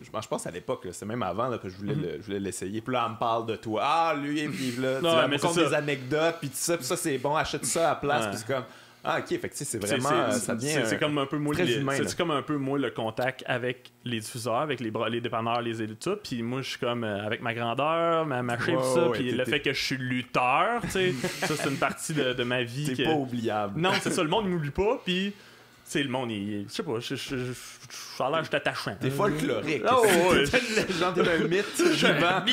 je pense à l'époque, c'est même avant là, que je voulais l'essayer. Puis là, on me parle de toi. Ah, lui, puis là, tu vas me raconter des anecdotes, puis tout ça, puis ça, c'est bon, achète ça à place, puis c'est comme... Ah, ok, fait que c'est vraiment. Ça devient. C'est comme un peu moi c'est comme un peu moi le contact avec les diffuseurs, avec les dépanneurs, les élites, tout. Puis moi, je suis comme avec ma grandeur, ma shape, ça. Puis le fait que je suis lutteur, tu sais, ça, c'est une partie de ma vie. C'est pas oubliable. Non, c'est ça, le monde ne m'oublie pas. Puis sais, le monde, je sais pas, je a l'air, je suis attachant. T'es folklorique. Oh, ouais. Genre, t'es un mythe vivant.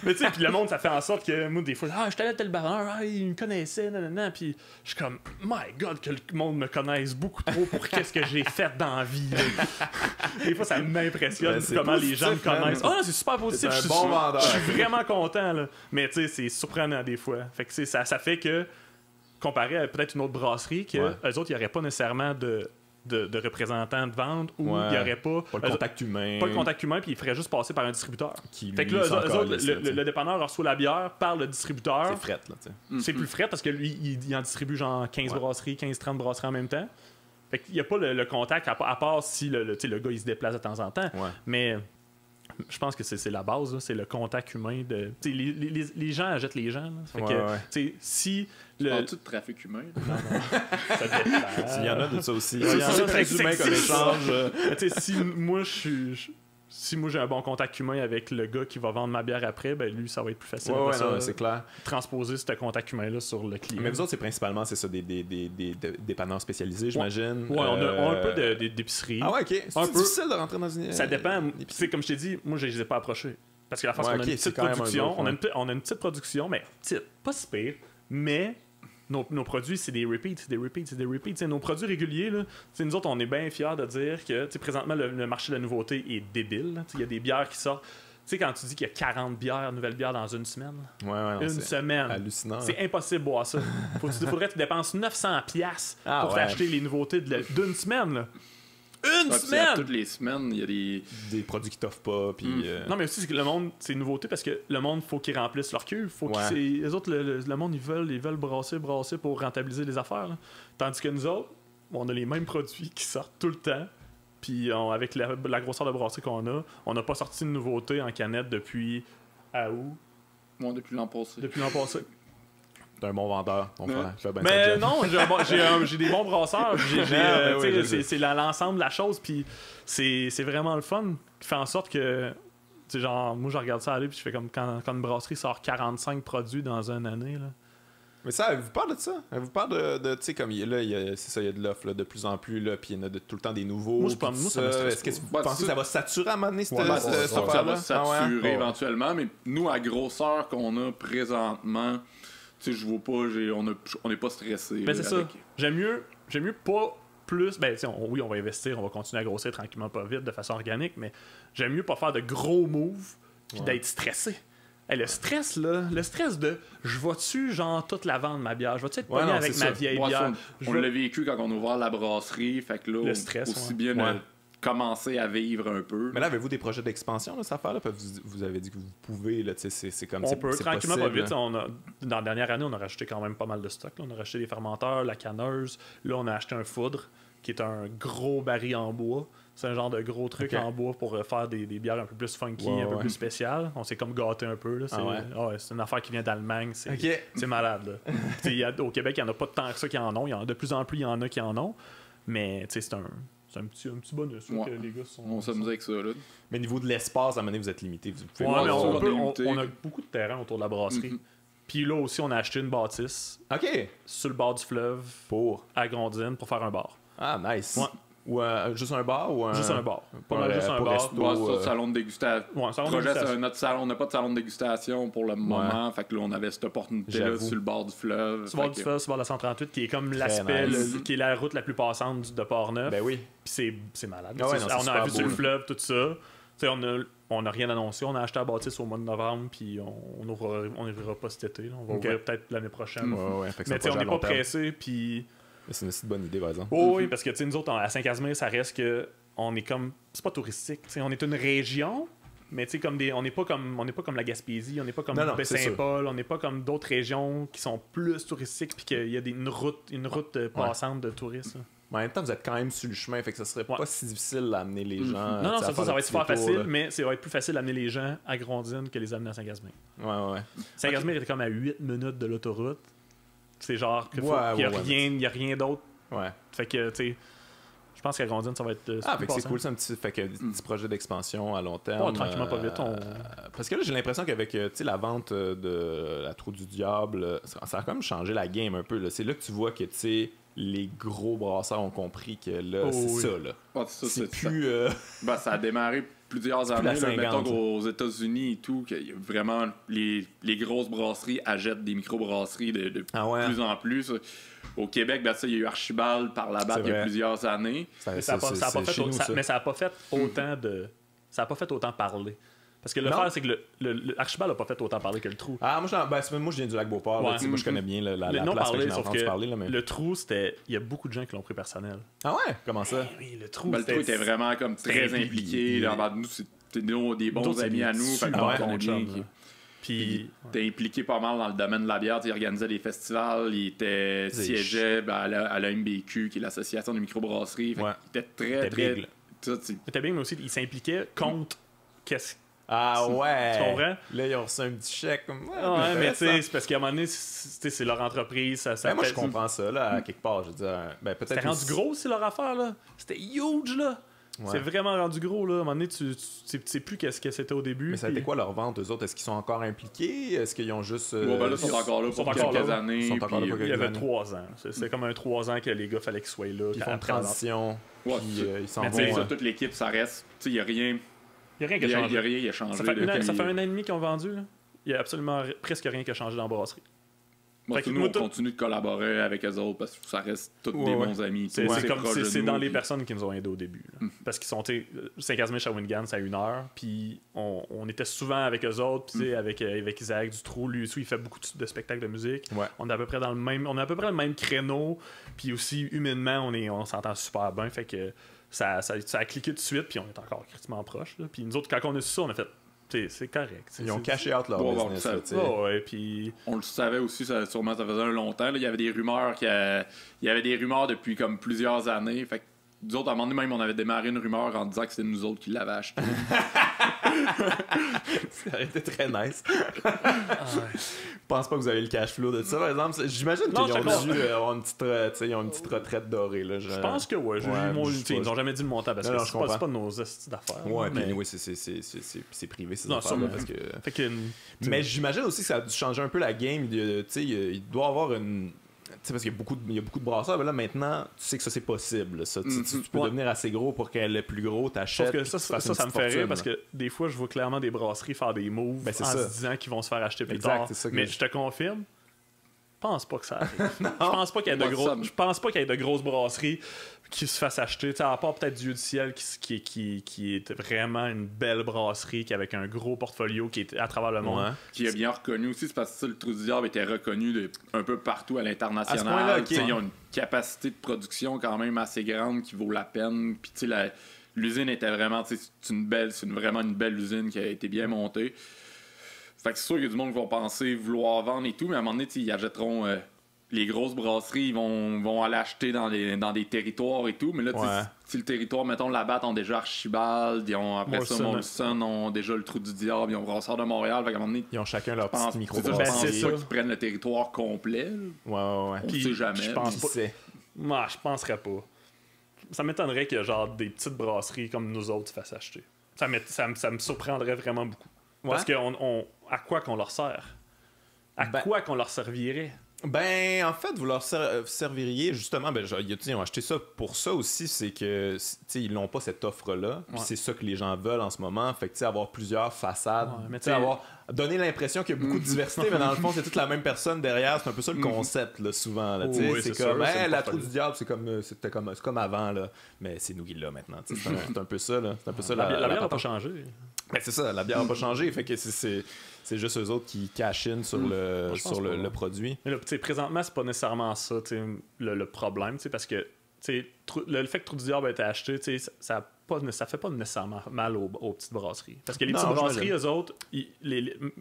Mais tu sais, puis le monde, ça fait en sorte que moi, des fois, j'étais allé à tel bar, il me connaissait, nanana, puis je suis comme, my God, que le monde me connaisse beaucoup trop pour qu'est-ce que j'ai fait dans la vie. Là. Des fois, ça m'impressionne comment les gens me connaissent. Oh non, c'est super positif. C'est un bon vendeur. Je suis vraiment content, là. Mais tu sais, c'est surprenant des fois. Fait que ça fait que, comparé à peut-être une autre brasserie, que eux autres, il n'y aurait pas nécessairement de représentants de vente ou il n'y aurait pas le contact humain. Pas le contact humain, puis il ferait juste passer par un distributeur. Fait que là, eux autres, le dépanneur reçoit la bière par le distributeur. C'est fret, là, tu sais. C'est plus fret parce que lui, il en distribue genre 15 brasseries, 15-30 brasseries en même temps. Fait qu'il n'y a pas le contact, à part si le gars il se déplace de temps en temps. Ouais. Mais je pense que c'est la base, là, c'est le contact humain. Les gens achètent les gens. Là. Fait que, si Parles-tu de trafic humain? Non. Ça dépend. Il y en a de ça aussi. Il y en a C'est très humain comme échange. Si moi j'ai un bon contact humain avec le gars qui va vendre ma bière après, ben lui ça va être plus facile. C'est clair. Transposer ce contact humain-là sur le client. Mais vous autres, c'est principalement des dépanneurs spécialisés, j'imagine. Ouais, on a un peu d'épicerie. Ah ouais, ok. C'est difficile de rentrer dans une. Ça dépend. C'est comme je t'ai dit, moi je les ai pas approchés. Parce que la face qu'on a une petite production, on a une petite production, mais petite, pas si pire, mais nos produits, c'est des repeats. T'sais, nos produits réguliers, là, nous autres, on est bien fiers de dire que présentement, le marché de la nouveauté est débile. Il y a des bières qui sortent. Tu sais, quand tu dis qu'il y a 40 nouvelles bières dans une semaine. Une semaine. Hallucinant. C'est impossible de boire ça. Faudrait que tu dépenses 900$ pour t'acheter les nouveautés d'une semaine. Là. Une semaine! Toutes les semaines, il y a des produits qui t'offrent pas. Puis, Non, mais aussi, c'est que le monde, c'est une nouveauté parce que le monde, faut qu'ils remplissent leur cuve. Les autres, le monde, ils veulent brasser pour rentabiliser les affaires. Là. Tandis que nous autres, on a les mêmes produits qui sortent tout le temps. Puis avec la grosseur de brasserie qu'on a, on n'a pas sorti une nouveauté en canette depuis août. Moi, depuis l'an passé. T'es un bon vendeur, ton frère. Mais non, j'ai des bons brasseurs. C'est l'ensemble de la chose. Puis c'est vraiment le fun qui fait en sorte que, genre, moi, je regarde ça aller. Puis je fais comme quand une brasserie sort 45 produits dans une année. Là. Mais ça, elle vous parle de ça? Elle vous parle de tu sais, comme là, il y a de l'offre de plus en plus, là, puis il y en a tout le temps des nouveaux. Moi, ça me stresse. Est-ce que vous pensez que ça va saturer à un moment donné, cette ça va saturer éventuellement, mais nous, à grosseur qu'on a présentement, tu sais, je vois pas, on n'est pas stressé. Ben, c'est ça. J'aime mieux pas plus. Ben, oui, on va investir, on va continuer à grossir tranquillement, pas vite, de façon organique, mais j'aime mieux pas faire de gros moves puis d'être stressé. Hey, le stress de je vais-tu genre toute la vendre ma bière, je vais-tu être pogné avec ma vieille bière. On l'a vécu quand on a ouvert la brasserie, fait que là, le stress, aussi bien commencer à vivre un peu. Mais là, avez-vous des projets d'expansion, cette affaire-là? Vous avez dit que vous pouvez, là, c'est comme on peut, tranquillement, pas vite. Là. Dans la dernière année, on a racheté quand même pas mal de stock. Là. On a racheté des fermenteurs, la canneuse. Là, on a acheté un foudre, qui est un gros baril en bois. C'est un genre de gros truc en bois pour faire des bières un peu plus funky, un peu plus spéciales. On s'est comme gâté un peu. Là. C'est une affaire qui vient d'Allemagne. C'est malade. Au Québec, il n'y en a pas tant que ça qui en ont. De plus en plus, il y en a qui en ont. Mais c'est un petit bonus que les gars sont. On s'amuse avec ça. Là. Mais au niveau de l'espace, à un moment donné, vous êtes limité. On a beaucoup de terrain autour de la brasserie. Puis là aussi, on a acheté une bâtisse. Sur le bord du fleuve. À Grondines pour faire un bar. Ah, nice. Ouais. Ou juste un bar ou un... Juste un bar. Pas mal juste un bar. Resto, salon de dégustation. Notre salon, on n'a pas de salon de dégustation pour le moment. Fait que là, on avait cette opportunité-là sur le bord du fleuve. Sur le bord du fleuve, sur le bord de la 138, qui est comme l'aspect, qui est la route la plus passante de Port-Neuf. Ben oui. Puis c'est malade. On a vu sur le fleuve tout ça. On n'a rien annoncé. On a acheté la bâtisse au mois de novembre, puis on n'ouvrira pas cet été. On va ouvrir peut-être l'année prochaine. Mais on n'est pas pressé, puis... C'est une bonne idée, par exemple. Oui, parce que nous autres, à Saint-Casimir, ça reste que on est comme. C'est pas touristique. On est une région, mais on n'est pas comme la Gaspésie, on n'est pas comme Baie-Saint-Paul, on n'est pas comme d'autres régions qui sont plus touristiques, puis qu'il y a une route passante de touristes. Mais en même temps, vous êtes quand même sur le chemin, fait que ça serait pas si difficile d'amener les gens. Non, ça va être super facile, mais ça va être plus facile d'amener les gens à Grondines que les amener à Saint-Casimir. Ouais. Saint-Casimir était comme à 8 minutes de l'autoroute. C'est genre qu'il n'y a rien d'autre. Ouais. Fait que, tu sais, Je pense qu'à Grondine, ça va être. Fait que c'est cool, c'est un petit projet d'expansion à long terme. Tranquillement, pas vite. Parce que là, j'ai l'impression qu'avec la vente de la Trou du Diable, ça a quand même changé la game un peu. Là. C'est là que tu vois que les gros brasseurs ont compris que là, ça. Là. C'est plus. Ça a démarré plusieurs années. Mettons qu'aux États-Unis et tout, qu'il y a vraiment les grosses brasseries achètent des microbrasseries de plus en plus. Au Québec, il y a eu Archibald par la batte il y a plusieurs années. Mais ça n'a pas fait autant de. Ça n'a pas fait autant parler. Parce que l'affaire, c'est que le Archibald n'a pas fait autant parler que le Trou. Moi, je viens du Lac-Beauport. Moi, je connais bien la place que j'ai entendu parler. Là, mais... Le Trou, il y a beaucoup de gens qui l'ont pris personnel. Ah ouais? Comment ça? Oui, le Trou, le Trou était vraiment comme très impliqué. Nous, c'était des bons amis à nous. Puis il était impliqué pas mal dans le domaine de la bière. Il organisait des festivals, il était siégeait à la MBQ, qui est l'association des microbrasseries. Il était très big. Il était big, mais aussi il s'impliquait contre Ah ouais! Tu comprends? Là, ils ont reçu un petit chèque. Mais tu sais, c'est parce qu'à un moment donné, c'est leur entreprise. Moi, je comprends ça, là, à quelque part. Je veux dire, peut-être. C'était rendu gros, c'est leur affaire, là. C'était huge, là. Ouais. C'est vraiment rendu gros, là. À un moment donné, tu sais plus qu'est-ce que c'était au début. Mais ça a été quoi leur vente, eux autres? Est-ce qu'ils sont encore impliqués? Est-ce qu'ils ont juste. Là, ils sont encore là pour quelques années. Il y avait 3 ans. C'est comme un 3 ans que les gars, fallait qu'ils soient là. Ils font une transition. Puis ils s'en vont. Mais toute l'équipe, ça reste. Il n'y a rien. Il n'y a rien qui a changé. Il y a rien qui a changé. Ça fait 1 an et demi qu'ils ont vendu. Il n'y a absolument presque rien qui a changé dans la brasserie. Nous, on continue de collaborer avec eux autres parce que ça reste tous des bons amis. C'est dans les personnes qui nous ont aidés au début. Parce qu'ils sont Saint-Casimir Shawinigan, c'est à 1 heure. Puis on était souvent avec eux autres. Puis avec Isaac Dutroux, lui aussi, il fait beaucoup de spectacles de musique. Ouais. On est à peu près le même créneau. Puis aussi, humainement, on s'entend super bien. Fait que ça a cliqué tout de suite. Puis on est encore critiquement proches. Puis nous autres, quand on a su ça, on a fait. C'est correct. Ils ont caché out leur business. Puis... On le savait aussi, sûrement ça faisait un longtemps. Là. Il y avait des rumeurs depuis comme plusieurs années. Fait que nous autres, à un moment donné, même, on avait démarré une rumeur en disant que c'était nous autres qui l'avaient acheté. Ça aurait été très nice. Je pense pas que vous avez le cash flow de ça, par exemple. J'imagine qu'ils ont dû avoir une petite retraite dorée. Là, je pense que oui. Ils n'ont jamais dit le montant parce que c'est pas de nos astuces d'affaires. Ouais, puis oui, c'est privé ces affaires. Mais j'imagine aussi que ça a dû changer un peu la game. Il doit y avoir une... parce qu'il y a beaucoup de brasseurs, mais là maintenant, tu sais que ça c'est possible. Ça. Tu peux devenir assez gros pour qu'elle est plus gros, t'achètes. Sauf que ça me fait rire parce que des fois, je vois clairement des brasseries faire des moves en se disant qu'ils vont se faire acheter plus tard. Mais je te confirme, je pense pas que ça arrive. Je pense pas qu'il y ait de grosses brasseries qui se fassent acheter. T'sais, à part peut-être Dieu du ciel qui est vraiment une belle brasserie avec un gros portfolio qui est à travers le monde. Qui est bien reconnu aussi, c'est parce que le Trou du Diable était reconnu un peu partout à l'international. Ils ont une capacité de production quand même assez grande qui vaut la peine. Puis l'usine était vraiment, vraiment une belle usine qui a été bien montée. Fait que c'est sûr qu'il y a du monde qui vont penser vouloir vendre et tout, mais à un moment donné, ils achèteront les grosses brasseries, ils vont aller acheter dans des territoires et tout. Mais là, si le territoire, mettons, la Batte ont déjà Archibald, ils ont après ça, Molson ont déjà le Trou du Diable, ils ont Brasseur de Montréal. Fait qu'à un moment donné, ils ont chacun leur petit micro-brasserie. C'est ça qu'ils prennent le territoire complet. Ouais. On sait jamais. Je penserais pas. Ça m'étonnerait que genre des petites brasseries comme nous autres se fassent acheter. Ça me surprendrait vraiment beaucoup. Parce que à quoi qu'on leur sert? Quoi qu'on leur servirait? En fait, vous leur serviriez justement, ils ont acheté ça pour ça aussi, c'est que ils n'ont pas cette offre-là, puis c'est ça que les gens veulent en ce moment, fait que avoir plusieurs façades, donner l'impression qu'il y a beaucoup de diversité, mais dans le fond, c'est toute la même personne derrière, c'est un peu ça le concept, là, souvent, là, c'est comme, la Trou du Diable, c'est comme avant, là, mais c'est nous qui l'a maintenant, c'est un peu ça, là, c'est un peu ça. La bière n'a pas changé. C'est ça, la bière n'a pas changé, fait que c'est juste eux autres qui cash-in sur le produit. Mais là, présentement, c'est pas nécessairement ça le problème, parce que le fait que Trou du Diable a été acheté, ça fait pas nécessairement mal aux petites brasseries. Parce que les petites brasseries, eux autres,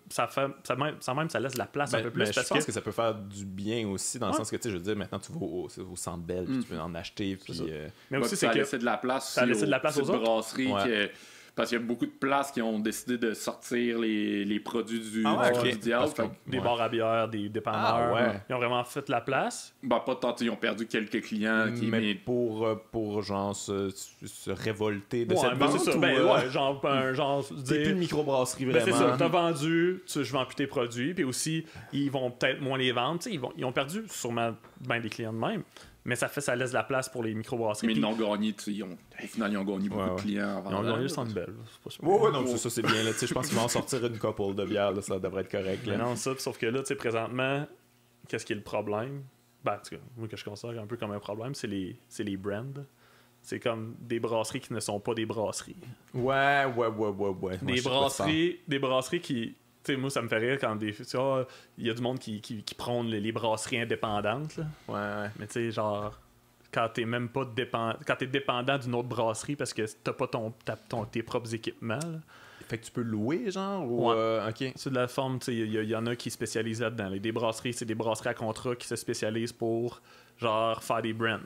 ça laisse de la place un peu plus. Je pense que ça peut faire du bien aussi, dans le sens que, je veux dire, maintenant tu vas au Centre Bell, puis tu peux en acheter. Puis, mais aussi, c'est que c'est de la place aux petites brasseries Parce qu'il y a beaucoup de places qui ont décidé de sortir les produits du diable. Des bars à bière, des dépanneurs. Ils ont vraiment fait la place. Pas tant, ils ont perdu quelques clients. Mais pour genre se révolter de cette vente. C'est ça. Genre c'est plus une microbrasserie vraiment. C'est ça. T'as vendu, je vends plus tes produits. Puis aussi, ils vont peut-être moins les vendre. Ils ont perdu sûrement des clients de même. Mais ça laisse la place pour les microbrasseries. Mais ils l'ont gagné, au final, ils ont gagné beaucoup de clients. Ils ont gagné le Centre Bell. Non, ça c'est bien. Je pense qu'ils vont en sortir une couple de bières, là, ça devrait être correct. Là. Non, sauf que là, présentement, qu'est-ce qui est le problème? En tout cas, moi, que je considère un peu comme un problème, c'est les brands. C'est comme des brasseries qui ne sont pas des brasseries. Ouais. Des brasseries qui... T'sais, moi, ça me fait rire quand il y a du monde qui prône les brasseries indépendantes. Là. Ouais. Mais tu sais, genre, quand t'es même pas quand t'es dépendant d'une autre brasserie parce que t'as pas tes propres équipements. Là. Fait que tu peux louer, genre? Ou, OK. C'est de la forme, tu sais, il y en a qui spécialisent là-dedans. Des brasseries, c'est des brasseries à contrat qui se spécialisent pour, genre, faire des brands.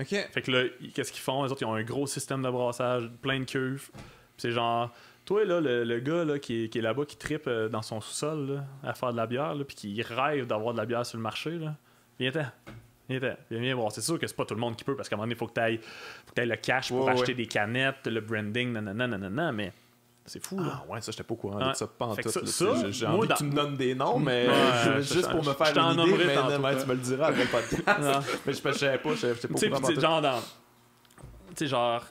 OK. Fait que là, qu'est-ce qu'ils font? Les autres, ils ont un gros système de brassage, plein de cuves. C'est genre... Toi, là, le gars là, qui est là-bas, qui trippe dans son sous-sol là, à faire de la bière, puis qui rêve d'avoir de la bière sur le marché, là, viens voir. C'est sûr que c'est pas tout le monde qui peut, parce qu'à un moment donné, il faut que tu ailles le cash pour acheter des canettes, le branding, nanana, mais c'est fou. Là. Ah ouais, ça, j'étais pas au courant de ça, pas en tout. J'ai envie que tu me donnes des noms, mais juste pour me faire une idée, mais tu me le diras après le podcast. Mais je savais pas, j'étais pas au courant. Tu sais, genre,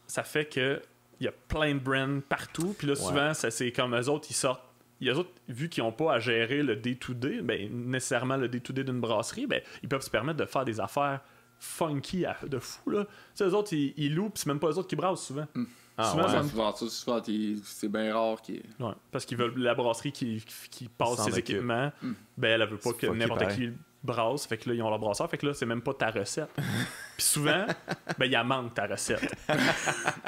ça fait que il y a plein de brands partout. Puis là, souvent, c'est comme eux autres, ils sortent. Eux autres, vu qu'ils n'ont pas à gérer le day-to-day, nécessairement le day-to-day d'une brasserie, ils peuvent se permettre de faire des affaires funky de fou. Là. Eux autres, ils louent, puis c'est même pas eux autres qui brassent souvent. Souvent, c'est bien rare parce qu'ils veulent la brasserie qui passe ses équipements. Elle veut pas que n'importe qui brasse. Fait que là, ils ont leur brasseur. Fait que là, c'est même pas ta recette. Puis souvent, il y a manque ta recette.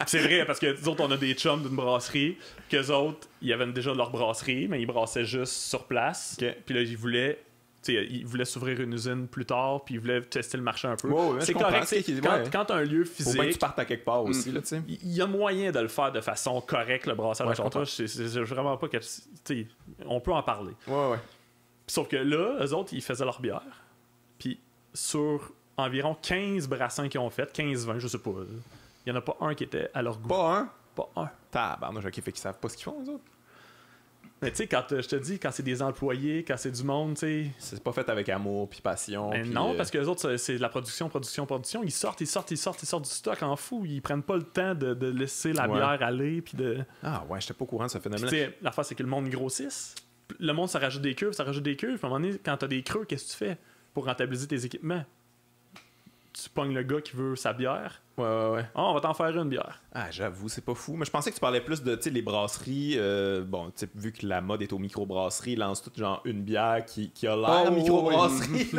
C'est vrai, parce que nous autres, on a des chums d'une brasserie, qu'eux autres, ils avaient déjà leur brasserie, mais ils brassaient juste sur place. Puis là, ils voulaient s'ouvrir une usine plus tard, puis ils voulaient tester le marché un peu. C'est correct. Quand tu as un lieu physique... Faut bien que tu partes à quelque part aussi. Il y a moyen de le faire de façon correcte, le brassage à comptoir. C'est vraiment pas que... On peut en parler. Ouais. Sauf que là, eux autres, ils faisaient leur bière. Puis sur environ 15 brassins qu'ils ont fait, 15-20, je sais pas, il y en a pas un qui était à leur goût. Pas un? Tabarnouche, OK, fait qu'ils savent pas ce qu'ils font, eux autres. Mais tu sais, quand je te dis, quand c'est des employés, quand c'est du monde, tu sais... C'est pas fait avec amour puis passion. Puis, non, parce que les autres, c'est de la production. Ils sortent du stock en fou. Ils prennent pas le temps de laisser la bière aller, puis de... Ah ouais, j'étais pas au courant de ce phénomène. Tu sais, l'affaire, c'est que le monde grossisse. Le monde, ça rajoute des cuves. Puis à un moment donné, quand t'as des creux, qu'est-ce que tu fais pour rentabiliser tes équipements? Tu pognes le gars qui veut sa bière. Ouais. On va t'en faire une bière. Ah, j'avoue, c'est pas fou. Mais je pensais que tu parlais plus de les brasseries. Vu que la mode est aux microbrasseries, ils lancent tout genre une bière qui a l'air microbrasserie.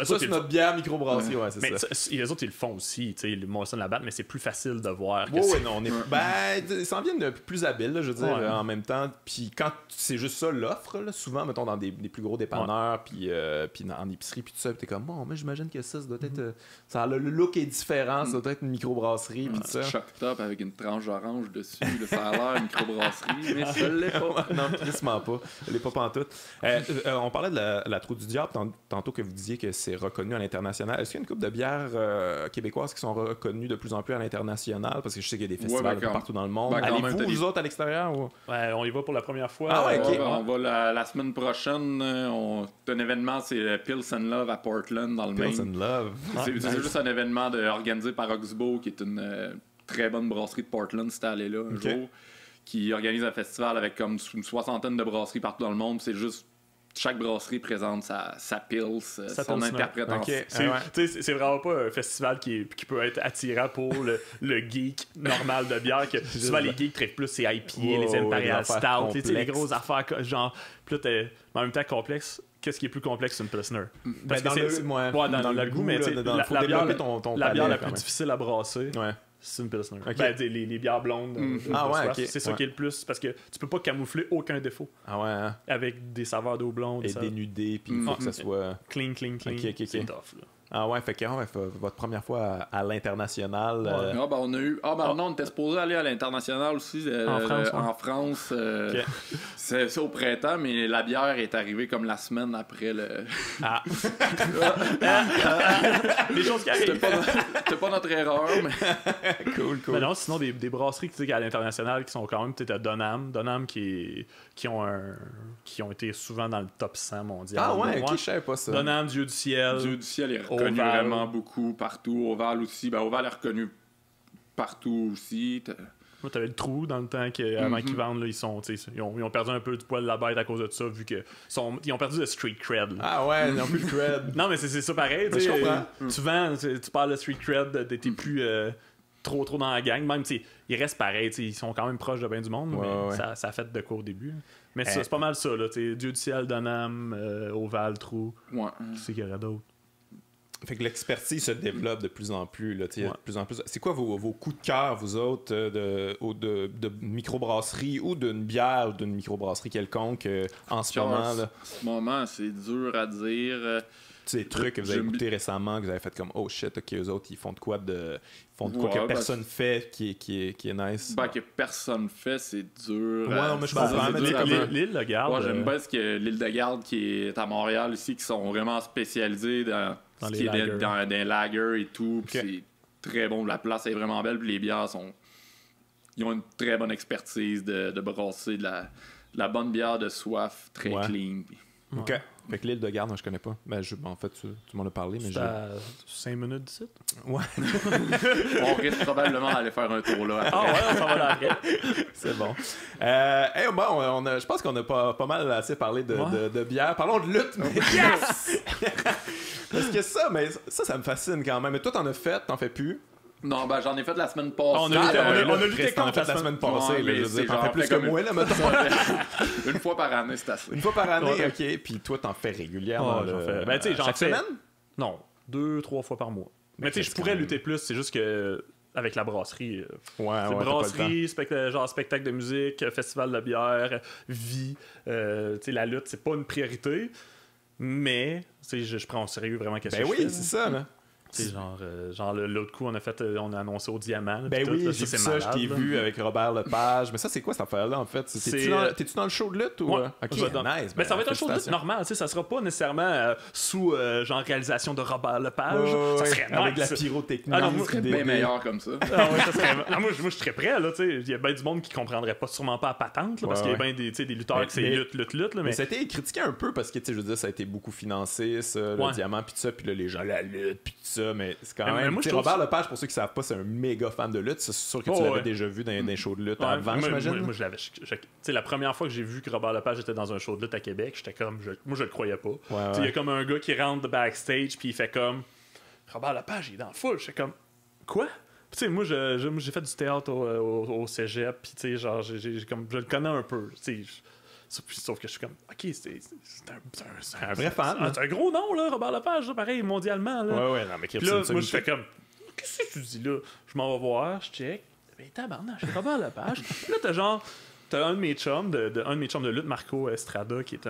C'est notre bière microbrasserie. Ouais, c'est ça. Les autres, ils le font aussi. Le Molson Labatt, mais c'est plus facile de voir. Ils s'en viennent de plus habiles, je veux dire, en même temps. Puis quand c'est juste ça, l'offre, là, souvent, mettons, dans des plus gros dépanneurs, puis en épicerie, puis tout ça, t'es comme, mais j'imagine que ça doit être. Le look est différent. Ça doit être une microbrasserie pis tout ça. Choc top avec une tranche orange dessus. Ça a l'air une microbrasserie, mais ça l'est pas. Non, tristement pas. Elle est pas pantoute. On parlait de la Trou du Diable tantôt que vous disiez que c'est reconnu à l'international. Est-ce qu'il y a une couple de bières québécoises qui sont reconnues de plus en plus à l'international? Parce que je sais qu'il y a des festivals partout dans le monde. Allez-vous, vous autres, à l'extérieur? Ou... Ouais, on y va pour la première fois. Ah ouais, OK. On va la semaine prochaine. Un événement, c'est le Pils and Love à Portland, dans le Maine. Pils and Love. C'est juste un événement organisé par Oxbow, qui est une très bonne brasserie de Portland, c'était allé là un jour, qui organise un festival avec comme une soixantaine de brasseries partout dans le monde. C'est juste chaque brasserie présente sa pils, son interprétation. C'est vraiment pas un festival qui peut être attirant pour le geek normal de bière. Que souvent, les geeks traitent plus ces IPA, les Imperial Stout, les grosses affaires genre. Puis là, en même temps complexe. Qu'est-ce qui est plus complexe qu'une Pilsner? Parce dans le goût, mais la bière la plus difficile à brasser, c'est une Pilsner. Les bières blondes. C'est ça qui est le plus. Parce que tu peux pas camoufler aucun défaut. Avec des saveurs d'eau blonde. Et dénudé, puis il faut que ça soit... Clean. C'est tough, là. Ah ouais, fait que votre première fois à l'international. Ah, ben on a eu. Ah, ben non, on était supposé aller à l'international aussi. En France. Okay. C'est ça au printemps, mais la bière est arrivée comme la semaine après le. Ah! Les choses qui arrivent. C'était pas notre erreur, mais. Cool. Mais non, sinon, des brasseries tu sais, à l'international qui sont quand même peut-être à Donham qui ont été souvent dans le top 100 mondial. Ah ouais, ok, je savais pas ça. Donham, Dieu du ciel. Dieu du ciel est reconnu Oval. vraiment beaucoup partout. Oval aussi. Ben, Oval est reconnu partout aussi. Moi, t'avais le trou dans le temps avant qu'ils vendent, là, ils ont perdu un peu du poil de la bête à cause de ça, vu que ils ont perdu le street cred. Là. Ah ouais, ils n'ont plus le cred. Non, mais c'est ça pareil. Je comprends. Tu vends, tu parles de street cred, t'es plus trop dans la gang. Même, ils restent pareils. Ils sont quand même proches de bien du monde, mais ça a fait de quoi au début. Mais c'est pas mal ça. Là, Dieu du ciel, Donham, Oval, trou. Ouais. Qui c'est qu'il y aurait d'autres? Fait que l'expertise se développe de plus en plus. Là, de plus en plus. C'est quoi vos coups de cœur, vous autres, de microbrasserie ou d'une bière ou d'une microbrasserie quelconque en ce moment? Là? En ce moment, c'est dur à dire. Des trucs que vous avez goûté récemment, que vous avez fait comme oh shit, ok, eux autres, ils font de quoi que personne fait qui est nice. Ben, que personne fait, c'est dur. Ouais, non, mais je comprends. L'île de Garde. Ouais, j'aime bien ce que l'île de Garde qui est à Montréal ici, qui sont vraiment spécialisés dans ce qui est dans des lagers et tout. Okay. C'est très bon. La place est vraiment belle. Puis les bières ils ont une très bonne expertise de brasser de la bonne bière de soif, très clean. Puis... Ok. Fait que l'île de Garde, moi je connais pas. Ben, en fait, tu m'en as parlé. Mais c'est à 5 minutes d'ici. Ouais. On risque probablement d'aller faire un tour là. Après. Ah ouais, on s'en va là après. C'est bon. Je pense qu'on a pas mal assez parlé de bière. Parlons de lutte. Mais yes! Parce que ça me fascine quand même. Mais toi, t'en as fait, t'en fais plus. Non, ben j'en ai fait la semaine passée. On a lutté contre la semaine passée. Ouais, t'en fais plus que moi, là, mettons. Une fois par année, c'est assez. Une fois par année, ok. Puis toi, t'en fais régulièrement. J'en fais. Ben, tu sais, chaque semaine? Non, 2-3 fois par mois. Mais tu sais, je pourrais lutter plus, c'est juste que avec la brasserie. Brasserie, spectacle de musique, festival de bière, vie. Tu sais, la lutte, c'est pas une priorité. Mais, tu sais, je prends au sérieux vraiment qu'est-ce que je fais. Ben oui, c'est ça, là. Genre l'autre coup, on a annoncé au Diamant. Ben oui, là, j'ai vu ça, je t'ai vu avec Robert Lepage. Mais ça, c'est quoi cette affaire-là, en fait? T'es-tu dans le show de lutte ou... Ouais. Ok, nice. Ben, ça va être un show de lutte normal, ça sera pas nécessairement sous genre réalisation de Robert Lepage. Ça serait nice. Avec la pyrotechnie. Ah non, moi, serait bien meilleur comme ça. Ça serait... moi, je serais prêt, là, tu sais. Il y a bien du monde qui comprendrait sûrement pas à patente, là, parce qu'il y a bien des lutteurs qui c'est lutte. Mais ça a été critiqué un peu parce que, tu sais, je veux dire, ça a été beaucoup financé, ça, le Diamant, puis tout ça, puis là, les gens, la lutte, puis tout ça, mais c'est quand même... Robert Lepage, pour ceux qui savent pas, c'est un méga fan de lutte. C'est sûr que tu l'avais déjà vu dans des shows de lutte avant, j'imagine. Moi, je l'avais. Tu sais, la première fois que j'ai vu que Robert Lepage était dans un show de lutte à Québec, j'étais comme... Moi, je le croyais pas. Il y a comme un gars qui rentre de backstage, puis il fait comme... Robert Lepage, il est dans la foule. J'étais comme... Quoi? Tu sais, moi, j'ai fait du théâtre au cégep, puis tu sais, genre, je le connais un peu, tu sais... Sauf que je suis comme, ok, c'est un vrai fan. C'est un gros nom, là, Robert Lepage, là, pareil, mondialement. Là. Ouais, non, mais puis là, moi, je fais comme, qu'est-ce que tu dis là? Je m'en vais voir, je check. Ben, tabarnak, c'est Robert Lepage. Là, t'as un de mes chums de lutte, Marco Estrada, qui est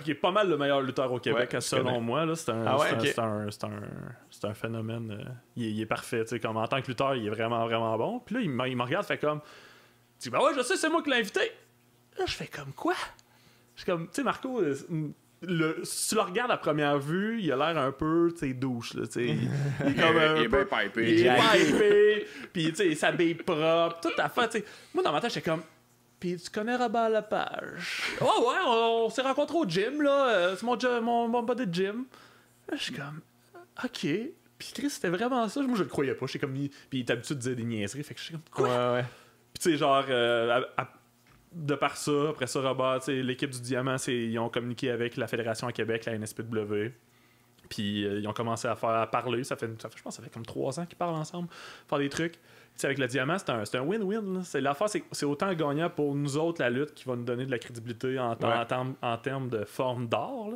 qui est pas mal le meilleur lutteur au Québec, selon moi. Là, c'est un phénomène. Il est parfait. Comme en tant que lutteur, il est vraiment, vraiment bon. Puis là, il me regarde, fait comme, il dit, ben ouais, je sais, c'est moi qui l'ai invité. Là, je fais comme quoi? Je suis comme, tu sais, Marco, si tu le regardes à première vue, il a l'air un peu, tu sais, douche, là, tu sais. Il est bien pipé. Il est pipé, puis tu sais, il s'habille propre, tout à fait, tu sais. Moi, dans ma tête, j'étais comme, puis tu connais Robert Lepage? Ouais, on s'est rencontrés au gym, là, c'est mon body de gym. Là, je suis comme, ok. Puis Chris, c'était vraiment ça. Moi, je le croyais pas. J'étais comme, puis il est habitué de dire des niaiseries, fait que je suis comme, quoi? Ouais. Puis tu sais, genre, de par ça, après ça, Robert, l'équipe du Diamant, ils ont communiqué avec la Fédération à Québec, la NSPW. Puis ils ont commencé à parler. Je pense que ça fait comme 3 ans qu'ils parlent ensemble, faire des trucs. T'sais, avec le Diamant, c'est un win-win. L'affaire, c'est autant gagnant pour nous autres, la lutte, qui va nous donner de la crédibilité en termes de forme d'art.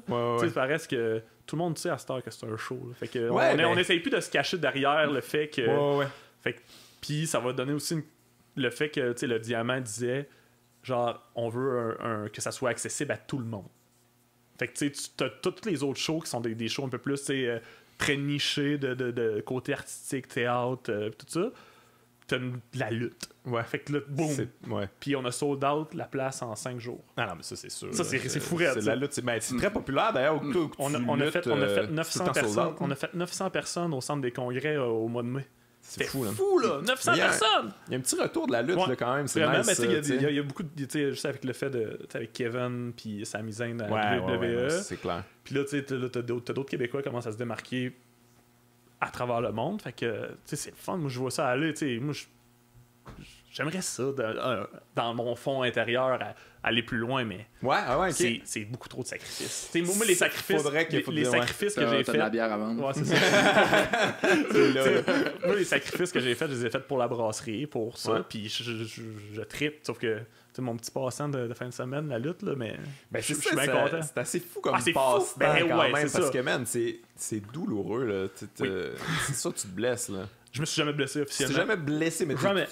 Ça reste que tout le monde sait à cette heure que c'est un show. Là. Fait que on essaye plus de se cacher derrière le fait que... Puis ça va donner aussi le fait que le Diamant disait... Genre, on veut que ça soit accessible à tout le monde. Fait que tu sais, t'as toutes les autres shows qui sont des shows un peu plus très niché de côté artistique, théâtre, tout ça. T'as de la lutte. Ouais. Fait que là, boum. Ouais. Puis on a sold out la place en 5 jours. Ah non, mais ça, c'est sûr. Ça, c'est fou raide, C'est ça. la lutte. C'est très populaire, d'ailleurs. On a fait 900 personnes. On a fait 900 personnes au centre des congrès au mois de mai. C'est fou, là. Fou, là! 900 personnes! Il y a un petit retour de la lutte, Ouais. là, quand même. C'est Vraiment, nice, mais tu sais, ça, il y a beaucoup de. Tu sais, juste avec le fait de. Tu sais, avec Kevin puis Sami Zayn à la WWE. ouais, c'est clair. Puis là, tu sais, t'as d'autres Québécois qui commencent à se démarquer à travers le monde. Fait que, tu sais, c'est le fun. Moi, je vois ça aller. Tu sais, moi, j'aimerais ça, dans mon fond intérieur, aller plus loin, mais Ouais, ok. c'est beaucoup trop de sacrifices. Tu sais, moi, les sacrifices, les ouais. sacrifices que j'ai T'as de la faits. bière à vendre. Ouais, c'est ça. Moi, les sacrifices que j'ai faits, je les ai faits pour la brasserie, pour ça. Ouais. Puis je trippe, sauf que c'est mon petit passant de fin de semaine, la lutte, là, mais Ben, je c'est suis ça, bien content. c'est assez fou comme c'est fou. passe-temps Ben, quand ouais, même, c'est parce ça. que, man, c'est douloureux, là. C'est ça, tu te blesses, là. Je me suis jamais blessé Tu t'es officiellement. jamais blessé, mais Jamais.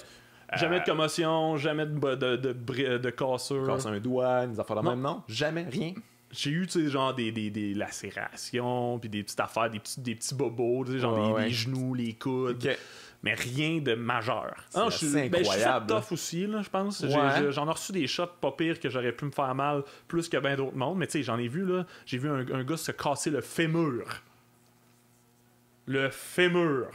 Jamais de commotion, jamais de cassure. casses un doigt, des affaires de Non. même, non? Jamais, rien. J'ai eu, tu sais, genre des lacérations, puis des petites affaires, des petits bobos, tu sais, genre Ouais. des genoux, les coudes. Ok. Mais rien de majeur. C'est Je suis assez incroyable, fait tough aussi, là, je pense. Ouais. J'en ai reçu des shots pas pires que j'aurais pu me faire mal plus que bien d'autres mondes. Mais tu sais, j'en ai vu, là. J'ai vu un gars se casser le fémur. Le fémur.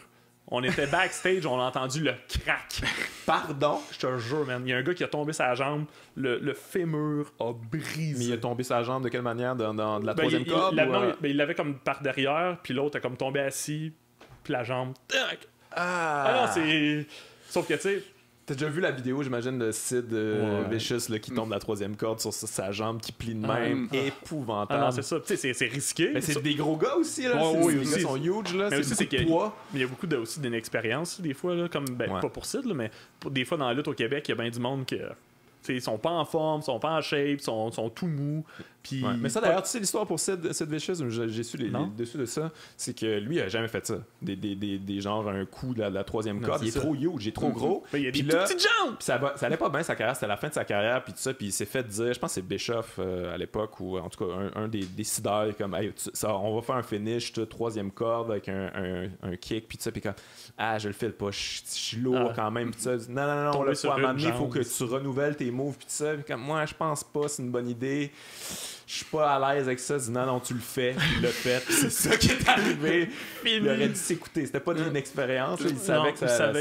On était backstage, on a entendu le crack. Pardon? Je te jure, man. Il y a un gars qui a tombé sa jambe. Le fémur a brisé. Mais il a tombé sa jambe de quelle manière? Dans de la Ben, troisième corde? non, ou, il l'avait comme par derrière, puis l'autre a comme tombé assis, puis la jambe. Tac! Ah non, c'est. Sauf que, tu sais. T'as déjà vu la vidéo, j'imagine, de Sid Ouais. Vicious là, qui tombe de la troisième corde sur sa jambe qui plie de même. Ah. Épouvantable. Ah non, c'est ça. Tu sais, c'est risqué. Mais c'est des gros gars aussi, là. Ouais, C'est- oui, les aussi. gars sont huge, là. Mais aussi, C'est c'est beaucoup de que- poids. Mais il y a beaucoup aussi d'inexpérience, des fois, là, comme, ben, Ouais. pas pour Sid, là, mais des fois dans la lutte au Québec, il y a bien du monde que. Tu sais, ils sont pas en forme, ils sont pas en shape, ils sont tout mous. Puis Ouais. Mais ça, d'ailleurs, tu sais l'histoire pour Sid Vicious, j'ai su les Non. dessus de ça, c'est que lui, il a jamais fait ça. Des genres, un coup de la troisième Non, corde. c'est Il est ça. trop huge, il est trop gros. Ben, il y a des Puis tout là, petites jambes! Puis ça allait pas bien sa carrière, c'était la fin de sa carrière, puis tout ça, puis il s'est fait dire, je pense que c'est Bischoff à l'époque, ou en tout cas un des décideurs, comme, hey, on va faire un finish, troisième corde avec un kick, puis tout ça, puis comme, je le file pas, je suis lourd quand même, puis ça, non, Tomber là, sur faut à un une moment donné, il faut jambe. que tu renouvelles tes moves, puis tout ça, puis comme, moi, je pense pas, c'est une bonne idée. Je suis pas à l'aise avec ça. Je dis non, tu le fais. Puis il l'a fait. Puis c'est ça qui est arrivé. Il aurait dû s'écouter. C'était pas une expérience. Il savait que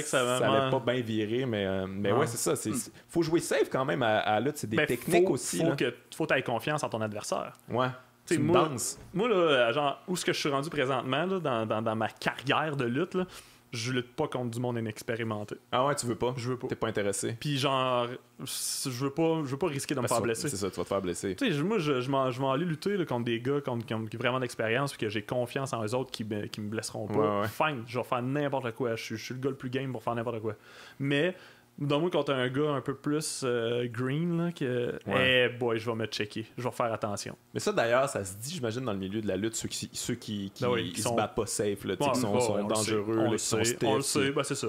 ça allait pas bien virer. Mais ouais, c'est ça. Faut jouer safe quand même à la lutte. C'est des techniques aussi. Faut que tu aies confiance en ton adversaire. Ouais. T'sais, C'est une moi, danse. Moi, là, genre, où est-ce que je suis rendu présentement, là, dans ma carrière de lutte, là, je lutte pas contre du monde inexpérimenté. Ah ouais, tu veux pas? Je veux pas. T'es pas intéressé? Puis genre, je veux pas risquer de me faire blesser. C'est ça, tu vas te faire blesser. Tu sais, moi, je vais aller lutter là, contre des gars qui ont vraiment d'expérience puis que j'ai confiance en eux autres qui me blesseront pas. Ouais. Fine, je vais faire n'importe quoi. Je suis le gars le plus game pour faire n'importe quoi. Mais, donne-moi contre un gars un peu plus green, là, que, boy, je vais me checker. Je vais faire attention. Mais ça, d'ailleurs, ça se dit, j'imagine, dans le milieu de la lutte, ceux qui Ben oui, ils sont- se battent pas safe, là, tu sais, Ouais, qui sont on le dangereux, sait, là, qui sont stiff. on le sait, ben c'est ça.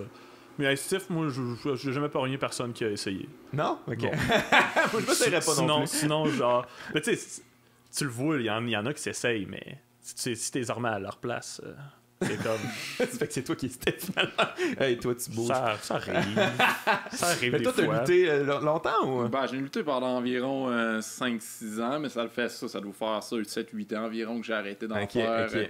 Mais hey, Steve, moi, j'ai jamais pogné personne qui a essayé. Non? Ok. Non. Moi, je m'essayerais pas non plus. Sinon, genre. Mais tu sais, tu le vois, il y en a qui s'essayent, mais si t'es armé à leur place, c'est comme. Ça fait que c'est toi qui étais finalement. Hey, toi, tu bouges. Ça arrive. Ça arrive Mais des toi, t'as fois. lutté longtemps ou? Ben, j'ai lutté pendant environ 5-6 ans, mais ça le fait ça doit faire ça 7-8 ans environ que j'ai arrêté d'en faire. Ok.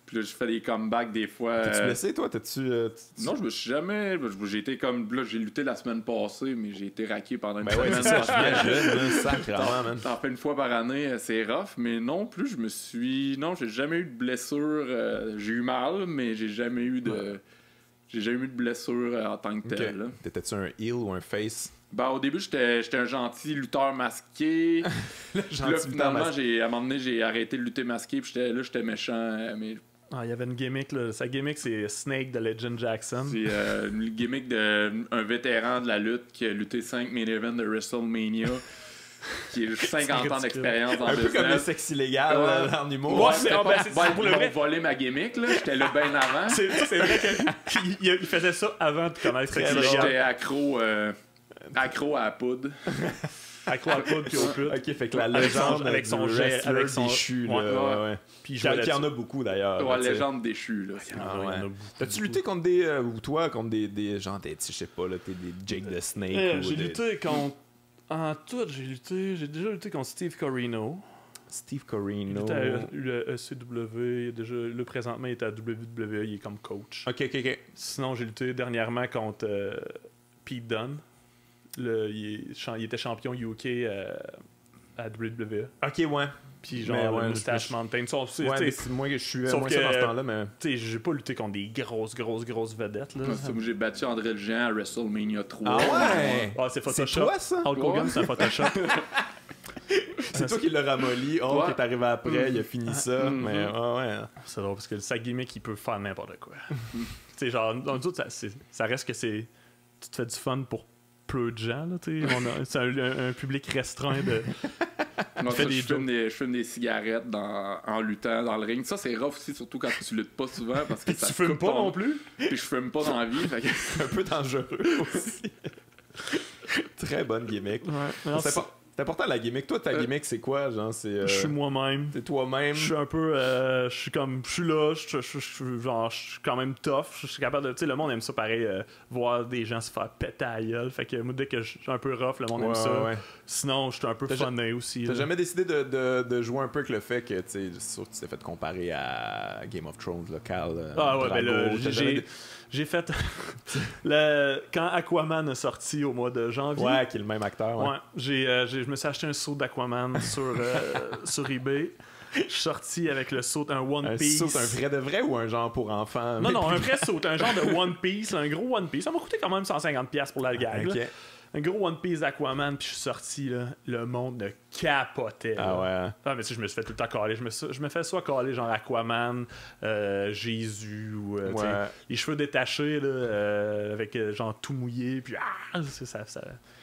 Puis là, je fais des comebacks des fois. T'es-tu blessé, toi? T'as-tu. Non, je me suis jamais. J'ai été comme. Là, j'ai lutté la semaine passée, mais j'ai été raqué pendant une Ben ouais, semaine. c'est ça, j'imagine, sacrément, man. T'en fais une fois par année, c'est rough, mais non plus, je me suis. Non, j'ai jamais eu de blessure. J'ai eu mal, mais j'ai jamais eu de. J'ai jamais eu de blessure en tant que tel. Là. T'étais-tu un heel ou un face? Ben, au début, j'étais un gentil lutteur masqué. Puis là, finalement, à un moment donné, j'ai arrêté de lutter masqué, puis j'étais méchant. Mais Ah, il y avait une gimmick, là. Sa gimmick, c'est Snake de Legend Jackson. c'est une gimmick d'un vétéran de la lutte qui a lutté 5 main events de WrestleMania, qui a 50 ans d'expérience dans Un le peu business. comme le sexe illégal en humour. Ouais, C'était c'est- pas- c'est ouais, pour le ils vrai. m'ont volé ma gimmick, là. J'étais là bien avant. C'est vrai qu'il faisait ça avant de connaître Sex Très Illégal. J'étais accro à la poudre. à Quadruple puis au pute. Ok, fait que la légende avec son jet, avec son déchu, ouais. là. Puis il y en a beaucoup d'ailleurs. Ouais, légende déchue, là. Il y en a beaucoup. T'as-tu lutté contre des. Ou toi, contre des gens, je sais pas, là, t'es des Jake the Snake J'ai lutté contre. En tout, j'ai déjà lutté contre Steve Corino. Steve Corino. Il était à le ECW, là présentement il est à WWE, il est comme coach. Ok. Sinon j'ai lutté dernièrement contre Pete Dunne. Il était champion UK à WWE. Ok, ouais. Puis genre le Moustache Mountain. Moi je suis sauf moins que, ça dans ce temps-là, mais. Tu sais, j'ai pas lutté contre des grosses vedettes. Là. Moi j'ai battu André le Géant à WrestleMania 3. Ah ouais! Ah, c'est Photoshop. C'est toi, ça? Hulk Hogan, c'est un Photoshop. C'est toi qui l'as ramolli. Hulk est arrivé après, il a fini ça. Mais ouais. C'est drôle parce que sa gimmick, il peut faire n'importe quoi. Tu sais, genre, dans le ça reste que c'est. Tu te fais du fun pour peu de gens, là, tu sais. C'est un public restreint de. Moi, je fume des cigarettes en luttant dans le ring. Ça, c'est rough aussi, surtout quand tu luttes pas souvent. Parce que tu fumes pas non plus? Puis je fume pas dans la vie. Fait que... C'est un peu dangereux aussi. Très bonne gimmick. Ouais. C'est important la gimmick. Toi, ta gimmick, c'est quoi? Genre, je suis moi-même. T'es toi-même. Je suis un peu. Je suis là, je suis quand même tough. Je suis capable de. Tu sais, le monde aime ça pareil, voir des gens se faire péter à la gueule. Fait que moi, dès que je suis un peu rough, le monde aime ça. Ouais. Sinon, je suis un peu funné aussi. T'as jamais décidé de jouer un peu avec le fait que, tu sais, sûr que tu t'es fait comparer à Game of Thrones local? Ah ouais, ben là, j'ai fait. Quand Aquaman est sorti au mois de janvier. Ouais, qui est le même acteur. Ouais. Je me suis acheté un saut d'Aquaman sur eBay. Je suis sorti avec le saut, un One Piece. Un saut, un vrai de vrai ou un genre pour enfants? Non, un vrai saut, un genre de One Piece, un gros One Piece. Ça m'a coûté quand même 150$ pour la gag. Okay. Un gros One Piece d'Aquaman, puis je suis sorti, là, le monde ne capotait. Ah ouais. Ah, mais tu sais, je me suis fait tout le temps caler. Je me fais soit caler genre Aquaman, Jésus, ou les cheveux détachés, là, avec genre tout mouillé, puis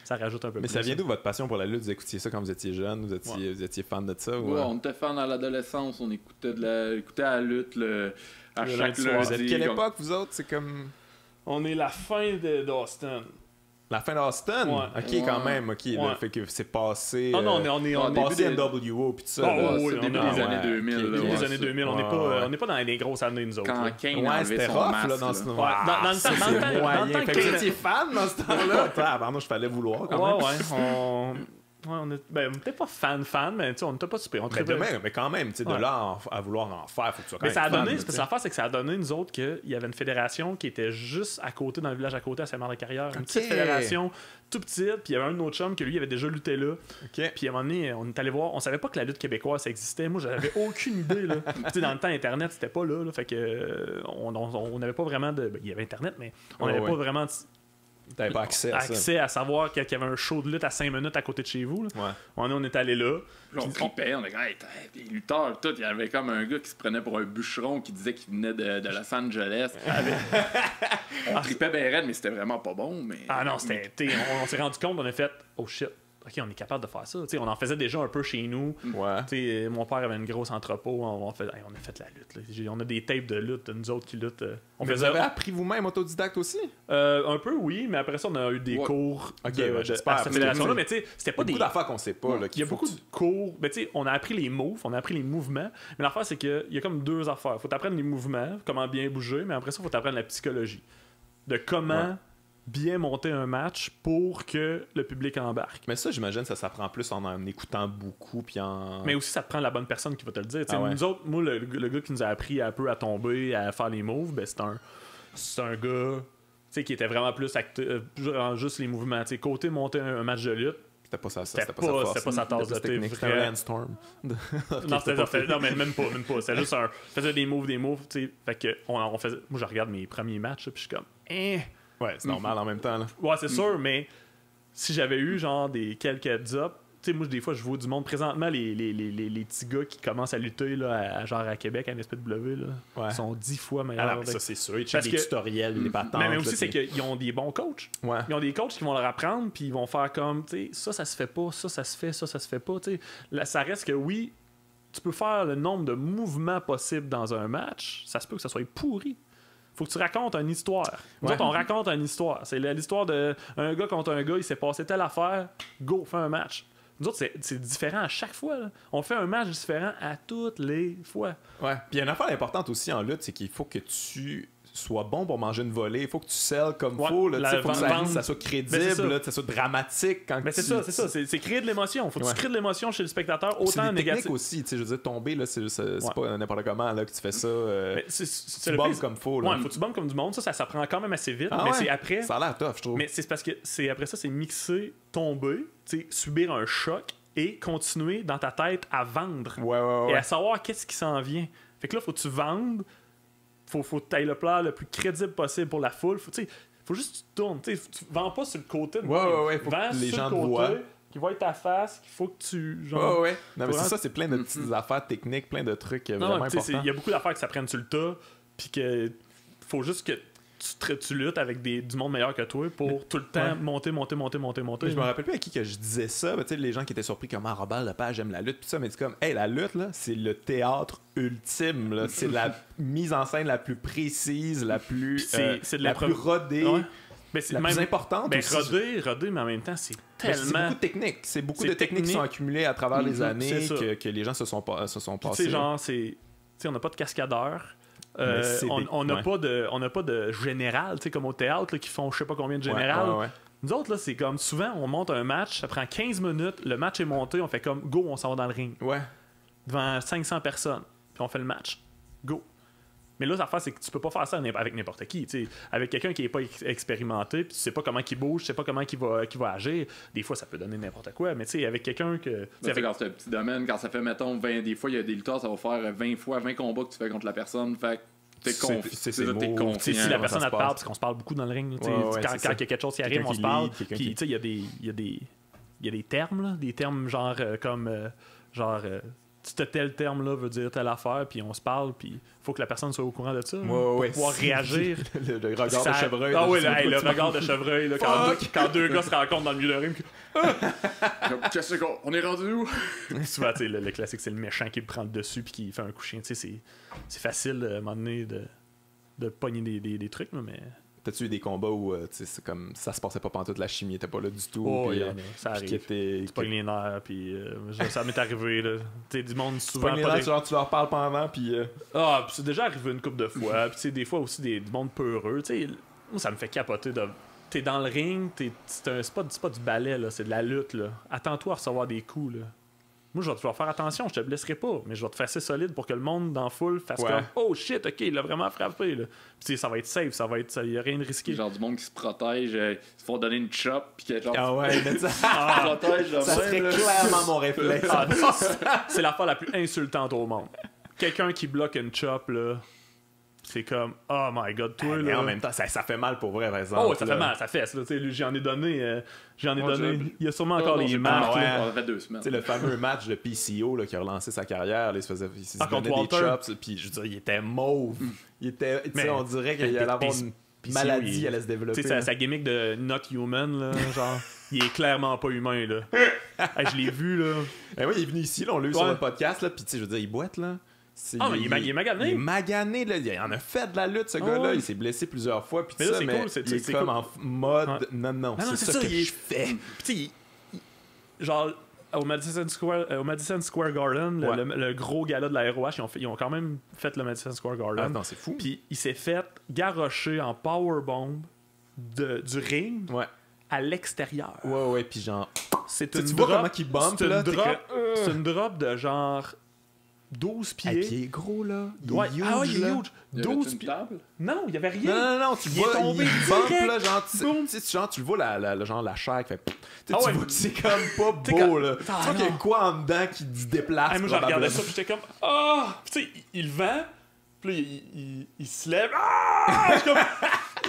ça rajoute un peu plus. Mais ça vient d'où votre passion pour la lutte? Vous écoutiez ça quand vous étiez jeune? Vous étiez fan de ça? Ou... Ouais, on était fan à l'adolescence, on écoutait la lutte à chaque lundi. Vous êtes quelle époque, vous autres? C'est comme... On est la fin d'Austin. La fin d'Austin? Ouais. Ok, quand même, ok. Ouais. Là, fait que c'est passé. Ah non, on est passé NWO pis tout ça. Oui, début des années 2000. Les années 2000, on n'est pas dans les grosses années, nous autres. Quand Kane enlevait son rough, masque. Là, dans ce dans le temps, fait que vous étiez fan dans ce temps-là. Pardon, je fallait vouloir quand même. On n'était pas fan, mais on n'était pas super. Mais quand même, de là à vouloir en faire, faut que tu sois quand même ça a donné, fan. l'affaire, c'est que ça a donné, nous autres, qu'il y avait une fédération qui était juste à côté, dans le village à côté, à Saint-Marc-de-Carrière. Une petite fédération, tout petite, puis il y avait un autre chum que lui, il avait déjà lutté là. Puis à un moment donné, on est allé voir, on savait pas que la lutte québécoise, ça existait. Moi, j'avais aucune idée, là. Dans le temps, Internet, c'était pas là, fait que on n'avait pas vraiment de... Il y avait Internet, mais on n'avait pas vraiment... T'avais pas accès à ça. À savoir qu'il y avait un show de lutte à 5 minutes à côté de chez vous. Là. Ouais. On est allé là. On tripait, on était les lutteurs, tout. Il y avait comme un gars qui se prenait pour un bûcheron qui disait qu'il venait de Los Angeles. On tripait bien raide, mais c'était vraiment pas bon. Mais... Ah non, on s'est rendu compte, on a fait oh shit. OK, on est capable de faire ça. T'sais, on en faisait déjà un peu chez nous. Ouais. Mon père avait une grosse entrepôt. On a fait la lutte. Là. On a des tapes de lutte, nous autres qui luttent. Vous avez appris vous-même autodidacte aussi? Un peu, oui. Mais après ça, on a eu des cours à cette fédération-là. Mais c'était pas beaucoup d'affaires qu'on sait pas. Il y a beaucoup de cours. Mais on a appris les moves, on a appris les mouvements. Mais l'affaire, c'est qu'il y a comme deux affaires. Il faut apprendre les mouvements, comment bien bouger. Mais après ça, il faut apprendre la psychologie. De comment... bien monter un match pour que le public embarque. Mais ça, j'imagine, ça s'apprend plus en écoutant beaucoup. Puis Mais aussi, ça te prend la bonne personne qui va te le dire. Nous autres, moi, le gars qui nous a appris un peu à tomber, à faire les moves, c'est un gars qui était vraiment plus juste les mouvements. Côté monter un match de lutte, c'était pas ça. C'était pas sa tasse de thé. C'était un Landstorm. Non, mais même pas. C'était juste faisait des moves. Fait que on faisait. Moi, je regarde mes premiers matchs, puis je suis comme ouais, c'est normal en même temps. Là. Ouais, c'est sûr, mais si j'avais eu genre quelques heads-up, tu sais, moi, des fois, je vois du monde présentement, les petits gars qui commencent à lutter là, genre à Québec, à NSPW, là, ils sont 10 fois meilleurs. Alors, ça, c'est sûr. Ils checkent des tutoriels, des patentes. Mais aussi, c'est qu'ils ont des bons coachs. Ouais. Ils ont des coachs qui vont leur apprendre, puis ils vont faire comme, tu sais, ça se fait pas, ça se fait, ça se fait pas. Tu sais, ça reste que oui, tu peux faire le nombre de mouvements possibles dans un match, ça se peut que ça soit pourri. Faut que tu racontes une histoire. Nous autres, on raconte une histoire. C'est l'histoire d'un gars contre un gars, il s'est passé telle affaire, go, fais un match. Nous autres, c'est différent à chaque fois. Là. On fait un match différent à toutes les fois. Ouais. Puis il y a une affaire importante aussi en lutte, c'est qu'il faut que tu sois bon pour manger une volée. Il faut que tu selles comme faut. Il faut que ça soit crédible, que ça soit dramatique. C'est ça. C'est créer de l'émotion. Faut que tu crées de l'émotion chez le spectateur, autant négatif. C'est aussi. Je veux dire, tomber, là, c'est pas n'importe comment là, que tu fais ça. Tu bombes comme faut. Ouais, faut que tu bombes comme du monde. Ça prend quand même assez vite. Mais c'est après. Ça a l'air tough, je trouve. Mais c'est parce que après ça, c'est mixer, tomber, subir un choc et continuer dans ta tête à vendre. Et à savoir qu'est-ce qui s'en vient. Fait que là, faut que tu vendes. Faut que tu ailles le plat le plus crédible possible pour la foule. Faut juste que tu tournes. Tu vends pas sur le côté. Faut que les gens te voient. Qui va être ta face, qu'il faut que tu... Non, mais c'est ça, c'est plein de petites affaires techniques, plein de trucs vraiment importants. Il y a beaucoup d'affaires qui s'apprennent sur le tas, puis que faut juste que tu luttes avec du monde meilleur que toi pour tout le temps monter. Je me rappelle plus à qui que je disais ça, mais les gens qui étaient surpris comme Robert Lepage aime la lutte, pis ça, mais c'est comme, hey, la lutte, là, c'est le théâtre ultime, là. C'est la mise en scène la plus précise, la plus, c'est la plus rodée. Ouais. Mais c'est la plus importante aussi. Rodé, mais en même temps, c'est tellement... C'est beaucoup de techniques. C'est beaucoup de techniques qui sont accumulées à travers les années que les gens se sont passés. Tu sais, genre, on n'a pas de cascadeurs. On n'a pas de général, tu sais, comme au théâtre, là, qui font je sais pas combien de générales. Nous autres, là, c'est comme souvent, on monte un match, ça prend 15 minutes, le match est monté, on fait comme go, on s'en va dans le ring. Devant 500 personnes, puis on fait le match. Go. Mais là, l'affaire, c'est que tu peux pas faire ça avec n'importe qui. T'sais. Avec quelqu'un qui n'est pas expérimenté, puis tu sais pas comment il bouge, tu sais pas comment il va agir. Des fois, ça peut donner n'importe quoi. Mais tu sais, avec quelqu'un que. Quand c'est un petit domaine, quand ça fait, mettons, 20, des fois, il y a des lutteurs, ça va faire 20 fois 20 combats que tu fais contre la personne. Fait que t'es confiant. Si la personne te parle, parce qu'on se parle beaucoup dans le ring. Quand il y a quelque chose qui arrive, on se parle. Puis, tu sais, il y a des termes, là, des termes genre comme. Tel terme là veut dire telle affaire, puis on se parle, puis faut que la personne soit au courant de ça pour pouvoir réagir. le regard de chevreuil. Ah oui, le regard de chevreuil là, quand deux gars se rencontrent dans le milieu de ring. Qu'est-ce qu'on est rendu où? Souvent, le classique, c'est le méchant qui prend le dessus puis qui fait un coup de chien. C'est facile à un moment donné de pogner des trucs, là, mais... T'as-tu eu des combats où c'est comme ça se passait pas pantoute, la chimie était pas là du tout? Ça arrive. Tu pognes les nerfs, puis ça m'est arrivé. Là. Du monde souvent. Tu pognes les nerfs, tu leur parles pendant, puis. Puis c'est déjà arrivé une couple de fois. Puis des fois aussi du monde peureux. Moi, ça me fait capoter. T'es dans le ring, c'est pas du ballet, là, c'est de la lutte. Là. Attends-toi à recevoir des coups. Là. Moi, je vais faire attention, je te blesserai pas, mais je vais te faire assez solide pour que le monde dans la foule fasse comme oh shit, ok, il l'a vraiment frappé. Là. Puis, ça va être safe, il n'y a rien de risqué. Genre du monde qui se protège, ils se font donner une chop, puis que genre. Mais ça protège, ça serait clairement mon réflexe. C'est la fois la plus insultante au monde. Quelqu'un qui bloque une chop, là. C'est comme oh my god, toi là. Mais en même temps, ça fait mal pour vrai, par exemple. Oh, ça fait mal, ça fesse. J'en ai donné. Il y a sûrement encore les marques. On a fait 2 semaines. Le fameux match de PCO là, qui a relancé sa carrière, là, il se donnait des chops, puis je veux dire, il était mauve. On dirait qu'il allait avoir une maladie, il allait se développer. Sa gimmick de not human, là, genre, il est clairement pas humain. Là. Je l'ai vu. Là. Oui, il est venu ici, là, on l'a eu sur le podcast, puis je veux dire, il boite là. Il est magané. Il est magané, là. Il en a fait de la lutte, ce gars-là. Il s'est blessé plusieurs fois. Puis ça, mais il est comme en mode non, c'est ça que je fais. Puis genre, au Madison Square Garden, le gros gala de la ROH, ils ont quand même fait le Madison Square Garden. Non, c'est fou. Puis il s'est fait garrocher en powerbomb du ring à l'extérieur. Ouais, puis genre... C'est une tu drop, vois comment il bump, là? C'est une drop de genre... 12 pieds. Il est gros, là. Il est huge. 12 pieds. Non, il n'y avait rien. Non, tu vois, il bump, là, genre, tu le vois, la chair qui fait... Tu vois que c'est comme pas beau, là. Tu vois qu'il y a quoi en dedans qui se déplace. Moi, je regardais ça, puis j'étais comme... Tu sais, il vend, puis là, il se lève. Je suis comme...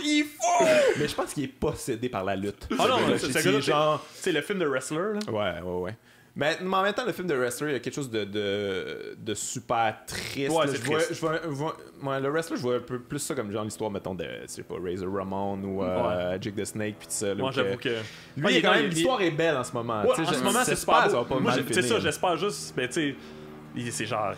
Il faut! Mais je pense qu'il est possédé par la lutte. Non, c'est genre... C'est le film de Wrestler, là. Ouais. Mais en même temps, le film de Wrestler, il y a quelque chose de super triste. Ouais, c'est triste. Le Wrestler, je vois un peu plus ça comme genre l'histoire, mettons, de, je sais pas, Razor Ramon ou Jake the Snake, puis tout ça. Moi, j'avoue que... Lui, l'histoire est belle en ce moment. Ouais, en ce moment, c'est super beau. Moi, c'est ça, j'espère juste... Mais tu sais, c'est genre...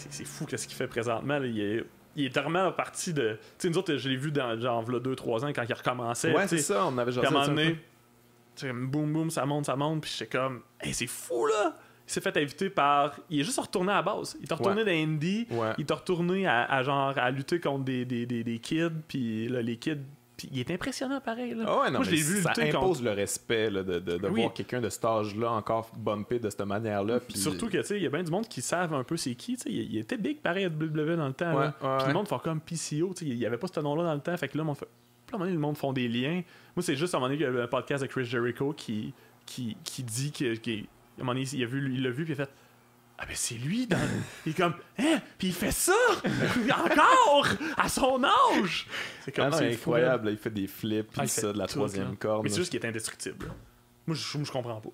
C'est fou qu'est-ce qu'il fait présentement. Là. Il est vraiment parti de... Tu sais, nous autres, je l'ai vu dans genre 2-3 ans quand il recommençait. Ouais, c'est ça, on avait genre boum, boum, ça monte, puis j'étais comme, hey, c'est fou, là! Il s'est fait inviter par. Il est juste retourné à la base. Il est retourné dans Indie. Il est retourné à lutter contre des kids. Puis là, les kids. Puis il est impressionnant pareil. Là. Oh ouais, non, moi, je l'ai vu ça lutter impose contre... le respect là, de voir quelqu'un de cet âge-là encore bumpé de cette manière-là. Puis surtout que il y a bien du monde qui savent un peu c'est qui. Il était big pareil à WWE dans le temps. Puis le monde fait comme PCO. Il n'y avait pas ce nom-là dans le temps. Fait que là, à un moment donné, le monde font des liens. Moi, c'est juste à un moment donné qu'il y a un podcast de Chris Jericho qui dit qu'à un moment donné, il l'a vu, puis il a fait ah, ben c'est lui, il est comme hein, puis il fait ça encore à son âge. C'est comme c'est incroyable, là, il fait des flips, puis ça de la troisième corde. Mais c'est juste qu'il est indestructible. Là. Moi, je comprends pas.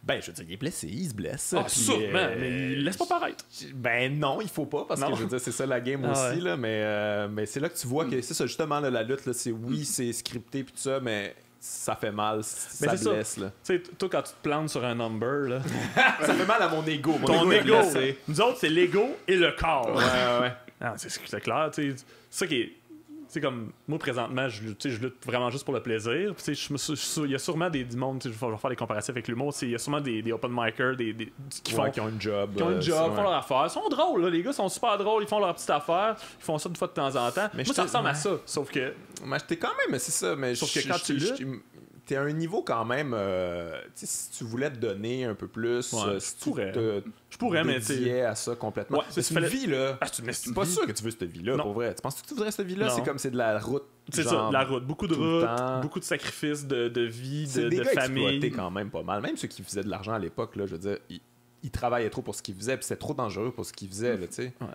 Ben, je veux dire, il est blessé, il se blesse. Ah, sûrement, mais il laisse pas paraître. Ben non, il faut pas, parce que je veux dire, c'est ça la game aussi, là, mais c'est là que tu vois que c'est ça, justement, là, la lutte, là, c'est scripté, puis tout ça, mais ça fait mal, ça blesse. Là. Tu sais, toi, quand tu te plantes sur un number, là, ça fait mal à mon ego. Ton ego, nous autres, c'est l'ego et le corps. Ouais. Ah, c'est clair, tu sais. C'est ça qui est... C'est comme moi présentement je lutte vraiment juste pour le plaisir. Il y a sûrement du monde, je vais faire des comparatifs avec l'humour, il y a sûrement des open micers qui ont un job, font leur affaire, ils sont drôles là, les gars sont super drôles, ils font leur petite affaire, ils font ça une fois de temps en temps. Mais moi ça ressemble à ça, sauf que t'es quand même, c'est ça, mais sauf que quand tu luttes, t'es à un niveau quand même, si tu voulais te donner un peu plus, si je pourrais, mais tu à ça complètement. Ouais, c'est une vie, là. C'est pas sûr que tu veux cette vie-là, pour vrai. Tu penses que tu voudrais cette vie-là? C'est comme c'est de la route. C'est ça, de la route. Beaucoup de route, beaucoup de sacrifices de vie, de famille. C'est quand même pas mal. Même ceux qui faisaient de l'argent à l'époque, là, je veux dire, ils travaillaient trop pour ce qu'ils faisaient, puis c'était trop dangereux pour ce qu'ils faisaient, là, tu sais. Ouais.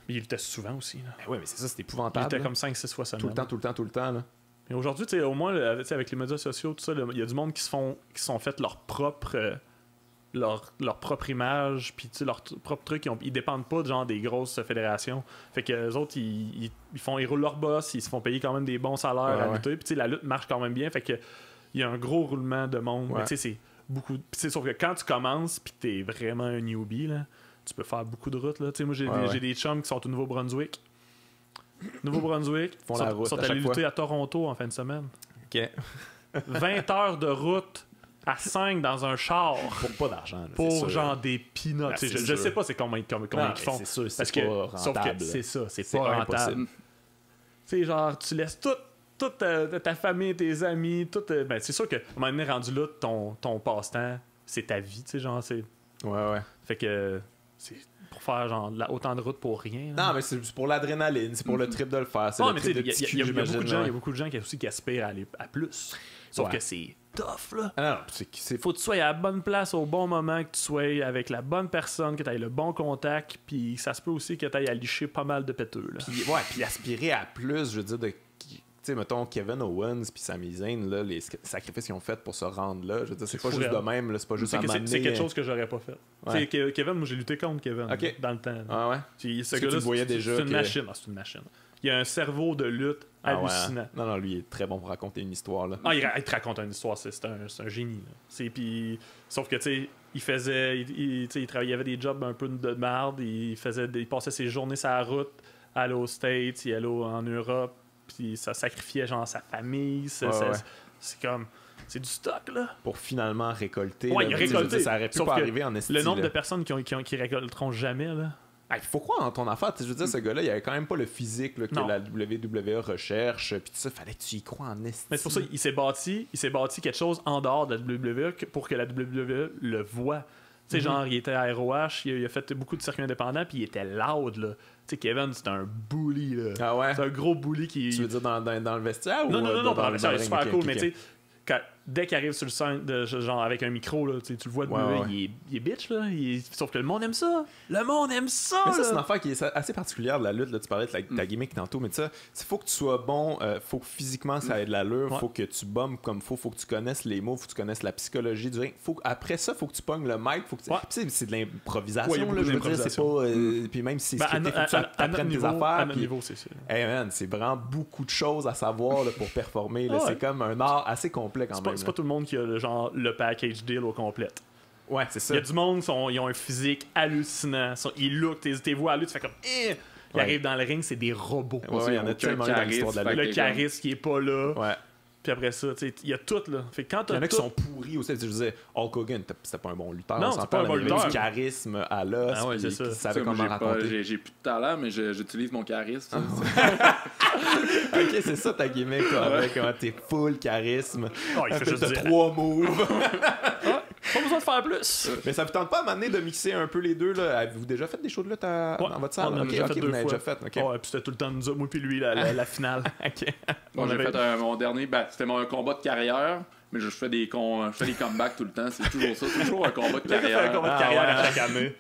Mais il luttait souvent aussi, là. Ben ouais, mais c'est ça, c'était épouvantable. Il était comme 5-6 fois semaine. Tout le temps, là. Mais aujourd'hui, tu sais, au moins, avec les médias sociaux, tout ça, il y a du monde qui sont fait leur propre image, puis leur propre truc. Ils dépendent pas genre des grosses fédérations. Fait que les autres, ils roulent leur boss, ils se font payer quand même des bons salaires à lutter. Puis tu sais, la lutte marche quand même bien. Fait que il y a un gros roulement de monde. Mais tu sais, c'est beaucoup. Puis sauf que quand tu commences, puis t'es vraiment un newbie, là, tu peux faire beaucoup de routes. Tu sais, moi, j'ai des chums qui sont au Nouveau-Brunswick. Nouveau-Brunswick, sont allés lutter à Toronto en fin de semaine. OK. 20 heures de route à 5 dans un char. Pour pas d'argent. Pour genre des peanuts. Ben, je sais pas c'est combien ils font. C'est sûr, c'est pas rentable. Sauf que c'est ça, c'est pas rentable. Tu sais, genre, tu laisses toute ta famille, tes amis, ben, c'est sûr qu'à un moment donné, rendu là, ton passe-temps, c'est ta vie, tu sais, genre, c'est... Ouais. Fait que c'est pour faire genre autant de route pour rien. Non, mais c'est pour l'adrénaline, c'est pour le trip de le faire. C'est le trip de petit cul, j'imagine. Il y a beaucoup de gens qui aussi qui aspirent à plus. Sauf que c'est tough, là. Ah non, faut que tu sois à la bonne place au bon moment, que tu sois avec la bonne personne, que tu aies le bon contact, puis ça se peut aussi que tu ailles à licher pas mal de péteux, là. Puis aspirer à plus, je veux dire, tu sais, mettons, Kevin Owens puis Sami Zayn, là, les sacrifices qu'ils ont fait pour se rendre là, je veux dire, c'est pas juste de même, là, c'est pas juste à m'amener. C'est quelque chose que j'aurais pas fait. Ouais. Kevin, moi, j'ai lutté contre Kevin dans le temps. Là. Ah ouais? Ce gars-là, c'est une machine. C'est une machine. Il a un cerveau de lutte hallucinant. Ouais. Non, lui, il est très bon pour raconter une histoire, là. Ah, il te raconte une histoire, c'est un génie, là. Sauf que, tu sais, il travaillait, il avait des jobs un peu de merde, il passait ses journées sur la route, allait aux States, il allait en Europe, puis ça sacrifiait genre sa famille, c'est comme c'est du stock là pour finalement récolter. Ouais, il a récolté. Ça aurait pu pas arriver en estime. Le nombre de personnes qui récolteront jamais là. Il faut croire en ton affaire. Je veux dire, ce gars-là, il avait quand même pas le physique là, que la WWE recherche. Puis tout ça, fallait que tu y crois en estime. Mais c'est pour ça qu'il s'est bâti quelque chose en dehors de la WWE pour que la WWE le voie. Tu sais, genre, il était à ROH, il a fait beaucoup de circuits indépendants, puis il était loud, là. Tu sais, Kevin, c'est un bully, là. Ah ouais? C'est un gros bully qui... Tu veux dire dans le vestiaire ou... Non, dans le vestiaire, il est super cool, mais tu sais, dès qu'il arrive sur le scène, genre avec un micro, là, tu le vois, il est bitch, là. Sauf que le monde aime ça. Le monde aime ça, mais ça, c'est une affaire qui est assez particulière de la lutte, là. Tu parlais de ta gimmick tantôt, mais ça, il faut que tu sois bon, faut que physiquement ça ait de l'allure, faut que tu bombes comme faut que tu connaisses les mots, faut que tu connaisses la psychologie du ring. Après ça, faut que tu pognes le mic, faut que c'est de l'improvisation, là, je veux dire, c'est pas... puis même si c'est scripté, faut que tu apprennes tes affaires. À notre niveau, c'est ça. Hey man, c'est vraiment beaucoup de choses à savoir là, pour performer. C'est comme un art assez complet quand même. C'est pas tout le monde qui a le package deal au complet. Ouais, c'est ça. Il y a du monde, ils ont un physique hallucinant. Ils look, tes voix à lui, tu fais comme... Ils arrivent dans le ring, c'est des robots. Il y en a tellement dans l'histoire de la lutte. Le charisme qui est pas là. Ouais. Puis après ça, tu sais, il y a tout, là. Fait que quand Il y en a qui tout... sont pourris aussi. Je disais, Hulk Hogan, c'était pas un bon lutteur. Non, on c'est s'entend, pas un là, bon mais il avait lutteur. du charisme à l'os. Ah ouais, puis c'est ça. il savait Ça, moi, comment raconter. j'ai plus de talent, mais j'utilise mon charisme. Ok, c'est ça ta gimmick, toi, avec comment t'es full charisme. Oh, il fait juste T'as dire... 3 moves. Pas besoin de faire plus. Mais ça vous tente pas à m'amener de mixer un peu les deux, là? Avez-vous déjà fait des shows de lutte dans votre salle? On en a Ok, déjà ok, fait vous 2 en avez fois. déjà fait, ok. Ouais, puis c'était tout le temps nous autres, moi puis lui, la finale. Ok. Bon, j'ai fait mon dernier, c'était mon combat de carrière, mais je fais des comebacks tout le temps, c'est toujours ça, toujours un combat de Il fait un carrière. combat de Ah, carrière ouais. à chaque année.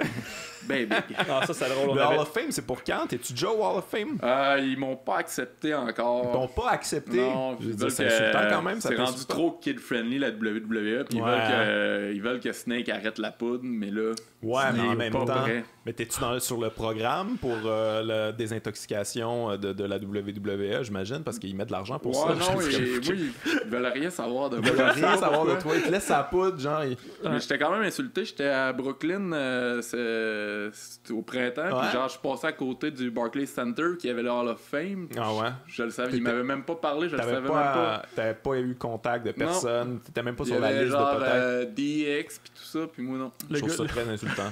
Baby. Ah, ça, c'est drôle. On Le avait... Hall of Fame, c'est pour quand? T'es-tu déjà au Hall of Fame? Ils m'ont pas accepté encore. Ils t'ont pas accepté. Non, Je veux ils dire, veulent c'est que insultant quand même. Ça c'est rendu t'insulte. trop kid-friendly la WWE, puis Ouais. ils veulent que Snake arrête la poudre, mais là, Ouais, mais en est même pas temps. vrai. Mais t'es-tu sur le programme pour la désintoxication de la WWE, j'imagine, parce qu'ils mettent de l'argent pour Ouais, ça. non, Je sais et, pas. oui, ils veulent rien savoir de Ils moi. veulent rien savoir de Pourquoi. toi. Ils te laissent sa poudre, genre. Mais j'étais quand même insulté. J'étais à Brooklyn c'était au printemps. Ouais. Puis genre, je passais à côté du Barclays Center qui avait le Hall of Fame. Ah ouais? Je le savais. T'étais- Il m'avait même pas parlé. Je le savais T'avais même pas. pas eu contact de personne. T'étais même pas Il sur y la avait liste genre de peut-être. DX puis tout ça. Puis moi, non. Je trouve ça très insultant.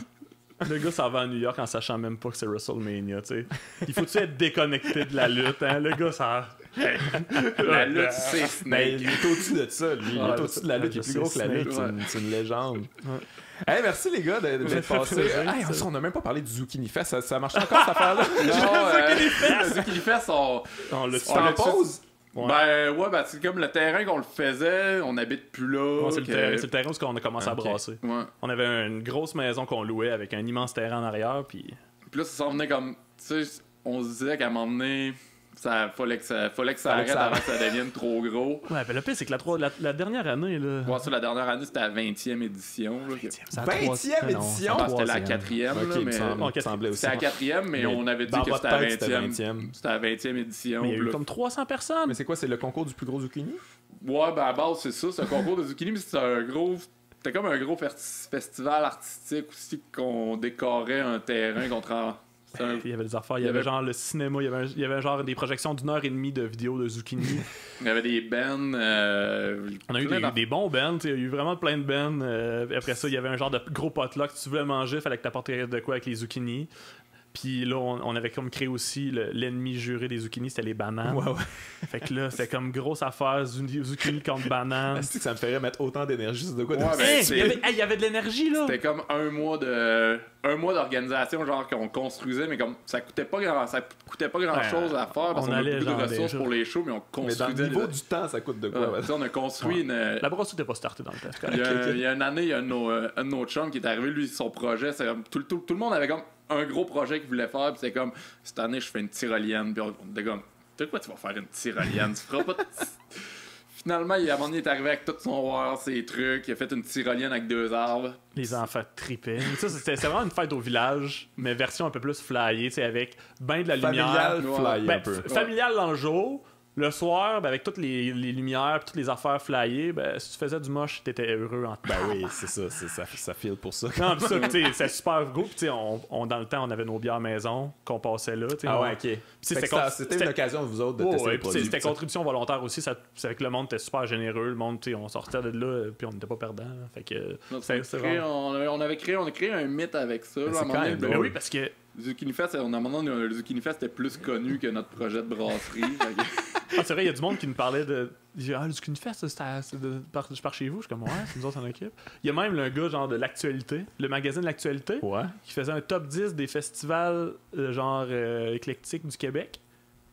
Le gars s'en va à New York en sachant même pas que c'est WrestleMania, tu sais. Il faut-tu être déconnecté de la lutte, hein? Le gars, ça... La lutte, c'est Mais Snake. il est au-dessus de ça, lui. Il Ouais, est au-dessus de la lutte. Il est je plus gros sais, que la lutte. Snake, C'est une légende. Hey, merci les gars d'être Ça fait passés. plaisir, Hey, ça. on n'a même pas parlé du Zucchini Fest. Ça marche encore cette affaire-là? Non, le Zucchini Fest, On l'a On en l'a- pause? Ouais. Ben, c'est comme le terrain qu'on le faisait, on habite plus là. c'est le terrain où on a commencé à Ok. brasser. Ouais. On avait une grosse maison qu'on louait avec un immense terrain en arrière, puis... Puis là, ça s'en venait comme. Tu sais, on se disait qu'à un moment donné, fallait que ça Fallait que arrête ça avant que ça devienne trop gros. Ouais, ben le pire, c'est que la dernière année, là... Ouais, ça, la dernière année, c'était la 20e édition. Là. C'est la 20e non, édition? Ah, c'était la troisième. 4e, Ok, là, il me mais. semblait aussi. C'était la 4e, mais on avait dit dans que votre c'était la tête, c'était 20e. C'était la 20e édition. Mais il y a puis eu là- comme 300 personnes. Mais c'est quoi? C'est le concours du plus gros zucchini? Ouais, ben à base, c'est ça. C'est un concours de zucchini, mais c'est un gros. C'était comme un gros festival artistique aussi qu'on décorait un terrain contre un. c'est un- Il y avait des affaires, il y Il y avait avait- genre le cinéma, il y avait genre des projections d'1h30 de vidéos de zucchini. Il y avait des bands. On a eu des bons bands, il y a eu vraiment plein de bands. Après ça, il y avait un genre de gros potluck. Si tu voulais manger, il fallait que tu apportes de quoi avec les zucchini. Puis là, on avait comme créé aussi l'ennemi juré des zucchini, c'était les bananes. Ouais. Fait que là, c'était comme grosse affaire, zucchini contre bananes. Est-ce que ça me ferait mettre autant d'énergie sur de quoi? Ouais, de- ben, Hey, c'est- il y avait de l'énergie, là! C'était comme un mois d'organisation, genre qu'on construisait, mais comme ça coûtait pas grand chose à faire parce on qu'on a allait, beaucoup de genre, ressources des pour les shows, mais on Mais construisait. dans le niveau du temps, ça coûte de quoi? Tu sais, on a construit une. La brosse n'était pas startée dans le test. Il y a une année, il y a un de nos chums qui est arrivé, lui, son projet, c'est comme tout le monde avait comme un gros projet qu'il voulait faire, puis c'est comme cette année, je fais une tyrolienne, puis on était comme, tu sais quoi, tu vas faire une tyrolienne, tu feras pas de. Finalement, à un moment donné, il est arrivé avec tout son war, ses trucs, il a fait une tyrolienne avec 2 arbres. Les enfants tripaient. Ça, c'était vraiment une fête au village, mais version un peu plus flyée, tu sais, avec ben de la lumière. Familial, Ouais. fly Ben, un peu. familial dans le jour. Le soir, ben, avec toutes les lumières et toutes les affaires flyées, ben, si tu faisais du moche, t'étais heureux en Ben oui, c'est ça, ça file pour ça. Non, pis ça, tu sais, c'est super gros. Pis tu sais, dans le temps, on avait nos bières maison qu'on passait là. Tu sais, Ah on- ouais, ok. c'était C'était une occasion de vous autres de Oh, tester ouais, les pis produits. c'était pis ça. contribution volontaire aussi. C'est avec le monde était super généreux. Le monde, tu sais, on sortait de là, puis on n'était pas perdant. Fait que On a créé un mythe avec ça. Mais là, à c'est un moment quand donné, même Ben le- oui, parce que Zucchini Fest, à un moment donné, le Zucchini Fest était plus connu que notre projet de brasserie. Fait que- c'est vrai, il y a du monde qui nous parlait de. Il dit, le Zucchini Fest, je pars chez vous. Je suis comme, ouais, c'est nous autres en équipe. Il y a même le gars, genre, de l'actualité, le magazine L'Actualité, Ouais. qui faisait un top 10 des festivals, éclectiques du Québec.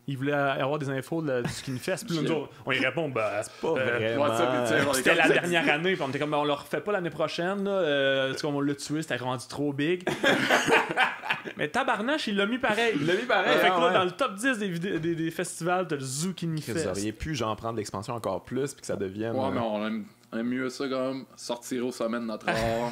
Il voulait avoir des infos du Zucchini Fest. Puis nous autres, on y répond, bah, c'est pas vrai. Vraiment. Ouais, ça, puis, tu sais, on est C'était comme la ça. dernière année, puis on était comme, ben, on le refait pas l'année prochaine, là. Tu sais, on l'a tué, c'était rendu trop big. Mais tabarnache, il l'a mis pareil. Il l'a mis pareil, Fait que ah là, ouais. dans le top 10 des festivals, t'as le Zucchini Vous Fest. auriez pu, genre, prendre l'expansion encore plus puis que ça devienne. Ouais, mais on aime mieux ça comme sortir au sommet de notre art.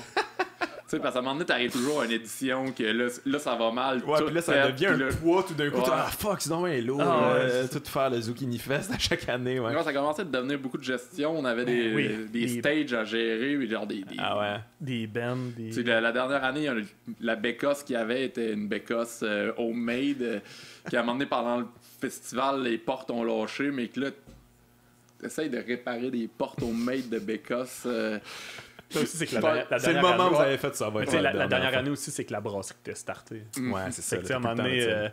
Tu sais, parce qu'à un moment donné, t'arrives toujours à une édition que là ça va mal. Ouais, tout puis là, ça fait, devient puis un là- poids tout d'un coup. Ouais. Ah, fuck, c'est donc bien lourd. Ah, ouais. Tout faire le Zucchini Fest à chaque année, ouais. Quand ça commençait à devenir beaucoup de gestion, on avait des Oui, stages à gérer, puis genre des. Ah ouais. Des bands, des. Tu sais, la dernière année, il y a la bécosse qu'il y avait était une bécosse homemade qui, à un moment donné, pendant le festival, les portes ont lâché, mais que là, t'essayes de réparer des portes au maître de Bécosse. Ça aussi, c'est que la dernière C'est le moment où année, vous avez fait ça. Va être la dernière année aussi, c'est que la brasserie était startée. Ouais, c'est ça. Fait que, à un moment donné,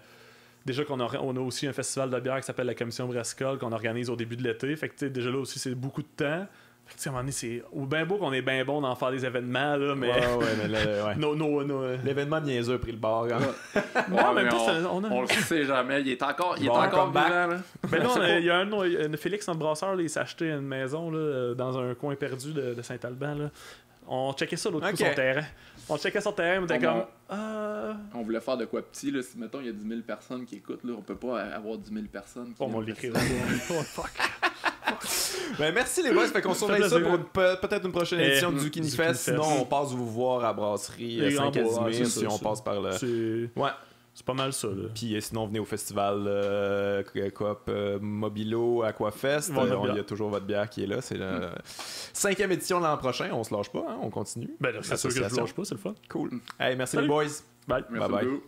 déjà qu'on on a aussi un festival de bière qui s'appelle la Commission Brassicole qu'on organise au début de l'été. Fait que déjà là aussi, c'est beaucoup de temps. Fait que, à un moment donné, c'est bien beau qu'on est bien bon d'en faire des événements, là, mais. mais là, l'événement niaiseux a pris le bord. Hein? Non, mais on le sait jamais. Il est encore vivant, là. Ben là, il y a un Félix, notre brasseur, là, il s'est acheté une maison là, dans un coin perdu de Saint-Alban. Là. On checkait ça l'autre coup, son terrain. On checkait son terrain, on était comme. On voulait faire de quoi petit, là. Si, mettons, il y a 10 000 personnes qui écoutent, là, on peut pas avoir 10 000 personnes. On va l'écrire. Oh, fuck. Ben, merci les boys, fait qu'on surveille ça pour peut-être une prochaine édition du Zucchini Fest. Sinon, on passe vous voir à Brasserie Saint-Casimir si on passe par là. Ouais. C'est pas mal ça. Là. Puis sinon, venez au festival Coop Mobilo Aquafest. Il y a toujours votre bière qui est là. C'est la 5e édition l'an prochain. On se lâche pas, hein? On continue. Ben, c'est sûr que je lâche pas, c'est le fun. Cool. Hey, merci les boys. Bye. Merci beaucoup.